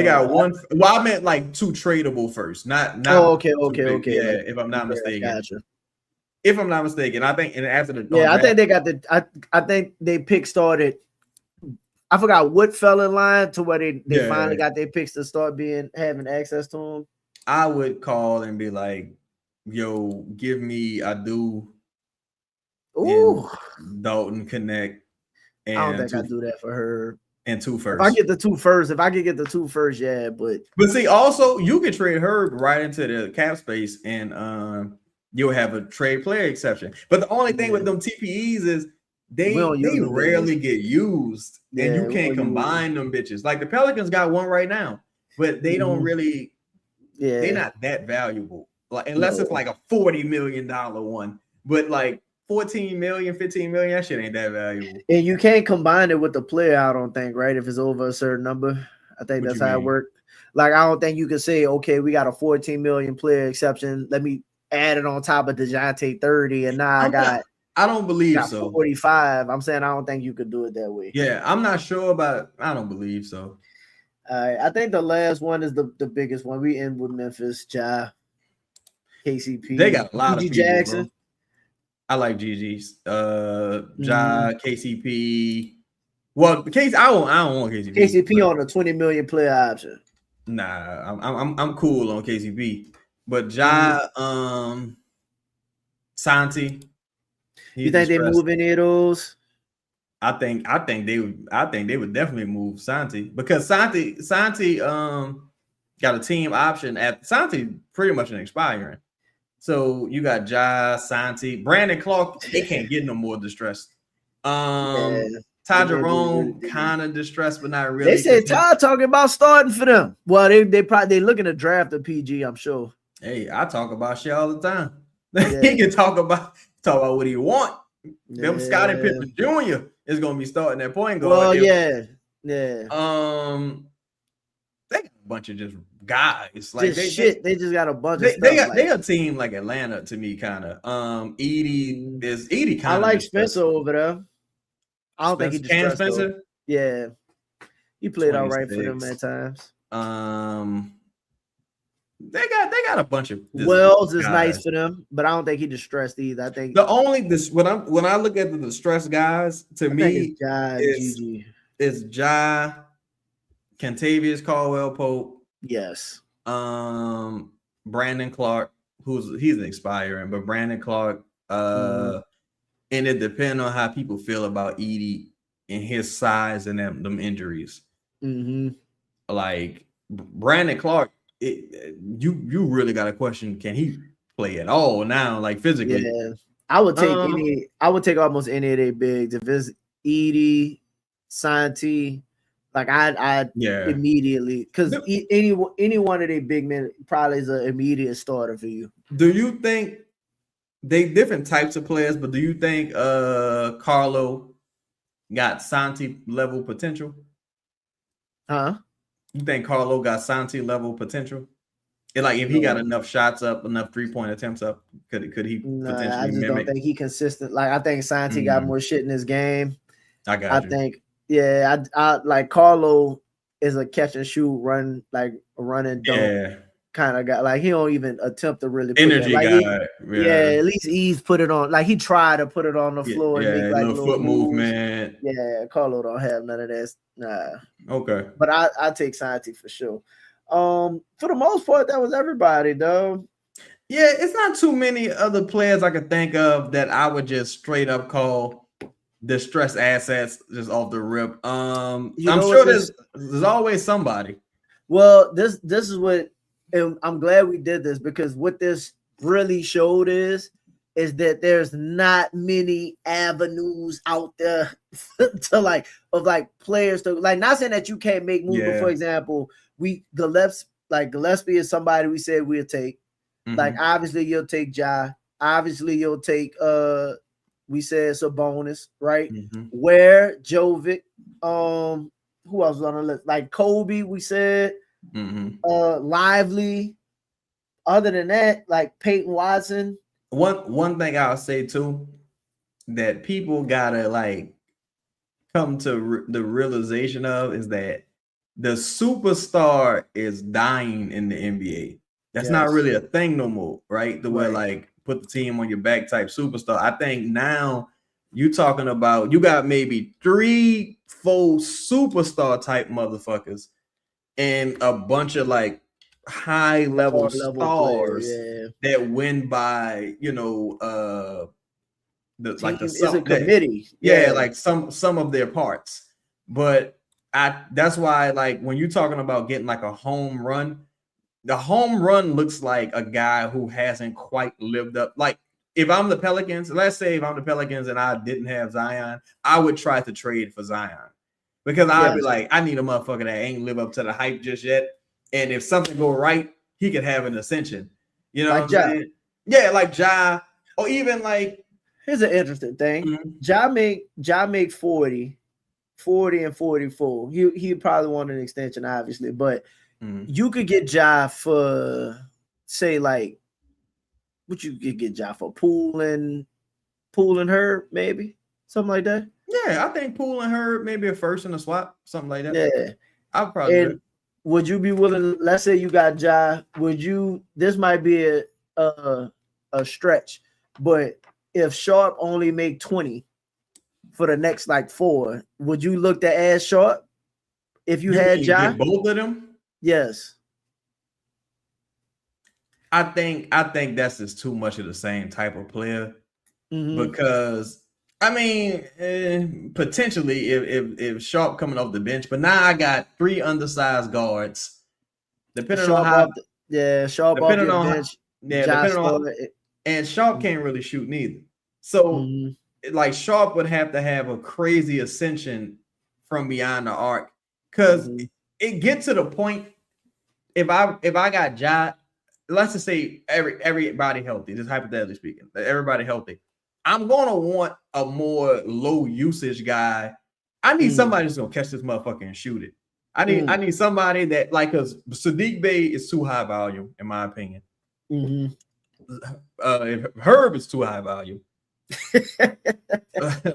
got 1. Well, I meant like 2 tradable first, not. Okay. Yeah, if I'm not mistaken. Gotcha. if I'm not mistaken. I think, and after the I think they got I think they pick started. I forgot what fell in line to where they finally got their picks to start having access to them. I would call and be like, "Yo, give me Adu, Dalton Connect, and I don't think I do that for her. And 2 first. If I get the 2 first, if I could get the 2 first, yeah. But see, also you could trade her right into the cap space, and you'll have a trade player exception. But the only thing with them TPEs is they rarely get used, and you can't combine them bitches. Like the Pelicans got one right now, but they don't really. Yeah, they're not that valuable. Like unless it's like a $40 million one, but like 14 million, 15 million, that shit ain't that valuable. And you can't combine it with the player, I don't think, right? If it's over a certain number. I think that's how it works. Like, I don't think you can say, okay, we got a 14 million player exception. Let me add it on top of DeJounte 30, and now I don't believe so. 45. I'm saying I don't think you could do it that way. Yeah, I'm not sure about it. I don't believe so. I think the last one is the biggest one. We end with Memphis, Ja, KCP. They got a lot of people, Jackson. Bro. I like GG's. Ja, KCP. Well, I don't want KCP. KCP on a 20 million player option. Nah, I'm cool on KCP. But Ja, Santi. You think they move any of those? I think they would definitely move Santi because Santi got a team option at Santi pretty much an expiring. So you got Ja, Santi, Brandon Clark, they can't get no more distressed. Ty Jerome kind of distressed, but not really. They said Ty talking about starting for them. Well, they looking to draft a PG, I'm sure. Hey, I talk about shit all the time. He can talk about what he want. Them Scottie Pippen Jr. is gonna be starting that point guard. Well, yeah. They got a bunch of just guys. Like they just got a bunch of stuff. They a team like Atlanta to me, kind of. Edie kind of. I like Spencer over there. I don't think he distressed Spencer. Though. Yeah, he played all right for them at times. They got a bunch of Wells is nice for them, but I don't think he distressed either. I think the only when I look at the distressed guys to me is Ja, Kentavious Caldwell-Pope. Yes. Brandon Clark, he's an expiring, but Brandon Clark. And it depends on how people feel about Edie and his size and them injuries. Like Brandon Clark. You really got a question? Can he play at all now? Like physically? Yeah, I would take I would take almost any of their bigs if it's Edie, Santi. Like I immediately because any one of their big men probably is an immediate starter for you. Do you think they different types of players? But do you think Carlo got Santi level potential? Huh? You think Carlo got Santi level potential? And like if he got enough shots up, enough 3-point attempts up, could he potentially I just don't think he consistent. Like I think Santi got more shit in his game. I think I like Carlo is a catch and shoot, run and dunk kind of guy. Like he don't even attempt to really put energy like, guy. At least Ease put it on. Like he tried to put it on the floor and make like little foot movement. Yeah, Carlo don't have none of that. Nah. Okay. But I take Santi for sure. For the most part, that was everybody, though. Yeah, it's not too many other players I could think of that I would just straight up call distressed assets just off the rip. I'm sure there's always somebody. Well, this is what, and I'm glad we did this because what this really showed is that there's not many avenues out there to players to not saying that you can't make moves, but for example, Gillespie is somebody we said we'll take. Like obviously you'll take Ja, obviously you'll take we said Sabonis, right? Where Jovic, who else was on the list? Like Kobe, we said Lively. Other than that, like Peyton Watson. One thing I'll say too, that people gotta come to the realization of is that the superstar is dying in the NBA. That's not really a thing no more, right? The way put the team on your back type superstar. I think now you talking about you got maybe 3-4 superstar type motherfuckers and a bunch of like high level stars that win by it's a committee. Like some of their parts. But that's why like when you're talking about getting like a home run, the home run looks like a guy who hasn't quite lived up. Like if I'm the Pelicans, let's say if I'm the Pelicans and I didn't have Zion, I would try to trade for Zion because I'd be like, I need a motherfucker that ain't live up to the hype just yet. And if something go right, he could have an ascension. You know like what I'm saying? Yeah, like Ja, or even like. Here's an interesting thing. Mm-hmm. Ja make 40 and 44. He probably want an extension, obviously, but you could get Ja for say like what you could get Ja for Poole and Herb, maybe something like that. Yeah, I think Poole and Herb maybe a first and a swap, something like that. Yeah, I'll probably. And would you be willing? Let's say you got Ja. Would you? This might be a stretch, but if Sharp only make 20 for the next like 4, would you look to add Sharp if you had Ja? Both of them? Yes. I think that's just too much of the same type of player because I mean potentially if Sharp coming off the bench, but now I got 3 undersized guards. Depending Sharp on how Sharp off the bench. Depending on and Sharp can't really shoot neither. So like Sharp would have to have a crazy ascension from beyond the arc because it gets to the point if I got Ja, let's just say everybody healthy, just hypothetically speaking, everybody healthy. I'm gonna want a more low usage guy. I need somebody that's gonna catch this motherfucker and shoot it. I need somebody that like because Sadiq Bey is too high volume, in my opinion. If Herb is too high volume,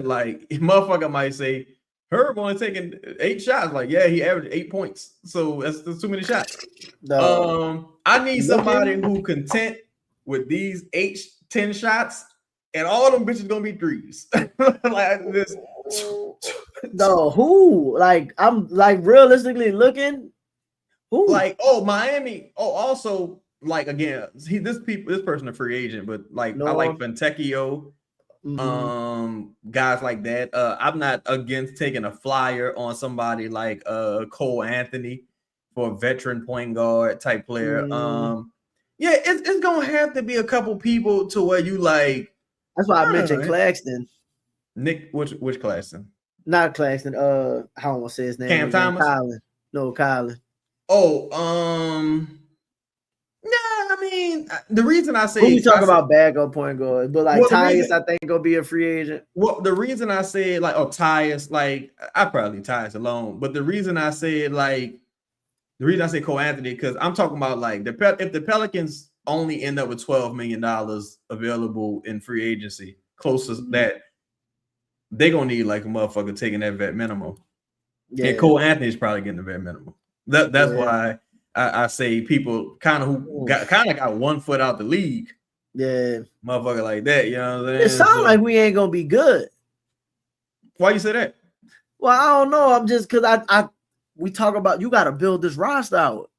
like motherfucker might say Herb only taking 8 shots. Like, yeah, he averaged 8 points, so that's too many shots. I need somebody who content with these 8-10 shots, and all them bitches gonna be threes. Like this. No, who? Like I'm like realistically looking. Who? Like Miami. Also like again, this person a free agent, but like I like Fontecchio. Guys like that. I'm not against taking a flyer on somebody like Cole Anthony for a veteran point guard type player. Yeah, it's gonna have to be a couple people to where you like. That's why I mentioned Claxton. Nick, which Claxton? Not Claxton. I don't want to say his name. Cam Thomas. Colin. No, Colin. I mean, the reason I say we talk about backup point guard, but like Tyus, I think gonna be a free agent. Well, the reason I say like Tyus, like I probably Tyus alone, but the reason I say Cole Anthony because I'm talking about like if the Pelicans only end up with $12 million available in free agency, close to that, they're gonna need like a motherfucker taking that vet minimum. Yeah. And Cole Anthony's probably getting the vet minimum. That's why I say people kind of who got 1 foot out the league. Yeah. Motherfucker like that, you know what I'm saying? It sounds like we ain't gonna be good. Why you say that? Well, I don't know. I'm just because we talk about you got to build this roster out.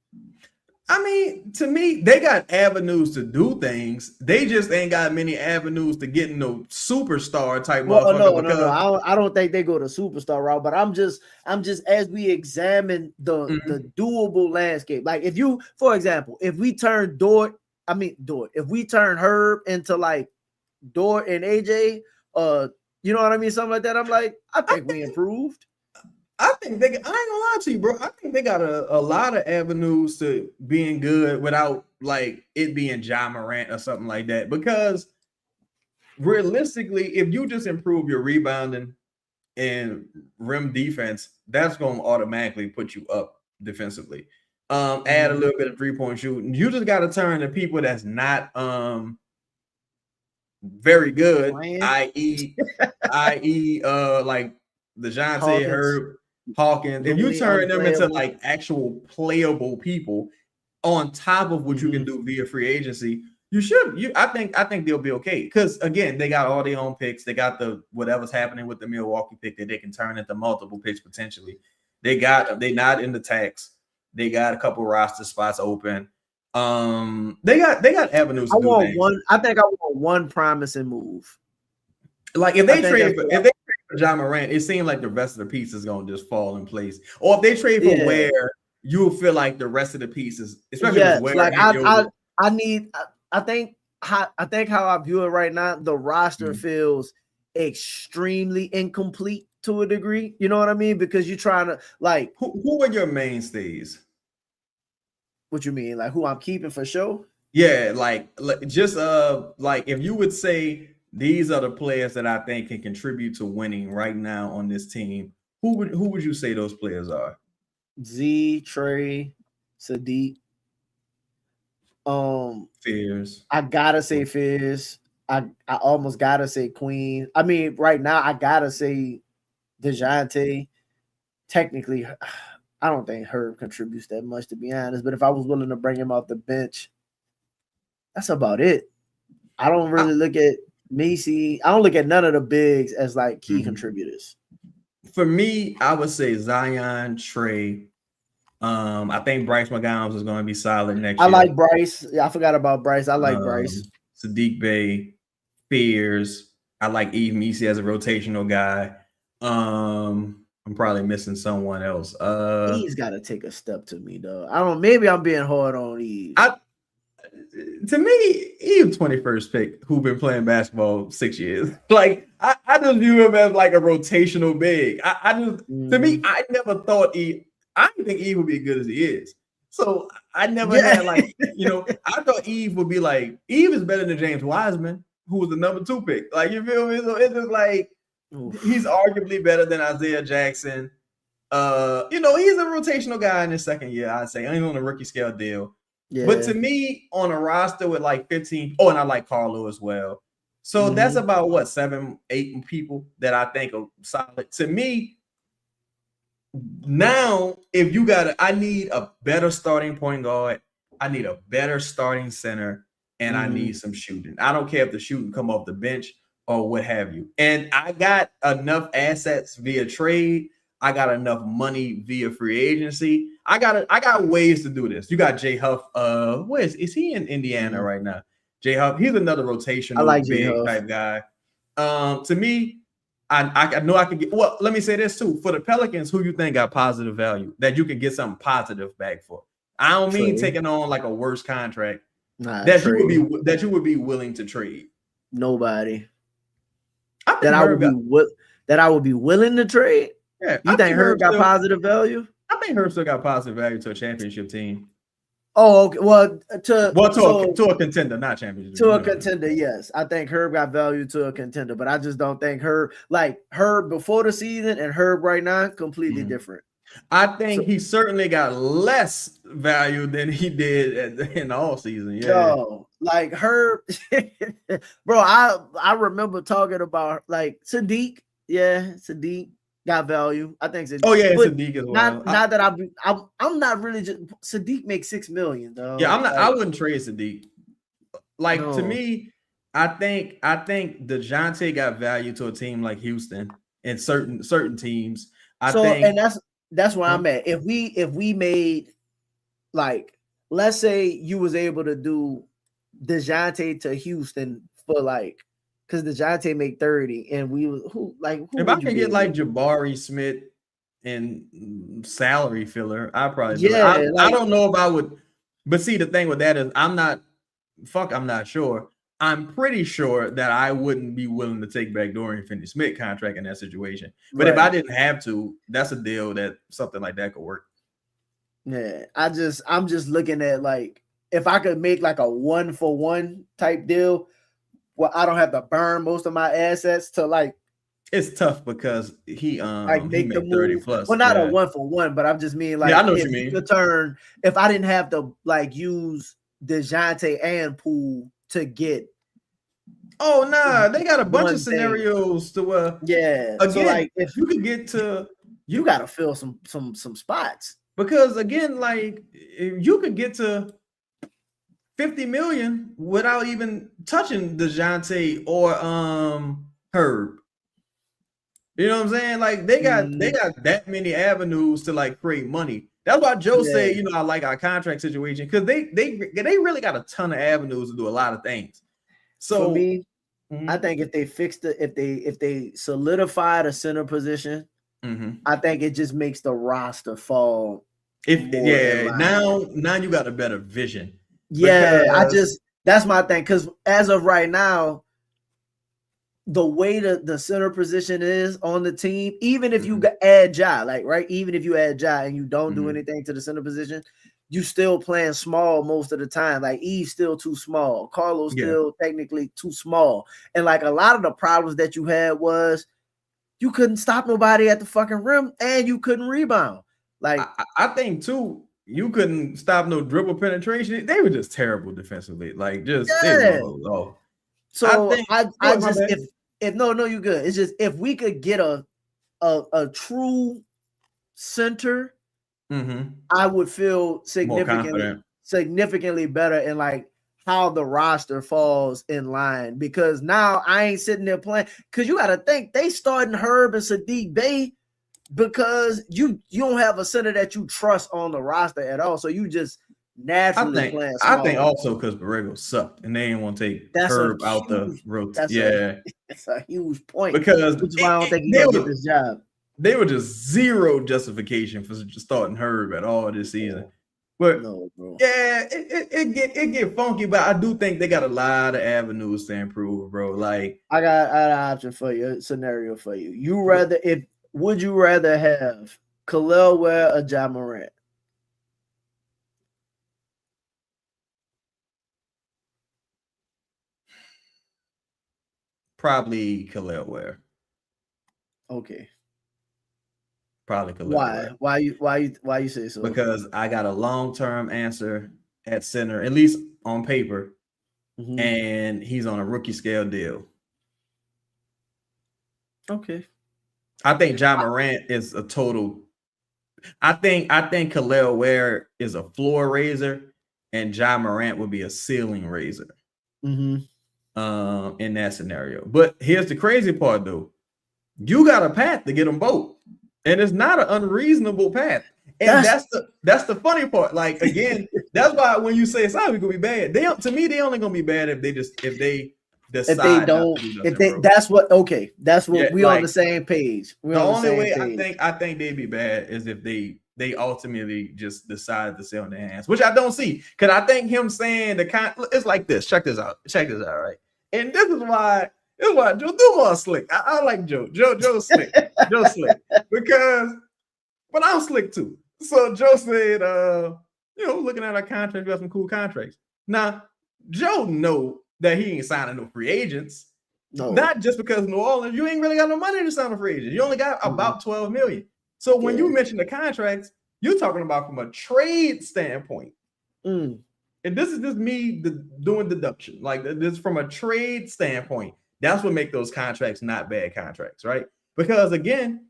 I mean, to me, they got avenues to do things. They just ain't got many avenues to get no superstar type motherfucker. No. I don't think they go to superstar route, but I'm just as we examine the doable landscape. Like if you, for example, if we turn if we turn Herb into like Dort and AJ, you know what I mean? Something like that. I'm like, I think we improved. I think I ain't gonna lie to you, bro. I think they got a lot of avenues to being good without like it being Ja Morant or something like that. Because realistically, if you just improve your rebounding and rim defense, that's gonna automatically put you up defensively. Add a little bit of 3-point shooting. You just gotta turn the people that's not very good, i.e. like DeJounte, Herb, Hawkins. If you turn them into like actual playable people on top of what you can do via free agency, You should. I think they'll be okay because again, they got all their own picks. They got the whatever's happening with the Milwaukee pick that they can turn into multiple picks potentially. They not in the tax. They got a couple roster spots open. They got avenues to do things. I think I want one promising move. Like if they trade for John Morant, it seems like the rest of the pieces gonna just fall in place. Or if they trade for Ware, you'll feel like the rest of the pieces, especially Ware. Like I think how I view it right now, the roster feels extremely incomplete to a degree. You know what I mean? Because you're trying to like who are your mainstays? What you mean? Like who I'm keeping for sure? Yeah, like just like if you would say these are the players that I think can contribute to winning right now on this team, who would you say those players are? Z, Trey, Sadiq. Fears. I gotta say Fears. I almost gotta say Queen. I mean, right now I gotta say DeJounte. Technically, I don't think Herb contributes that much, to be honest. But if I was willing to bring him off the bench, that's about it. I don't really look at Macy. I don't look at none of the bigs as like key contributors. For me, I would say Zion, Trey. I think Bryce McGowan is going to be solid next year. I like Bryce. Yeah, I forgot about Bryce. I like Bryce. Sadiq Bey, Fears. I like Eve Messi as a rotational guy. I'm probably missing someone else. He's got to take a step to me, though. I don't. Maybe I'm being hard on Eve. To me, Eve 21st pick, who been playing basketball 6 years. Like I just view him as like a rotational big. To me, I never thought Eve. I didn't think Eve would be as good as he is. So I never had like, I thought Eve would be like, Eve is better than James Wiseman, who was the number 2 pick. Like, you feel me? So it's just like, he's arguably better than Isaiah Jackson. He's a rotational guy in his second year, I'd say. Only on a rookie scale deal. Yeah. But to me, on a roster with like 15, and I like Carlo as well. So that's about what, 7, 8 people that I think are solid. To me, now, if you I need a better starting point guard, I need a better starting center, and I need some shooting. I don't care if the shooting come off the bench or what have you. And I got enough assets via trade. I got enough money via free agency. I got ways to do this. You got Jay Huff. Is he in Indiana right now? Jay Huff, he's another rotational big type guy. To me, I know I could get. Well, let me say this too. For the Pelicans, who you think got positive value that you could get something positive back for? I don't mean taking on like a worse contract that you would be willing to trade. Nobody. That I would be willing to trade. Yeah, you think Herb got positive value? I think Herb still got positive value to a championship team. Oh, okay. Well, to a contender, not championship. To a contender, yes. I think Herb got value to a contender, but I just don't think Herb before the season and Herb right now completely different. I think he certainly got less value than he did in the all season. Yeah, yo, like Herb, bro. I remember talking about like Sadiq. Yeah, Sadiq got value. I think Sadiq. Oh yeah, Sadiq as well. Not that I'm not really just Sadiq makes $6 million though. Yeah, I'm not. I wouldn't trade Sadiq. Like to me, I think DeJounte got value to a team like Houston and certain teams. And that's where I'm at. If we made like, let's say you was able to do DeJounte to Houston for like, because DeJounte make 30, and if I can get like Jabari Smith and salary filler, I probably I don't know if I would. But see, the thing with that is I'm not sure. I'm pretty sure that I wouldn't be willing to take back Dorian Finney-Smith contract in that situation. But if I didn't have to, that's a deal that something like that could work. Yeah, I'm just looking at like if I could make like a 1-for-1 type deal, well, I don't have to burn most of my assets to like. It's tough because he make the 30 plus. Well, not a 1-for-1, but I'm just mean like I know what you mean. If I didn't have to like use DeJounte and Poole to get. Oh nah, they got a bunch of scenarios to again, so like if you could get to, you got to fill some spots, because again, like if you could get to $50 million without even touching DeJounte or Herb. You know what I'm saying? Like they got that many avenues to like create money. That's why Joe said, I like our contract situation because they really got a ton of avenues to do a lot of things. So for me, I think if they fixed it, if they solidify the center position, I think it just makes the roster fall. Now you got a better vision. Yeah, that's my thing. Because as of right now, the way the center position is on the team, even if you add Ja, even if you add Ja and you don't do anything to the center position, you still playing small most of the time. Like Eve's still too small, Carlos still technically too small, and like a lot of the problems that you had was you couldn't stop nobody at the fucking rim and you couldn't rebound. Like I think too, you couldn't stop no dribble penetration. They were just terrible defensively. Like just they were low. So I just if no, you good. It's just if we could get a true center, I would feel significantly better in like how the roster falls in line, because now I ain't sitting there playing, because you got to think they starting Herb and Sadiq Bey because you don't have a center that you trust on the roster at all, so you just naturally playing small. I think also because Borrego sucked and they didn't want to take Herb out the rotation. That's a huge point, because which is why I don't think he's gonna get this job. They were just zero justification for starting Herb at all this season. But no, bro. Yeah, it get funky, but I do think they got a lot of avenues to improve, bro. Like I got an option for you, a scenario for you. Would you rather have Khalil Ware or Ja Morant? Probably Khalil Ware. Okay. Probably Khalil Ware. Why you say so? Because I got a long-term answer at center, at least on paper, and he's on a rookie scale deal. Okay. I think Ja Morant is a total. I think Khalil Ware is a floor raiser, and Ja Morant would be a ceiling raiser. In that scenario. But here's the crazy part, though. You got a path to get them both, and it's not an unreasonable path. And that's the funny part. Like again, that's why when you say it's not gonna be bad, they only gonna be bad if they decide. If they don't, that's what we on the same page. The only way I think they'd be bad is if they ultimately just decide to sit on their hands, which I don't see. Because I think him saying it's like this. Check this out, right? And this is why Joe do more slick. I like Joe. Joe's slick. Joe's slick. But I'm slick too. So Joe said, looking at our contract, we have some cool contracts. Now, Joe know that he ain't signing no free agents. No. Not just because New Orleans, you ain't really got no money to sign a free agent. You only got about $12 million. So when you mention the contracts, you're talking about from a trade standpoint. And this is just me doing deduction. Like this from a trade standpoint. That's what make those contracts not bad contracts, right? Because again,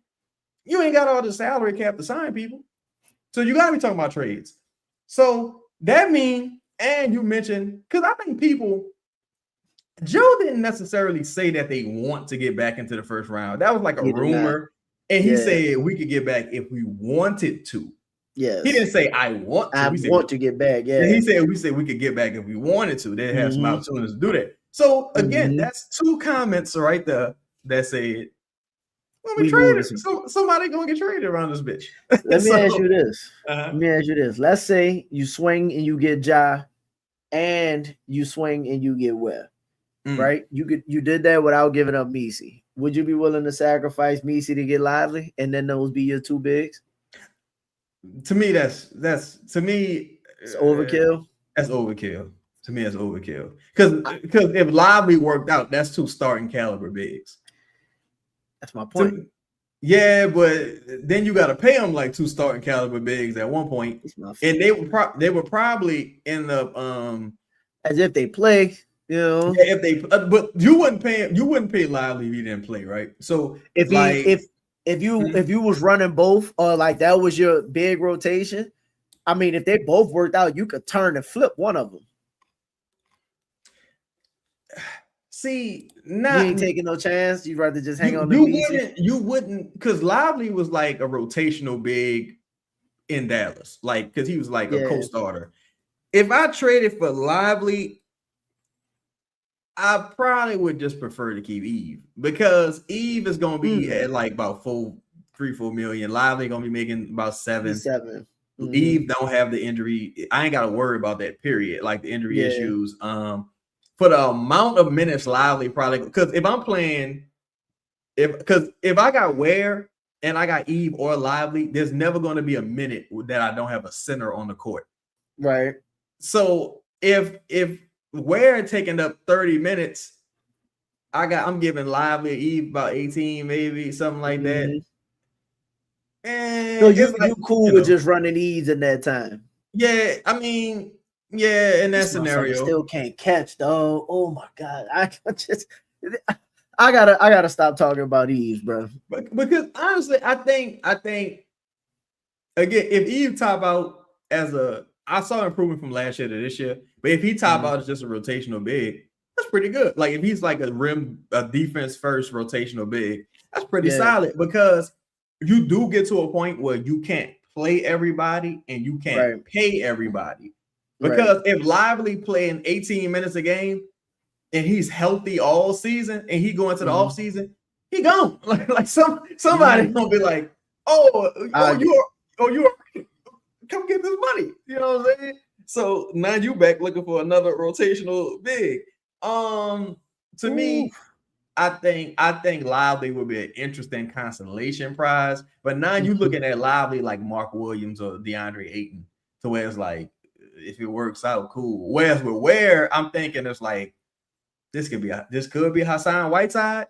you ain't got all the salary cap to sign people. So you got to be talking about trades. So that means, and you mentioned, because I think Joe didn't necessarily say that they want to get back into the first round. That was like a rumor. And he said we could get back if we wanted to. Yes. He didn't say I want to. I want to get back. Yeah. He said we could get back if we wanted to. They have some opportunities to do that. So again, that's two comments right there that said, we traded. Somebody gonna get traded around this bitch. Let me ask you this. Let's say you swing and you get Ja, and you swing and you get Webb. Right? You did that without giving up Messi. Would you be willing to sacrifice Messi to get Lively, and then those be your two bigs? To me, that's it's overkill. That's overkill. To me, that's overkill. Because if Lively worked out, that's two starting caliber bigs. That's my point. Yeah, but then you got to pay them like two starting caliber bigs at one point, and they would probably end up as if they play. Yeah, if they but you wouldn't pay Lively if he didn't play, right? So if you was running both, or like that was your big rotation, I mean, if they both worked out, you could turn and flip one of them. See, You not ain't taking no chance. You'd rather just hang you, on the pieces. you wouldn't, because Lively was like a rotational big in Dallas, like because he was like a Yeah. co-starter. If I traded for Lively, I probably would just prefer to keep Eve because Eve is gonna be at like about 4 million. Lively gonna be making about 7. He's 7. Eve don't have the injury. I ain't gotta worry about that period, like the injury Yeah. issues. For the amount of minutes Lively probably, because if I'm playing, if I got Ware and I got Eve or Lively, there's never going to be a minute that I don't have a center on the court. Right. So if Ware taking up 30 minutes, I'm giving Lively Eve about 18, maybe something like that. And so you cool with just running Eves in that time? Yeah, I mean, yeah, in that scenario, still can't catch though. Oh my god, I gotta stop talking about Eves, bro. Because honestly, I think again, if Eve top out I saw improvement from last year to this year, but if he top out as just a rotational big, that's pretty good. Like if he's like a defense first rotational big, that's pretty solid because you do get to a point where you can't play everybody and you can't pay everybody. Because if Lively playing 18 minutes a game and he's healthy all season and he go into the off season, he gone. Like somebody gonna be like, you come get this money. You know what I'm saying? So now you back looking for another rotational big. To me, I think Lively would be an interesting consolation prize, but now you looking at Lively like Mark Williams or DeAndre Ayton, to where it's like, if it works out, cool. Whereas with Ware, I'm thinking it's like this could be Hassan Whiteside,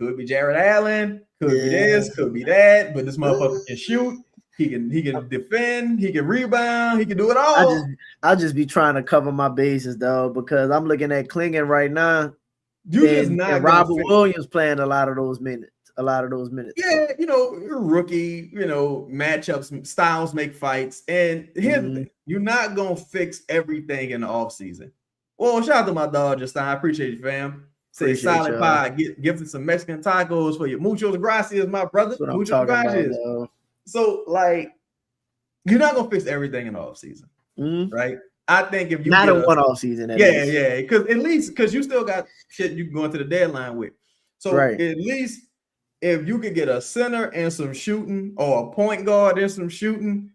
could be Jared Allen, could be this, could be that, but this motherfucker can shoot. He can defend, he can rebound, he can do it all. I just be trying to cover my bases though, because I'm looking at Klingon right now. And Robert Williams playing a lot of those minutes. Yeah, you're rookie, matchups, styles make fights. And you're not going to fix everything in the offseason. Well, shout out to my dog, Justin. I appreciate you, fam. Say solid pie. Gifted some Mexican tacos for you. Muchos gracias, my brother. Muchos gracias. So, like, you're not going to fix everything in the offseason, right? I think if you not in one off season, because you still got shit you can go into the deadline with. So at least if you could get a center and some shooting, or a point guard and some shooting,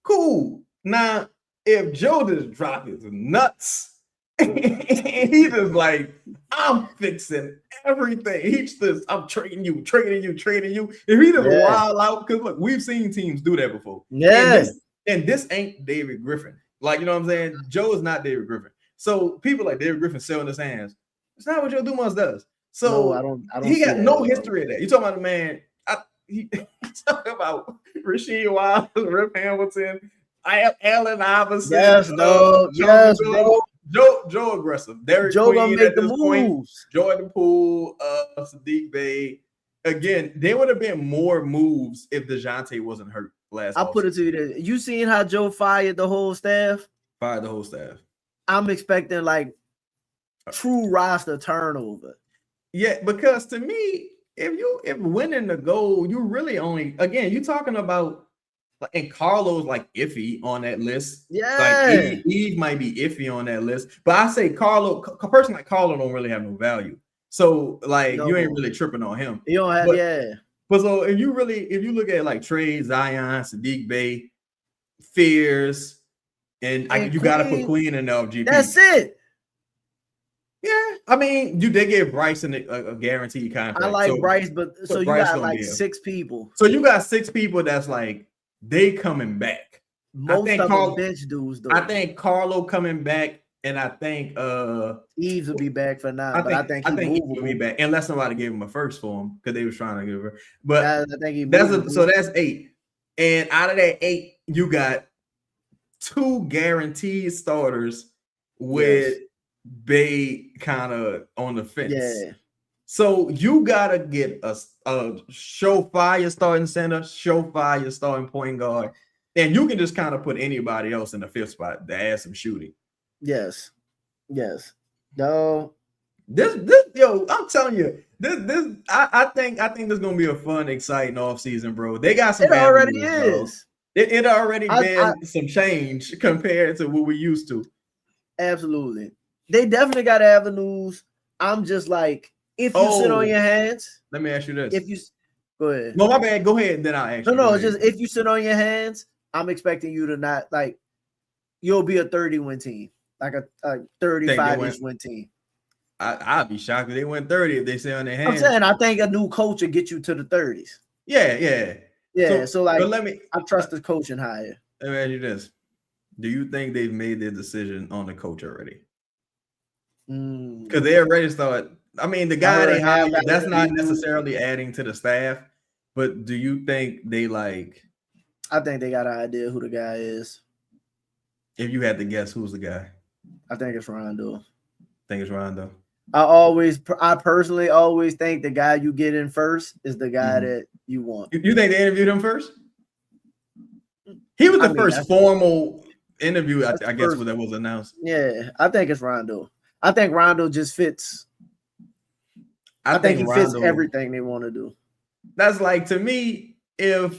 cool. Now, if Joe just dropped his nuts, and he just like, I'm fixing everything. I'm trading you. If he just wild out, because look, we've seen teams do that before. Yeah. And this ain't David Griffin. Like, you know what I'm saying? Joe is not David Griffin. So people like David Griffin selling his hands. It's not what Joe Dumas does. So I don't he got no history of that. You talking about the man? He talking about Rasheed Wallace, Rip Hamilton, Allen Iverson. Yes, no. Yes, bro. Joe aggressive. Derek Joe Queen gonna make the moves. Jordan Poole, Sadiq Bey. Again, there would have been more moves if DeJounte wasn't hurt last. I'll put it to you this. You seen how Joe fired the whole staff? I'm expecting like true roster turnover. Yeah, because to me, if winning the goal, you really only, again, you talking about, and Carlo's like iffy on that list. Yeah, like Eve might be iffy on that list, but I say Carlo, a person like Carlo don't really have no value. So like you ain't really tripping on him. You don't have, But so if you look at like Trey, Zion, Sadiq Bey, Fears, and you got to put Queen in the LGP. That's it. Yeah, I mean, they gave Bryson a guaranteed contract. I like Bryce, but so you got like 6 people. So you got 6 people that's like they coming back. Most of them bench dudes, though. I think Carlo coming back, and I think Eves will be back for now. I think he will be back unless somebody gave him a first for him because they was trying to give her. But I think that's 8, and out of that 8, you got 2 guaranteed starters with Bay kind of on the fence. Yeah. So you gotta get a surefire starting center, surefire starting point guard, and you can just kind of put anybody else in the 5th spot to add some shooting. Yes. No. Yo, I'm telling you, I think this is gonna be a fun, exciting off season, bro. They got some It already avenues, bro. is. It already I been some change compared to what we used to. absolutely. They definitely got avenues. I'm just like, if you sit on your hands, let me ask you this. if you go ahead. No, my bad. Go ahead, and then I'll ask you. No, it's just if you sit on your hands, I'm expecting you to not like you'll be a 30-win team, like a 35-ish win team. I'd be shocked if they went 30 if they sit on their hands. I'm saying I think a new coach will get you to the 30s. Yeah. So like, but I trust the coaching hire. Let me ask you this: do you think they've made their decision on the coach already? Because they already started. I mean, the guy they hired, that's not necessarily adding to the staff, but do you think they like? I think they got an idea who the guy is. If you had to guess, who's the guy? I think it's Rondo. I personally always think the guy you get in first is the guy that you want. You think they interviewed him first? He was the first formal interview, I guess, that was announced. Yeah, I think it's Rondo. I think Rondo just fits. I think he fits everything they want to do. That's like, to me, and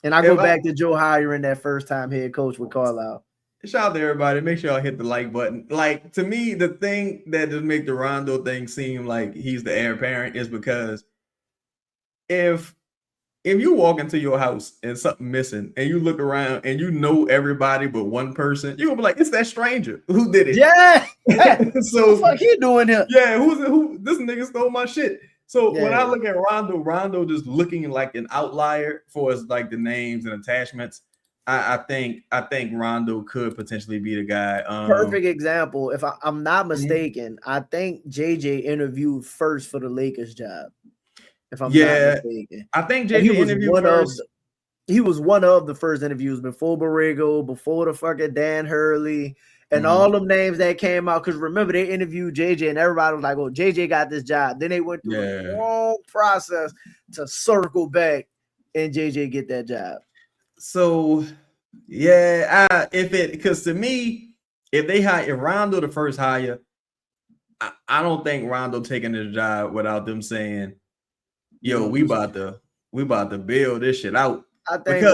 I go back to Joe hiring that first-time head coach with Carlisle. Shout out to everybody. Make sure y'all hit the like button. Like, to me, the thing that just make the Rondo thing seem like he's the heir apparent is because if you walk into your house and something missing and you look around and you know everybody but one person, you're gonna be like, it's that stranger who did it. Yeah. So what the fuck he doing here? Yeah, who this nigga stole my shit. So when I look at Rondo just looking like an outlier for his like the names and attachments, I think Rondo could potentially be the guy. Perfect example. If I'm not mistaken, I think JJ interviewed first for the Lakers job. If I'm not mistaken, I think JJ interviewed first. He was one of the first interviews before Borrego, before the fucking Dan Hurley, and all them names that came out. Because remember, they interviewed JJ, and everybody was like, "Oh, JJ got this job." Then they went through a long process to circle back and JJ get that job. So, because to me, if Rondo the first hire, I don't think Rondo taking the job without them saying, "Yo, we about to build this shit out." I think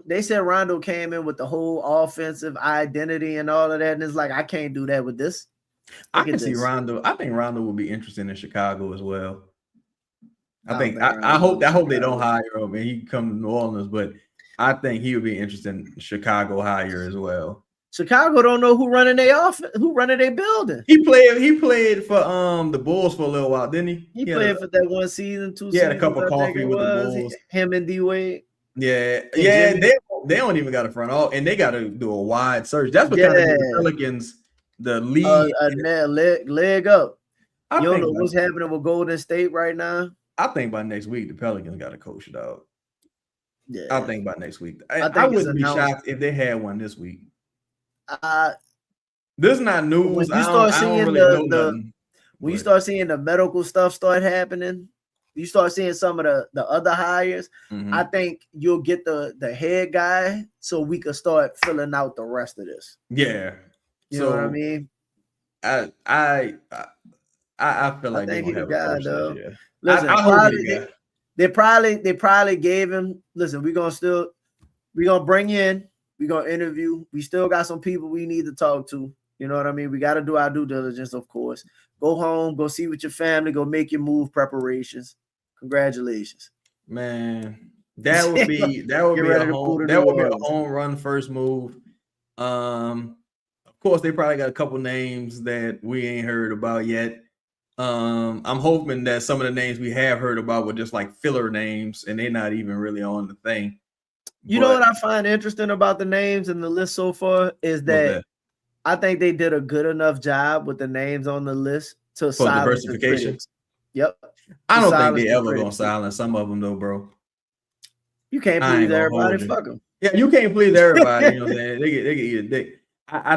they said Rondo came in with the whole offensive identity and all of that, and it's like, I can't do that with this. I can see Rondo. I think Rondo will be interesting in Chicago as well. I hope they don't hire him and he can come to New Orleans, but I think he would be interested in Chicago hire as well. Chicago don't know who running their building. He played for the Bulls for a little while, didn't he? He played for that one season, 2 seasons. He had a cup of coffee with the Bulls. Him and D Wade. Yeah. They don't even got a front all, and they got to do a wide search. That's what kind of the Pelicans the lead leg up. You don't know what's happening with Golden State right now. I think by next week the Pelicans got a coach, dog. Yeah, I think by next week. I wouldn't be shocked if they had one this week. This is not news. When you start seeing when you start seeing the medical stuff start happening, you start seeing some of the other hires. I think you'll get the head guy, so we could start filling out the rest of this. Yeah, you know what I mean. I feel like they're gonna have a though. Yeah. Listen, they probably gave him. Listen, we're gonna bring you in. We're gonna interview. We still got some people we need to talk to. You know what I mean? We got to do our due diligence, of course. Go home, go see with your family, go make your move preparations. Congratulations, man. That would be a home run first move. Of course, they probably got a couple names that we ain't heard about yet. I'm hoping that some of the names we have heard about were just like filler names, and they're not even really on the thing. You know what I find interesting about the names in the list so far is that I think they did a good enough job with the names on the list to silence diversification. Yep. I don't think they ever gonna silence some of them though, bro. You can't please everybody. Fuck them. Yeah, you can't please everybody. You know what I'm saying? They get eat a dick. I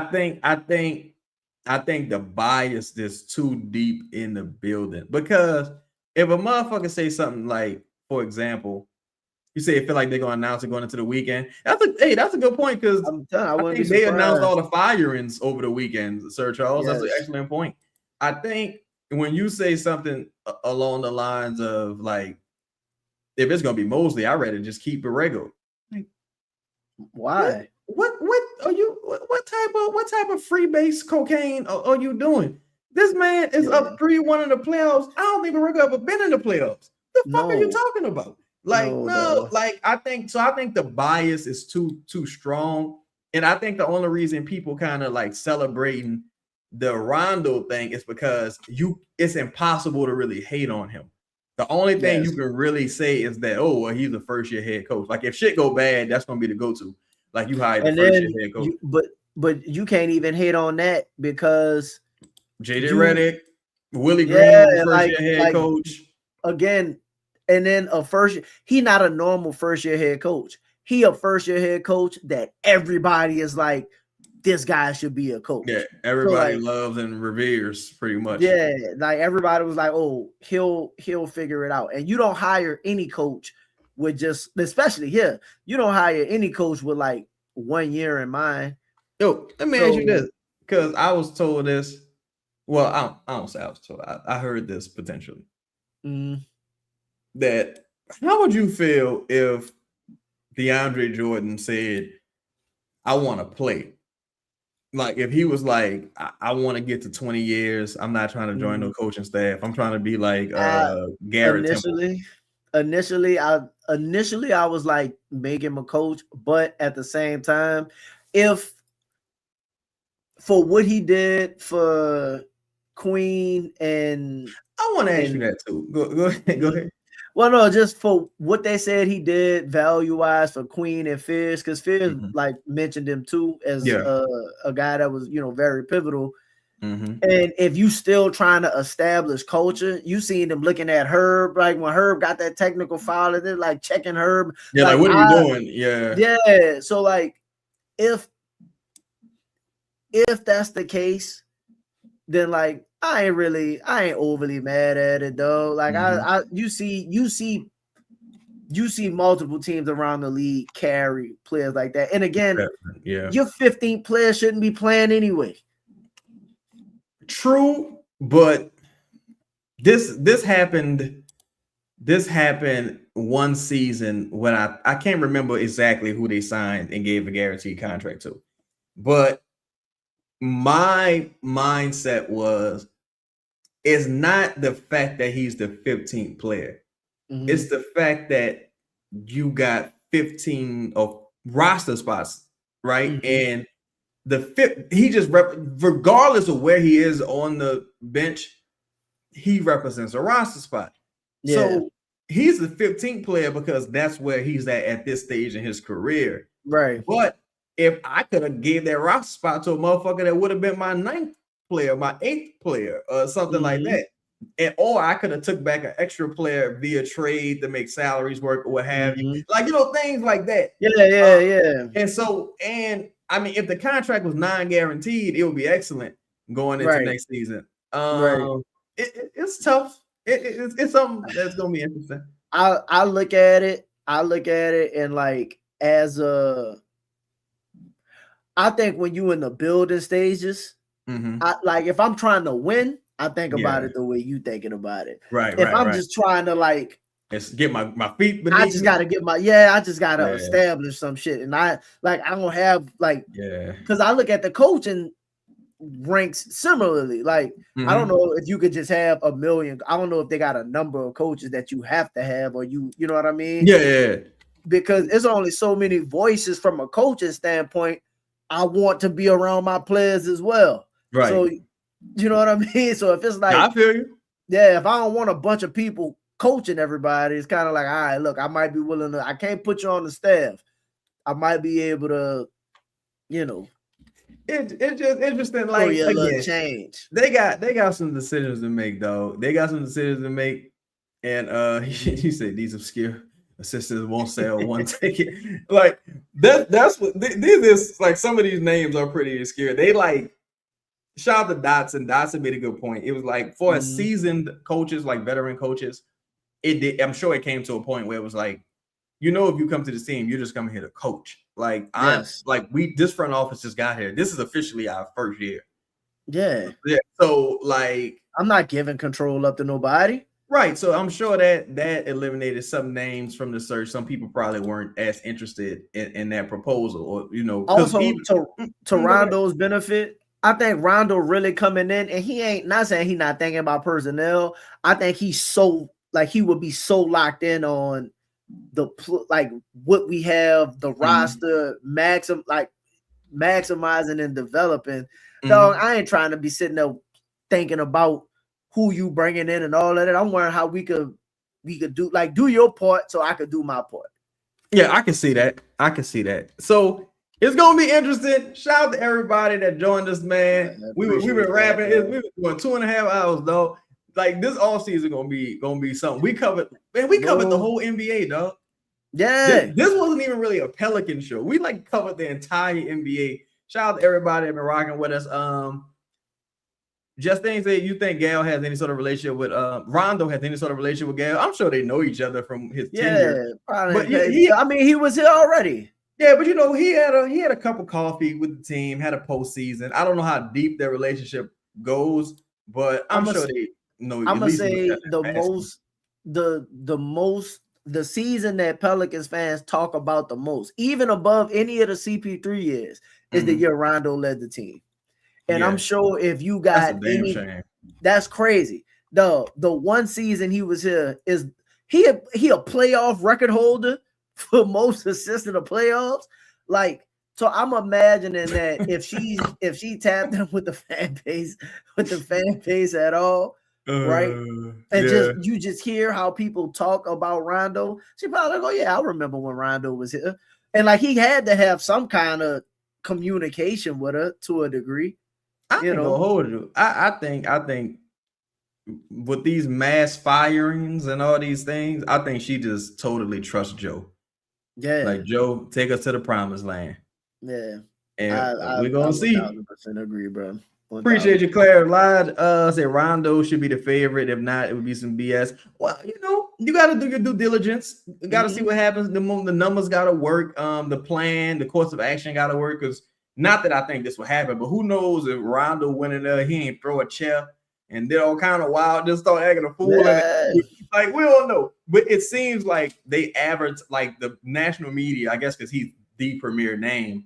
think the bias is too deep in the building, because if a motherfucker say something like, for example, you say it feel like they're gonna announce it going into the weekend. That's a good point, because I think they announced all the firings over the weekend, Sir Charles. Yes. That's an excellent point. I think when you say something along the lines of like, if it's gonna be Mosley, I'd rather just keep it regular. Like, Why? what are you? What type of free base cocaine are you doing? This man is up 3-1 in the playoffs. I don't think Rick ever been in the playoffs. The fuck are you No, talking about? Like, no, no, dog. like I think so. I think the bias is too strong. And I think the only reason people kind of like celebrating the Rondo thing is because it's impossible to really hate on him. The only thing you Yes. can really say is that, oh, well, he's a first year head coach. Like if shit go bad, that's gonna be the go-to. Like you hired the And first year then head coach. but you can't even hate on that because JJ you Redick, Willie Green yeah, was the first year head coach. again, and then he not a normal first year head coach. He a first year head coach that everybody is like, this guy should be a coach. Yeah, So everybody like, loves and reveres pretty much. yeah, like everybody was like, oh, he'll figure it out. And you don't hire any coach with just, especially here, you don't hire any coach with like 1 year in mind. Yo, let me ask you this, because I was told this. Well, I don't say I was told. I heard this potentially. That how would you feel if DeAndre Jordan said, I want to play? Like if he was like, I want to get to 20 years. I'm not trying to join no coaching staff. I'm trying to be like Garrett Temple. Initially, I was like, make him a coach, but at the same time, if for what he did for Queen and I want to ask you that too. Go ahead. Well, no, just for what they said he did value-wise for Queen and Fierce, because Fierce like mentioned him too as a guy that was, very pivotal. And if you still trying to establish culture, you seen them looking at Herb, like when Herb got that technical foul, and they're like checking Herb. Yeah, like what are you doing? Yeah. Yeah. So like if that's the case, then like I ain't overly mad at it though. Like you see multiple teams around the league carry players like that. And again, your 15th player shouldn't be playing anyway. True, but this happened one season when I can't remember exactly who they signed and gave a guaranteed contract to. But my mindset was, it's not the fact that he's the 15th player. It's the fact that you got 15 of roster spots, right? And he just regardless of where he is on the bench, he represents a roster spot. Yeah. So he's the 15th player because that's where he's at this stage in his career. Right. But if I could have gave that roster spot to a motherfucker that would have been my 9th player, my 8th player, or something like that. And or I could have took back an extra player via trade to make salaries work or what have you. Like, things like that. Yeah. And I mean, if the contract was non-guaranteed, it would be excellent going into next season. It's tough. It's something that's gonna be interesting. I look at it and like I think when you in the building stages, if I'm trying to win, I think about it the way you thinking about it. Right. If I'm just trying to like get my feet beneath, I just gotta establish some shit. And I don't have because I look at the coaching ranks similarly. Like I don't know if you could just have a million. I don't know if they got a number of coaches that you have to have, or you know what I mean? Yeah. Because there's only so many voices from a coaching standpoint. I want to be around my players as well. Right. So you know what I mean? So if it's like, I feel you. Yeah, if I don't want a bunch of people coaching everybody, it's kind of like, all right, look, I might be willing to, I can't put you on the staff. I might be able to, It's just interesting. Like, again, change. They got some decisions to make, though. They got some decisions to make. And he said these obscure assistants won't sell one ticket. Like that's what this is. Like some of these names are pretty obscure. They like shout out to Dotson. Dotson made a good point. It was like for a seasoned coaches, like veteran coaches, I'm sure it came to a point where it was like, if you come to this team, you're just coming here to coach. Like this front office just got here. This is officially our first year. Yeah. Yeah. So like, I'm not giving control up to nobody. right. So I'm sure that eliminated some names from the search. Some people probably weren't as interested in that proposal, or because Also, even to go ahead. Rondo's benefit, I think Rondo really coming in, and he ain't not saying he not thinking about personnel. I think he's so like he would be so locked in on like what we have, the roster, maximizing and developing. Dog, I ain't trying to be sitting there thinking about who you bringing in and all of that. I'm wondering how we could do your part so I could do my part. Yeah, I can see that. I can see that. So it's gonna be interesting. Shout out to everybody that joined us, man. We've been rapping. We've been doing 2.5 hours, though. Like this all season gonna be something. We covered, man. We covered the whole NBA, dog. Yeah. This wasn't even really a Pelican show. We like covered the entire NBA. Shout out to everybody that been rocking with us. Justine said, you think Gail has any sort of relationship with Rondo has any sort of relationship with Gail? I'm sure they know each other from his tenure. Probably. But he was here already. Yeah, but he had a cup of coffee with the team, had a postseason. I don't know how deep their relationship goes, but I'm sure they know. I'm gonna say the season that Pelicans fans talk about the most, even above any of the CP3 years, is the year Rondo led the team. And I'm sure if you got shame. That's crazy. The one season he was here is he a playoff record holder for most assists in the playoffs. Like, so I'm imagining that if she tapped him with the fan base at all, right? And you just hear how people talk about Rondo. She probably go, yeah, I remember when Rondo was here. And like he had to have some kind of communication with her to a degree. I think with these mass firings and all these things, I think she just totally trusts Joe. Yeah, like Joe, take us to the promised land. Yeah, and we're gonna see. 1,000% agree, bro. 1,000%. Appreciate you, Claire. Lied. Say Rondo should be the favorite. If not, it would be some BS. Well, you got to do your due diligence. You got to see what happens. The numbers got to work. The plan, the course of action got to work. Because not that I think this will happen, but who knows if Rondo went in there, he ain't throw a chair and did all kind of wild, just start acting a fool. Like we don't know, but it seems like they average like the national media, I guess, because he's the premier name.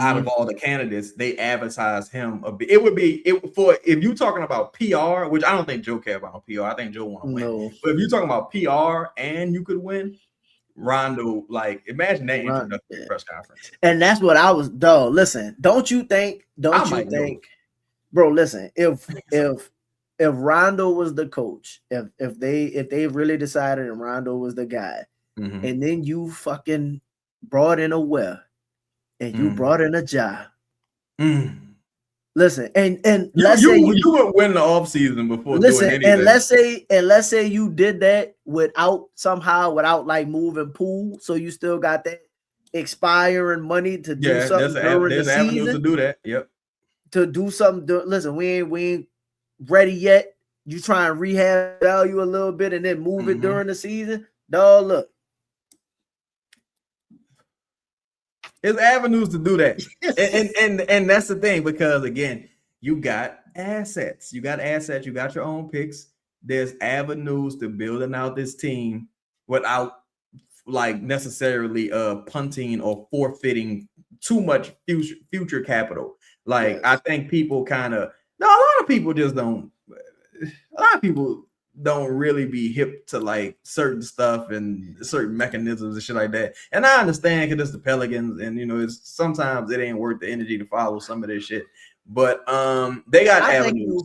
Out of all the candidates, they advertise him a bit. It would be if you're talking about PR, which I don't think Joe care about PR. I think Joe want to win. No. But if you're talking about PR and you could win, Rondo, like imagine that introductory press conference. And that's what I was. Though, listen, don't you think, bro? Listen, if Rondo was the coach, if they really decided and Rondo was the guy, and then you fucking brought in a well. And you brought in a job. Listen, and let's say you would win the offseason before doing anything. And let's say you did that without like moving pool, so you still got that expiring money to do something during the season. Avenues to do that. Yep. To do something. Listen, we ain't ready yet. You try and rehab value a little bit and then move it during the season. Dog, look. There's avenues to do that. and that's the thing, because again, you got assets. You got your own picks. There's avenues to building out this team without like necessarily punting or forfeiting too much future capital. Like I think people a lot of people don't really be hip to like certain stuff and certain mechanisms and shit like that. And I understand because it's the Pelicans, and it's sometimes it ain't worth the energy to follow some of this shit. But they got avenues.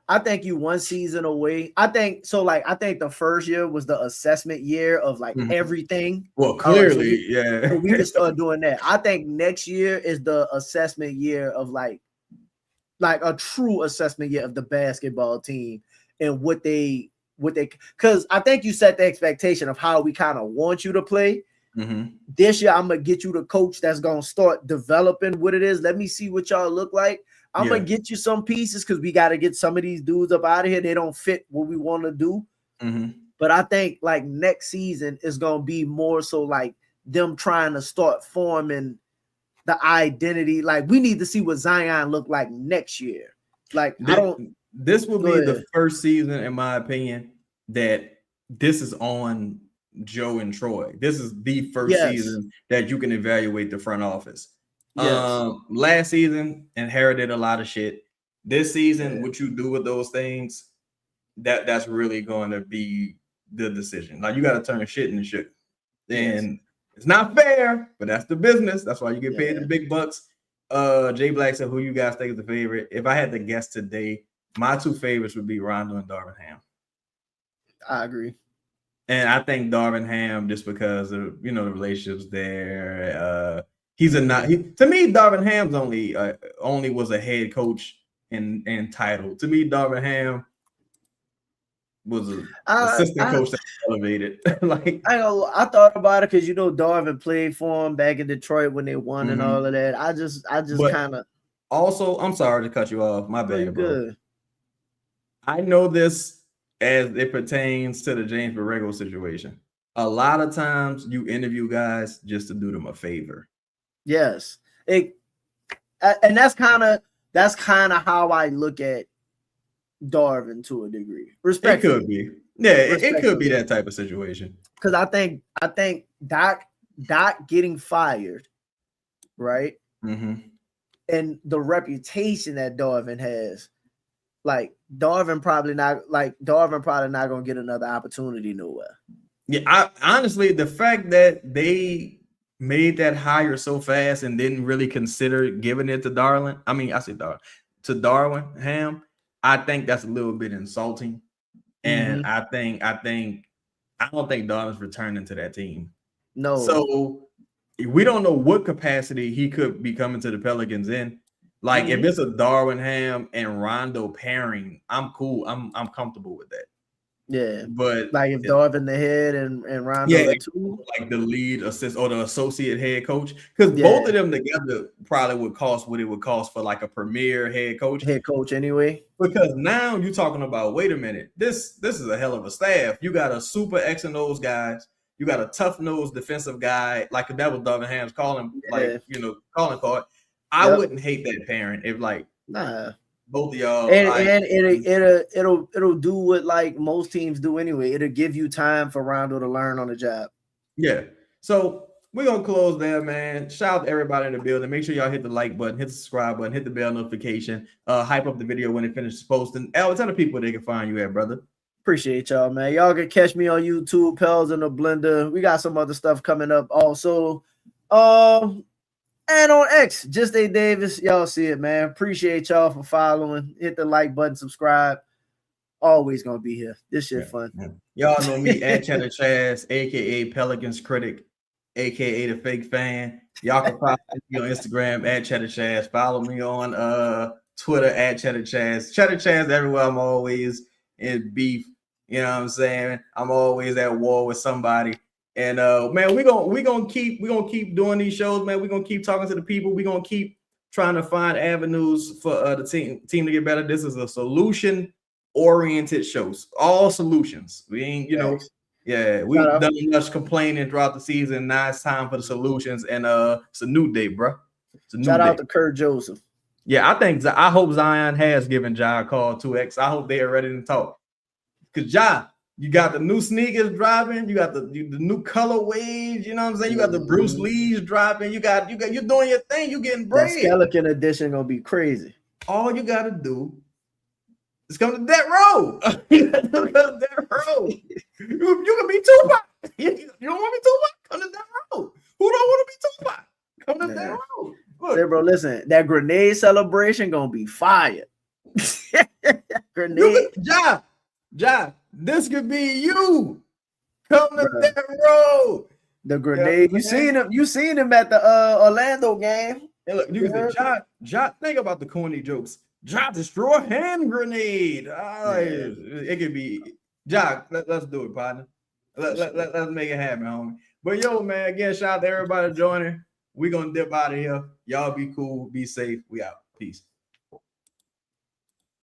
I think you one season away. I think the first year was the assessment year of like everything. Well, clearly, so we can start doing that. I think next year is the assessment year of like a true assessment year of the basketball team and what they because I think you set the expectation of how we kind of want you to play. This year, I'm gonna get you the coach that's gonna start developing what it is. Let me see what y'all look like. I'm gonna get you some pieces because we got to get some of these dudes up out of here. They don't fit what we want to do. But I think like next season is gonna be more so like them trying to start forming the identity. Like we need to see what Zion look like next year. Like I don't. This will Go be the ahead. first season, in my opinion, that this is on Joe and Troy. This is the first Yes. season that you can evaluate the front office. Yes. Last season inherited a lot of shit. This season, Yeah. what you do with those things, that's really going to be the decision. Like you got to turn shit into shit, and it's not fair, but that's the business. That's why you get paid the big bucks. Jay Black said, "Who you guys think is the favorite?" If I had to guess today, my two favorites would be Rondo and Darvin Ham. I agree. And I think Darvin Ham, just because of the relationships there. He's to me, Darvin Ham's only was a head coach in title. To me, Darvin Ham was an assistant coach that elevated. Like I thought about it because Darvin played for him back in Detroit when they won and all of that. I just kind of. Also, I'm sorry to cut you off. My bad, bro. Good. I know this as it pertains to the James Borrego situation. A lot of times you interview guys just to do them a favor. Yes. And that's kind of how I look at Darvin to a degree. Respect. It could be. Yeah, it could be that type of situation. Because I think Doc getting fired, right? Mm-hmm. And the reputation that Darvin has, like Darvin probably not gonna get another opportunity nowhere. Yeah, honestly, the fact that they made that hire so fast and didn't really consider giving it to Darwin Ham, I think that's a little bit insulting. And I don't think Darvin's returning to that team. No. So we don't know what capacity he could be coming to the Pelicans in. Like if it's a Darvin Ham and Rondo pairing, I'm cool. I'm comfortable with that. Yeah, but like if Darvin the head and Rondo the two, like the lead assist or the associate head coach, because both of them together probably would cost what it would cost for like a premier head coach anyway. Because now you're talking about, wait a minute, this is a hell of a staff. You got a super X and O's guys. You got a tough nosed defensive guy, like if that was Darvin Ham's calling card. I wouldn't hate that pairing if both of y'all, and it'll do what like most teams do anyway. It'll give you time for Rondo to learn on the job. Yeah. So we're gonna close there, man. Shout out to everybody in the building. Make sure y'all hit the like button, hit the subscribe button, hit the bell notification. Hype up the video when it finishes posting. Tell the people they can find you at, brother. Appreciate y'all, man. Y'all can catch me on YouTube, Pels in the Blender. We got some other stuff coming up also. And on X, Just A Davis. Y'all see it, man. Appreciate y'all for following. Hit the like button, subscribe. Always gonna be here. This shit fun. Yeah. Y'all know me at Cheddar Chaz, aka Pelicans Critic, aka the Fake Fan. Y'all can follow me on Instagram at Cheddar Chaz. Follow me on Twitter at Cheddar Chaz. Cheddar Chaz everywhere. I'm always in beef. You know what I'm saying? I'm always at war with somebody. And man, we're gonna keep doing these shows, man. We're gonna keep talking to the people. We're gonna keep trying to find avenues for the team to get better. This is a solution-oriented shows, all solutions. We ain't, we've done much complaining throughout the season. Now it's time for the solutions, and it's a new day, bro. Shout out to Kurt Joseph. Yeah, I hope Zion has given Ja a call 2X. I hope they are ready to talk. Cause Ja, you got the new sneakers dropping, you got the new colorways, you know what I'm saying? You got the Bruce Lee's dropping, you're doing your thing, you getting bread. That skeleton edition gonna be crazy. All you gotta do is come to that row. You can be Tupac. You don't want to be Tupac? Come to that row. Who don't want to be Tupac? Come to that row. Look. Hey, bro, listen, that grenade celebration gonna be fire. Grenade. Ja, this could be you. Come to that road. The grenade. You seen him at the Orlando game. Hey, look, you can say, Ja, think about the corny jokes. Ja, destroy hand grenade. It could be Ja. Let's do it, partner. Let's make it happen, homie. But yo, man, again, shout out to everybody joining. We're gonna dip out of here. Y'all be cool, be safe. We out. Peace.